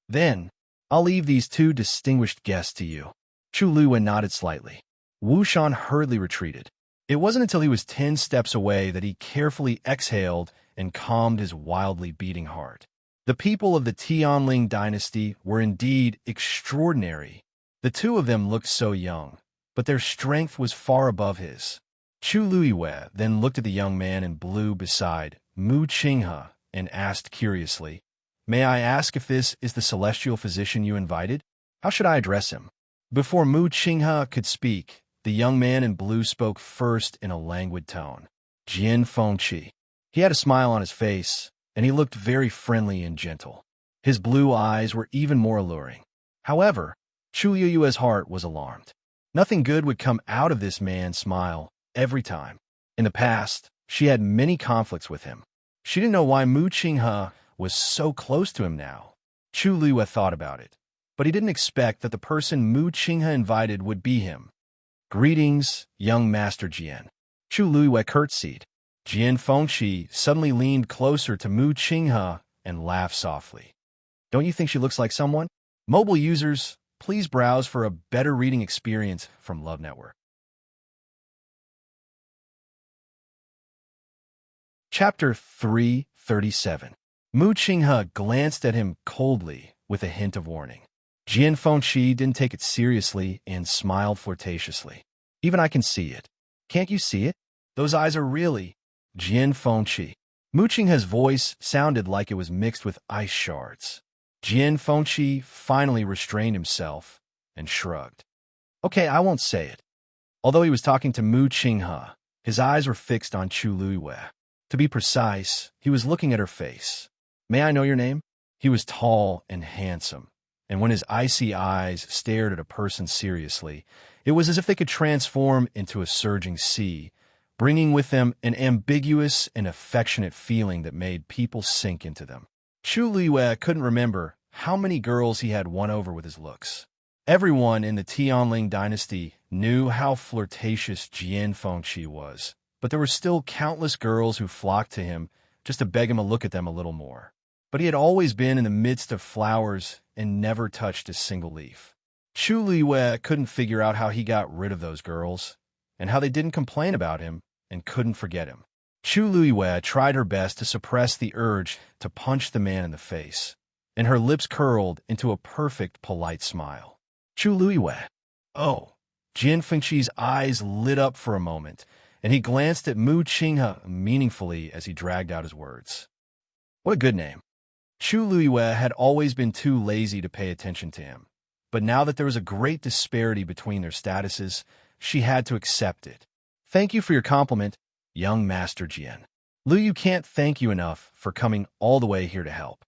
Speaker 1: Then, I'll leave these two distinguished guests to you. Chu Luiyue nodded slightly. Wu Shan hurriedly retreated. It wasn't until he was 10 steps away that he carefully exhaled and calmed his wildly beating heart. The people of the Tianling dynasty were indeed extraordinary. The two of them looked so young, but their strength was far above his. Chu Luiyue then looked at the young man in blue beside Mu Qinghe and asked curiously, May I ask if this is the celestial physician you invited? How should I address him? Before Mu Qinghe could speak, the young man in blue spoke first in a languid tone. Jian Fengqi. He had a smile on his face, and he looked very friendly and gentle. His blue eyes were even more alluring. However, Chu Luiyue's heart was alarmed. Nothing good would come out of this man's smile every time. In the past, she had many conflicts with him. She didn't know why Mu Qinghe was so close to him now. Chu Luiyue thought about it, but he didn't expect that the person Mu Qinghe invited would be him. Greetings, young Master Jian. Chu Luiyue curtsied. Jian Fengqi suddenly leaned closer to Mu Qinghe and laughed softly. Don't you think she looks like someone? Mobile users, please browse for a better reading experience from Love Network. Chapter 337. Mu Qinghe glanced at him coldly with a hint of warning. Jian Fengqi didn't take it seriously and smiled flirtatiously. Even I can see it. Can't you see it? Those eyes are really... Jian Fengqi. Mu Qinghe's voice sounded like it was mixed with ice shards. Jian Fengqi finally restrained himself and shrugged. Okay, I won't say it. Although he was talking to Mu Qinghe, his eyes were fixed on Chu Luiwei. To be precise, he was looking at her face. May I know your name? He was tall and handsome, and when his icy eyes stared at a person seriously, it was as if they could transform into a surging sea, bringing with them an ambiguous and affectionate feeling that made people sink into them. Chu Luiwei couldn't remember how many girls he had won over with his looks. Everyone in the Tianling dynasty knew how flirtatious Jian Fengqi was, but there were still countless girls who flocked to him just to beg him to look at them a little more. But he had always been in the midst of flowers and never touched a single leaf. Chu Luiwei couldn't figure out how he got rid of those girls, and how they didn't complain about him and couldn't forget him. Chu Luiwei tried her best to suppress the urge to punch the man in the face, and her lips curled into a perfect, polite smile. Chu Luiwei. Oh. Jian Fengqi's eyes lit up for a moment, and he glanced at Mu Qinghe meaningfully as he dragged out his words. What a good name. Chu Luiwei had always been too lazy to pay attention to him, but now that there was a great disparity between their statuses, she had to accept it. Thank you for your compliment, young Master Jian. Lu can't thank you enough for coming all the way here to help.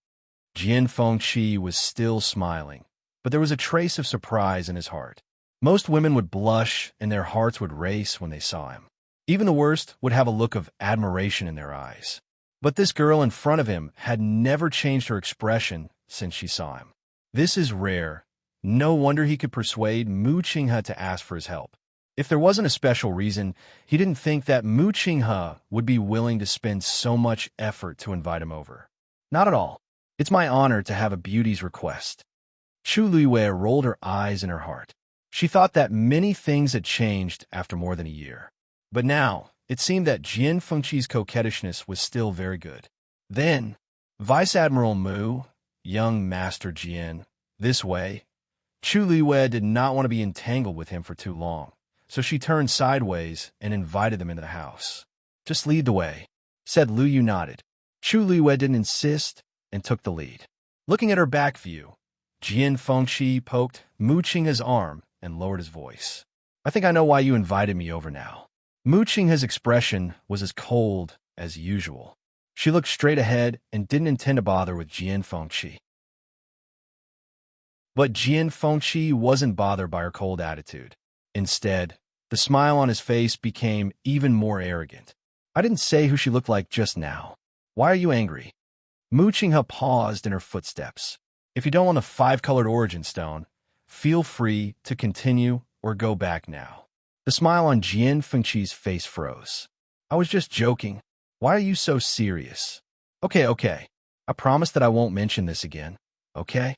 Speaker 1: Jian Fengqi was still smiling, but there was a trace of surprise in his heart. Most women would blush and their hearts would race when they saw him. Even the worst would have a look of admiration in their eyes. But this girl in front of him had never changed her expression since she saw him. This is rare. No wonder he could persuade Mu Qinghe to ask for his help. If there wasn't a special reason, he didn't think that Mu Qinghe would be willing to spend so much effort to invite him over. Not at all. It's my honor to have a beauty's request. Chu Luiwei rolled her eyes in her heart. She thought that many things had changed after more than a year. But now, it seemed that Jian Fengqi's coquettishness was still very good. Then, Vice Admiral Mu, young Master Jian, this way. Chu Luiwei did not want to be entangled with him for too long, so she turned sideways and invited them into the house. Just lead the way, said Lu Yu nodded. Chu Luiwei didn't insist and took the lead. Looking at her back view, Jian Fengqi poked Mu Qinghe's arm and lowered his voice. I think I know why you invited me over now. Mu Qinghe's expression was as cold as usual. She looked straight ahead and didn't intend to bother with Jian Fengqi. But Jian Fengqi wasn't bothered by her cold attitude. Instead, the smile on his face became even more arrogant. I didn't say who she looked like just now. Why are you angry? Mu Qinghe paused in her footsteps. If you don't want a 5-colored origin stone, feel free to continue or go back now. The smile on Jian Fengqi's face froze. I was just joking. Why are you so serious? Okay. I promise that I won't mention this again. Okay?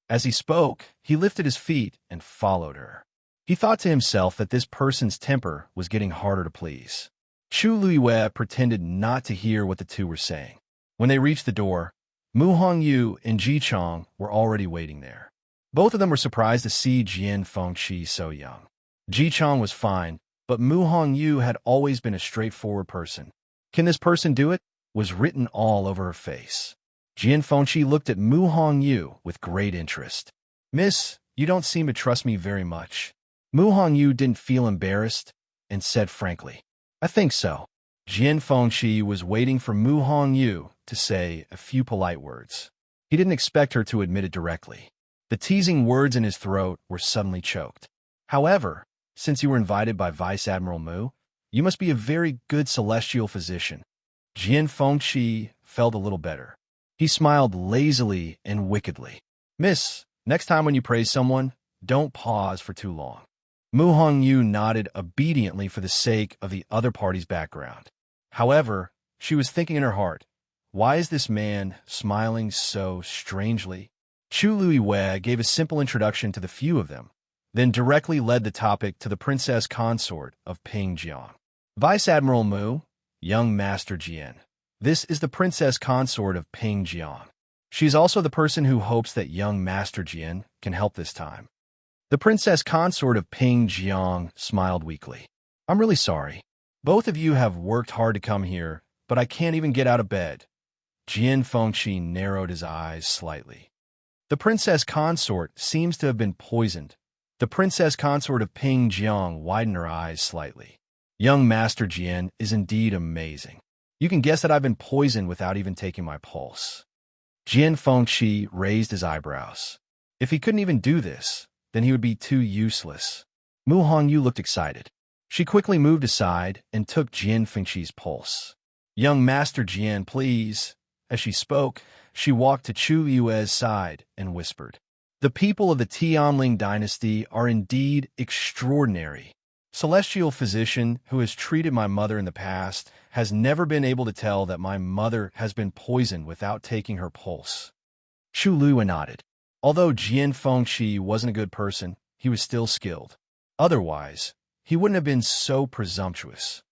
Speaker 1: As he spoke, he lifted his feet and followed her. He thought to himself that this person's temper was getting harder to please. Chu Luiwei pretended not to hear what the two were saying. When they reached the door, Mu Hongyu and Ji Chong were already waiting there. Both of them were surprised to see Jian Fengqi so young. Ji Chong was fine, but Mu Hongyu had always been a straightforward person. Can this person do it? Was written all over her face. Jian Fengqi looked at Mu Hongyu with great interest. Miss, you don't seem to trust me very much. Mu Hongyu didn't feel embarrassed and said frankly, I think so. Jian Fengqi was waiting for Mu Hongyu to say a few polite words. He didn't expect her to admit it directly. The teasing words in his throat were suddenly choked. However, since you were invited by Vice Admiral Mu, you must be a very good celestial physician. Jian Fengqi felt a little better. He smiled lazily and wickedly. Miss, next time when you praise someone, don't pause for too long. Mu Hongyu nodded obediently for the sake of the other party's background. However, she was thinking in her heart, why is this man smiling so strangely? Chu Luiwei gave a simple introduction to the few of them, then directly led the topic to the princess consort of Pingjiang. Vice Admiral Mu, young Master Jian. This is the princess consort of Pingjiang. She is also the person who hopes that young Master Jian can help this time. The princess consort of Pingjiang smiled weakly. I'm really sorry. Both of you have worked hard to come here, but I can't even get out of bed. Jian Fengqi narrowed his eyes slightly. The princess consort seems to have been poisoned, The princess consort of Ping Jiang widened her eyes slightly. Young Master Jian is indeed amazing. You can guess that I've been poisoned without even taking my pulse. Jian Fengqi raised his eyebrows. If he couldn't even do this, then he would be too useless. Mu Hongyu looked excited. She quickly moved aside and took Jian Fengqi's pulse. Young Master Jian, please. As she spoke, she walked to Chu Yue's side and whispered, "The people of the Tianling dynasty are indeed extraordinary. Celestial physician who has treated my mother in the past has never been able to tell that my mother has been poisoned without taking her pulse." Chu Luyue nodded. Although Jian Fengqi wasn't a good person, he was still skilled. Otherwise, he wouldn't have been so presumptuous.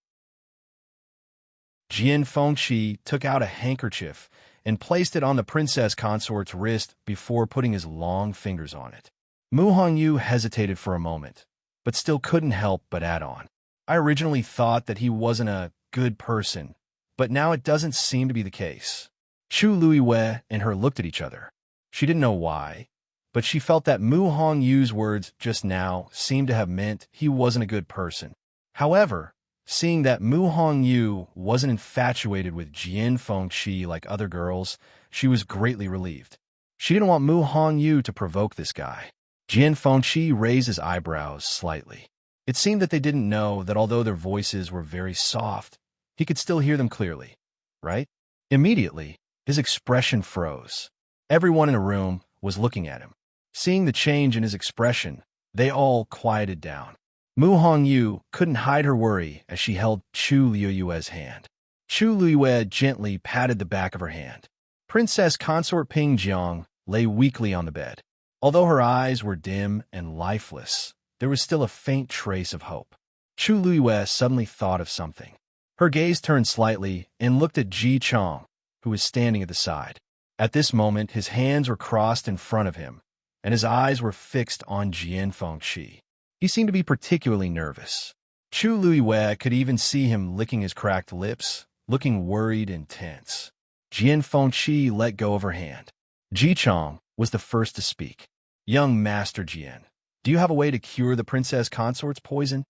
Speaker 1: Jian Fengqi took out a handkerchief and placed it on the princess consort's wrist before putting his long fingers on it. Mu Hongyu hesitated for a moment, but still couldn't help but add on. "I originally thought that he wasn't a good person, but now it doesn't seem to be the case." Chu Luyue and her looked at each other. She didn't know why, but she felt that Mu Hongyu's words just now seemed to have meant he wasn't a good person. However, seeing that Mu Hongyu wasn't infatuated with Jian Fengqi like other girls, she was greatly relieved. She didn't want Mu Hongyu to provoke this guy. Jian Fengqi raised his eyebrows slightly. It seemed that they didn't know that although their voices were very soft, he could still hear them clearly, right? Immediately, his expression froze. Everyone in the room was looking at him. Seeing the change in his expression, they all quieted down. Mu Hongyu couldn't hide her worry as she held Chu Luyue's hand. Chu Luyue gently patted the back of her hand. Princess Consort Ping Jiang lay weakly on the bed. Although her eyes were dim and lifeless, there was still a faint trace of hope. Chu Luyue suddenly thought of something. Her gaze turned slightly and looked at Ji Chong, who was standing at the side. At this moment, his hands were crossed in front of him, and his eyes were fixed on Jian Fengqi. He seemed to be particularly nervous. Chu Luyue could even see him licking his cracked lips, looking worried and tense. Jian Fengqi let go of her hand. Ji Chong was the first to speak. "Young Master Jian, do you have a way to cure the princess consort's poison?"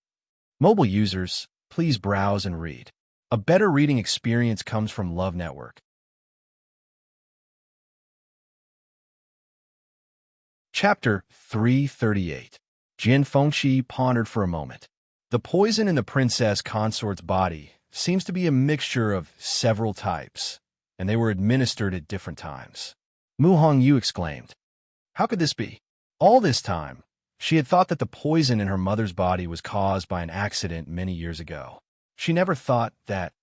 Speaker 1: Mobile users, please browse and read. A better reading experience comes from Love Network. Chapter 338. Jian Fengqi pondered for a moment. The poison in the princess consort's body seems to be a mixture of several types, and they were administered at different times. Mu Hongyu exclaimed, "How could this be?" All this time, she had thought that the poison in her mother's body was caused by an accident many years ago. She never thought that,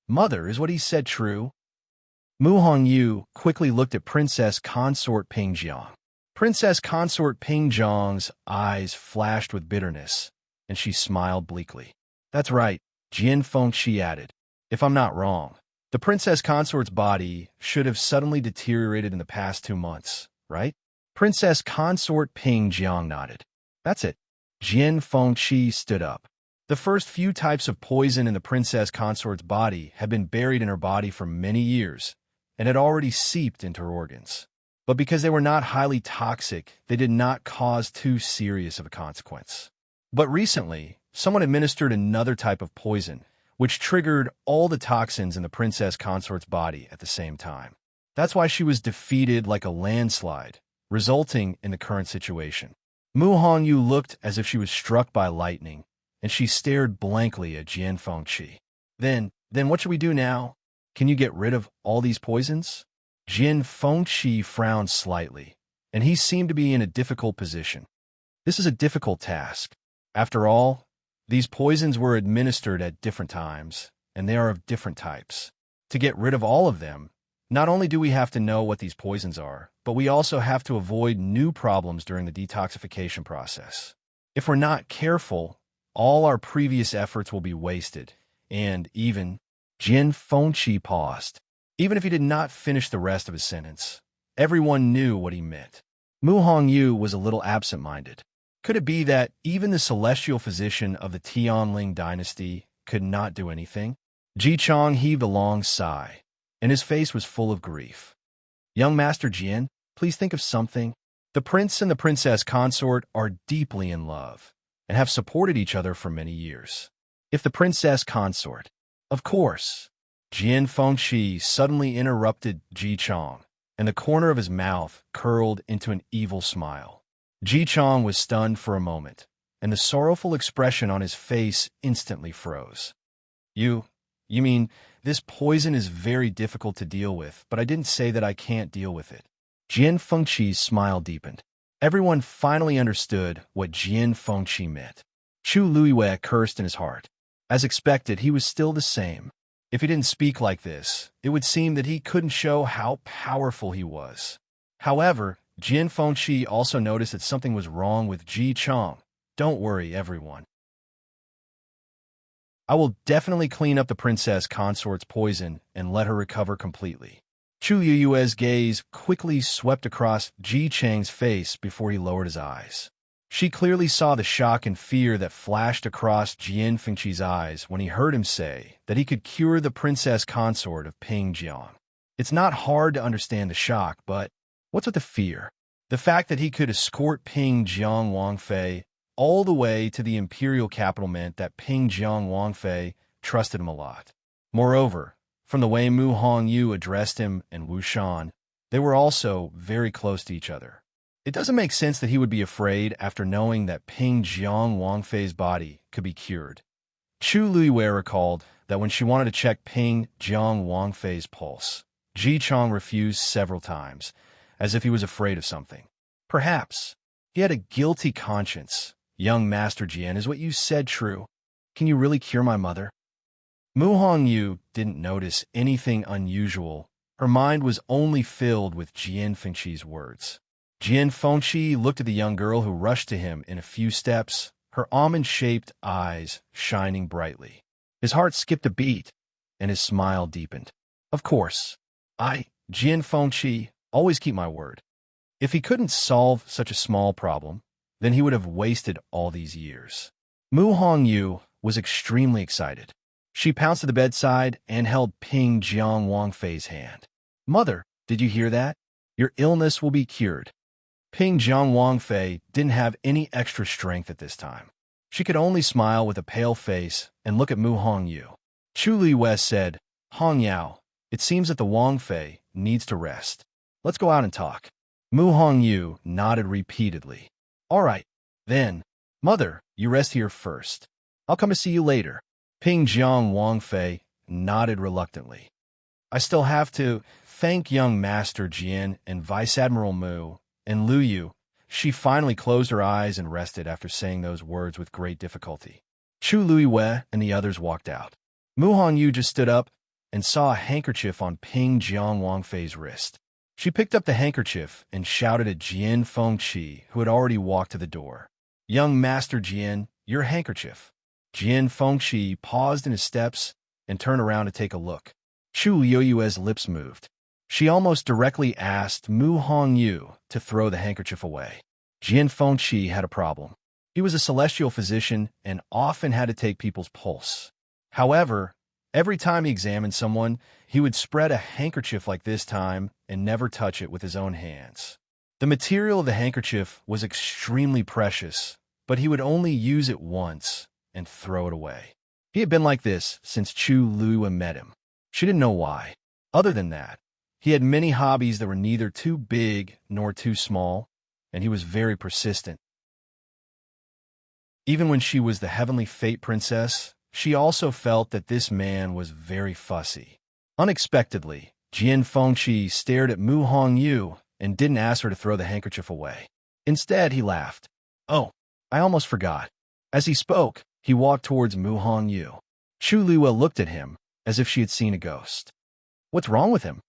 Speaker 1: "Mother, is what he said true?" Mu Hongyu quickly looked at Princess Consort Ping Jiang. Princess Consort Ping Jiang's eyes flashed with bitterness, and she smiled bleakly. "That's right," Jian Fengqi added. "If I'm not wrong, the princess consort's body should have suddenly deteriorated in the past 2 months, right?" Princess Consort Ping Jiang nodded. "That's it." Jian Fengqi stood up. The first few types of poison in the princess consort's body had been buried in her body for many years and had already seeped into her organs. But because they were not highly toxic, they did not cause too serious of a consequence. But recently, someone administered another type of poison, which triggered all the toxins in the princess consort's body at the same time. That's why she was defeated like a landslide, resulting in the current situation. Mu Hongyu looked as if she was struck by lightning, and she stared blankly at Jian Fengqi. Then what should we do now? Can you get rid of all these poisons?" Jian Fengqi frowned slightly, and he seemed to be in a difficult position. This is a difficult task. After all, these poisons were administered at different times, and they are of different types. To get rid of all of them, not only do we have to know what these poisons are, but we also have to avoid new problems during the detoxification process. If we're not careful, all our previous efforts will be wasted, and even... Jian Fengqi paused. Even if he did not finish the rest of his sentence, everyone knew what he meant. Mu Hongyu was a little absent-minded. Could it be that even the celestial physician of the Tianling dynasty could not do anything? Ji Chong heaved a long sigh, and his face was full of grief. "Young Master Jian, please think of something." The prince and the princess consort are deeply in love and have supported each other for many years. If the princess consort, of course. Jian Fengqi suddenly interrupted Ji Chong, and the corner of his mouth curled into an evil smile. Ji Chong was stunned for a moment, and the sorrowful expression on his face instantly froze. You mean, this poison is very difficult to deal with, but I didn't say that I can't deal with it. Jian Fengqi's smile deepened. Everyone finally understood what Jian Fengqi meant. Chu Luiyue cursed in his heart. As expected, he was still the same. If he didn't speak like this, it would seem that he couldn't show how powerful he was. However, Jian Fengqi also noticed that something was wrong with Ji Chong. Don't worry, everyone. I will definitely clean up the princess consort's poison and let her recover completely. Chu Yue's gaze quickly swept across Ji Chang's face before he lowered his eyes. She clearly saw the shock and fear that flashed across Jian Fengqi's eyes when he heard him say that he could cure the princess consort of Ping Jiang. It's not hard to understand the shock, but what's with the fear? The fact that he could escort Ping Jiang Wangfei all the way to the Imperial capital meant that Ping Jiang Wangfei trusted him a lot. Moreover, from the way Mu Hongyu addressed him and Wu Shan, they were also very close to each other. It doesn't make sense that he would be afraid after knowing that Ping Jiang Wangfei's body could be cured. Chu Luiyue recalled that when she wanted to check Ping Jiang Wangfei's pulse, Ji Chong refused several times, as if he was afraid of something. Perhaps he had a guilty conscience. Young Master Jian, is what you said true? Can you really cure my mother? Mu Hongyu didn't notice anything unusual. Her mind was only filled with Jian Fengqi's words. Jian Fengqi looked at the young girl who rushed to him in a few steps, her almond-shaped eyes shining brightly. His heart skipped a beat, and his smile deepened. Of course, Jian Fengqi, always keep my word. If he couldn't solve such a small problem, then he would have wasted all these years. Mu Hongyu was extremely excited. She pounced to the bedside and held Ping Jiang Wangfei's hand. Mother, did you hear that? Your illness will be cured. Ping Jiang Wangfei didn't have any extra strength at this time. She could only smile with a pale face and look at Mu Hongyu. Chu Luiyue said, Hong Yao, it seems that the Wangfei needs to rest. Let's go out and talk. Mu Hongyu nodded repeatedly. All right, then. Mother, you rest here first. I'll come to see you later. Ping Jiang Wangfei nodded reluctantly. I still have to thank young Master Jian and Vice Admiral Mu and Lu Yu. She finally closed her eyes and rested after saying those words with great difficulty. Chu Luiyue and the others walked out. Mu Hongyu just stood up and saw a handkerchief on Ping Jiang Wangfei's wrist. She picked up the handkerchief and shouted at Jian Fengqi, who had already walked to the door. Young Master Jian, your handkerchief. Jian Fengqi paused in his steps and turned around to take a look. Chu Yue's lips moved. She almost directly asked Mu Hongyu to throw the handkerchief away. Jian Fengqi had a problem. He was a celestial physician and often had to take people's pulse. However, every time he examined someone, he would spread a handkerchief like this time and never touch it with his own hands. The material of the handkerchief was extremely precious, but he would only use it once and throw it away. He had been like this since Chu Luiyue met him. She didn't know why. Other than that, he had many hobbies that were neither too big nor too small, and he was very persistent. Even when she was the heavenly fate princess, she also felt that this man was very fussy. Unexpectedly, Jian Fengqi stared at Mu Hongyu and didn't ask her to throw the handkerchief away. Instead, he laughed. Oh, I almost forgot. As he spoke, he walked towards Mu Hongyu. Chu Luiyue looked at him as if she had seen a ghost. What's wrong with him?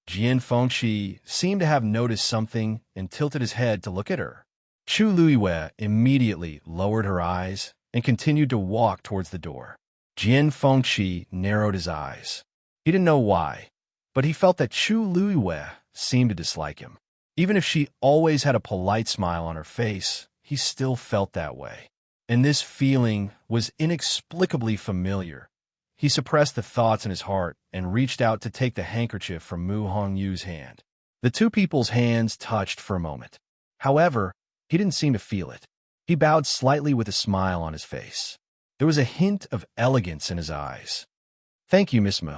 Speaker 1: Jian Fengqi seemed to have noticed something and tilted his head to look at her. Chu Luiyue immediately lowered her eyes and continued to walk towards the door. Jian Fengqi narrowed his eyes. He didn't know why, but he felt that Chu Luiyue seemed to dislike him. Even if she always had a polite smile on her face, he still felt that way. And this feeling was inexplicably familiar. He suppressed the thoughts in his heart and reached out to take the handkerchief from Mu Hongyu's hand. The two people's hands touched for a moment. However, he didn't seem to feel it. He bowed slightly with a smile on his face. There was a hint of elegance in his eyes. Thank you, Miss Mu.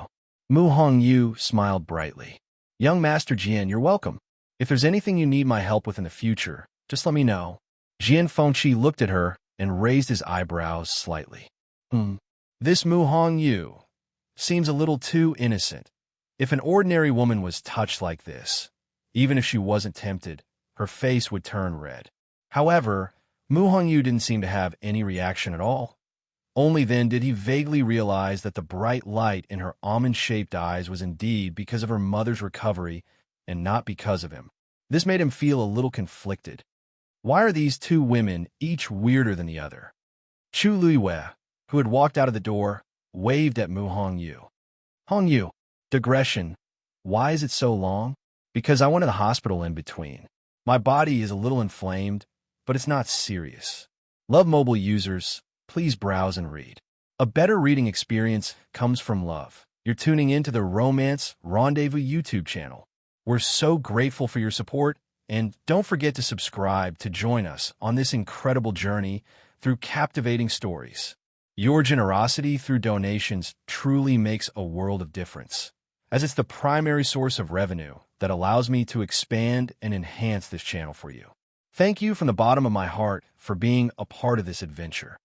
Speaker 1: Mu Hongyu smiled brightly. Young Master Jian, you're welcome. If there's anything you need my help with in the future, just let me know. Jian Fengqi looked at her and raised his eyebrows slightly. This Mu Hongyu seems a little too innocent. If an ordinary woman was touched like this, even if she wasn't tempted, her face would turn red. However, Mu Hongyu didn't seem to have any reaction at all. Only then did he vaguely realize that the bright light in her almond-shaped eyes was indeed because of her mother's recovery and not because of him. This made him feel a little conflicted. Why are these two women each weirder than the other? Chu Luiyue, who had walked out of the door, waved at Mu Hongyu. Hongyu, digression. Why is it so long? Because I went to the hospital in between. My body is a little inflamed, but it's not serious. Love mobile users, please browse and read. A better reading experience comes from love. You're tuning into the Romance Rendezvous YouTube channel. We're so grateful for your support, and don't forget to subscribe to join us on this incredible journey through captivating stories. Your generosity through donations truly makes a world of difference, as it's the primary source of revenue that allows me to expand and enhance this channel for you. Thank you from the bottom of my heart for being a part of this adventure.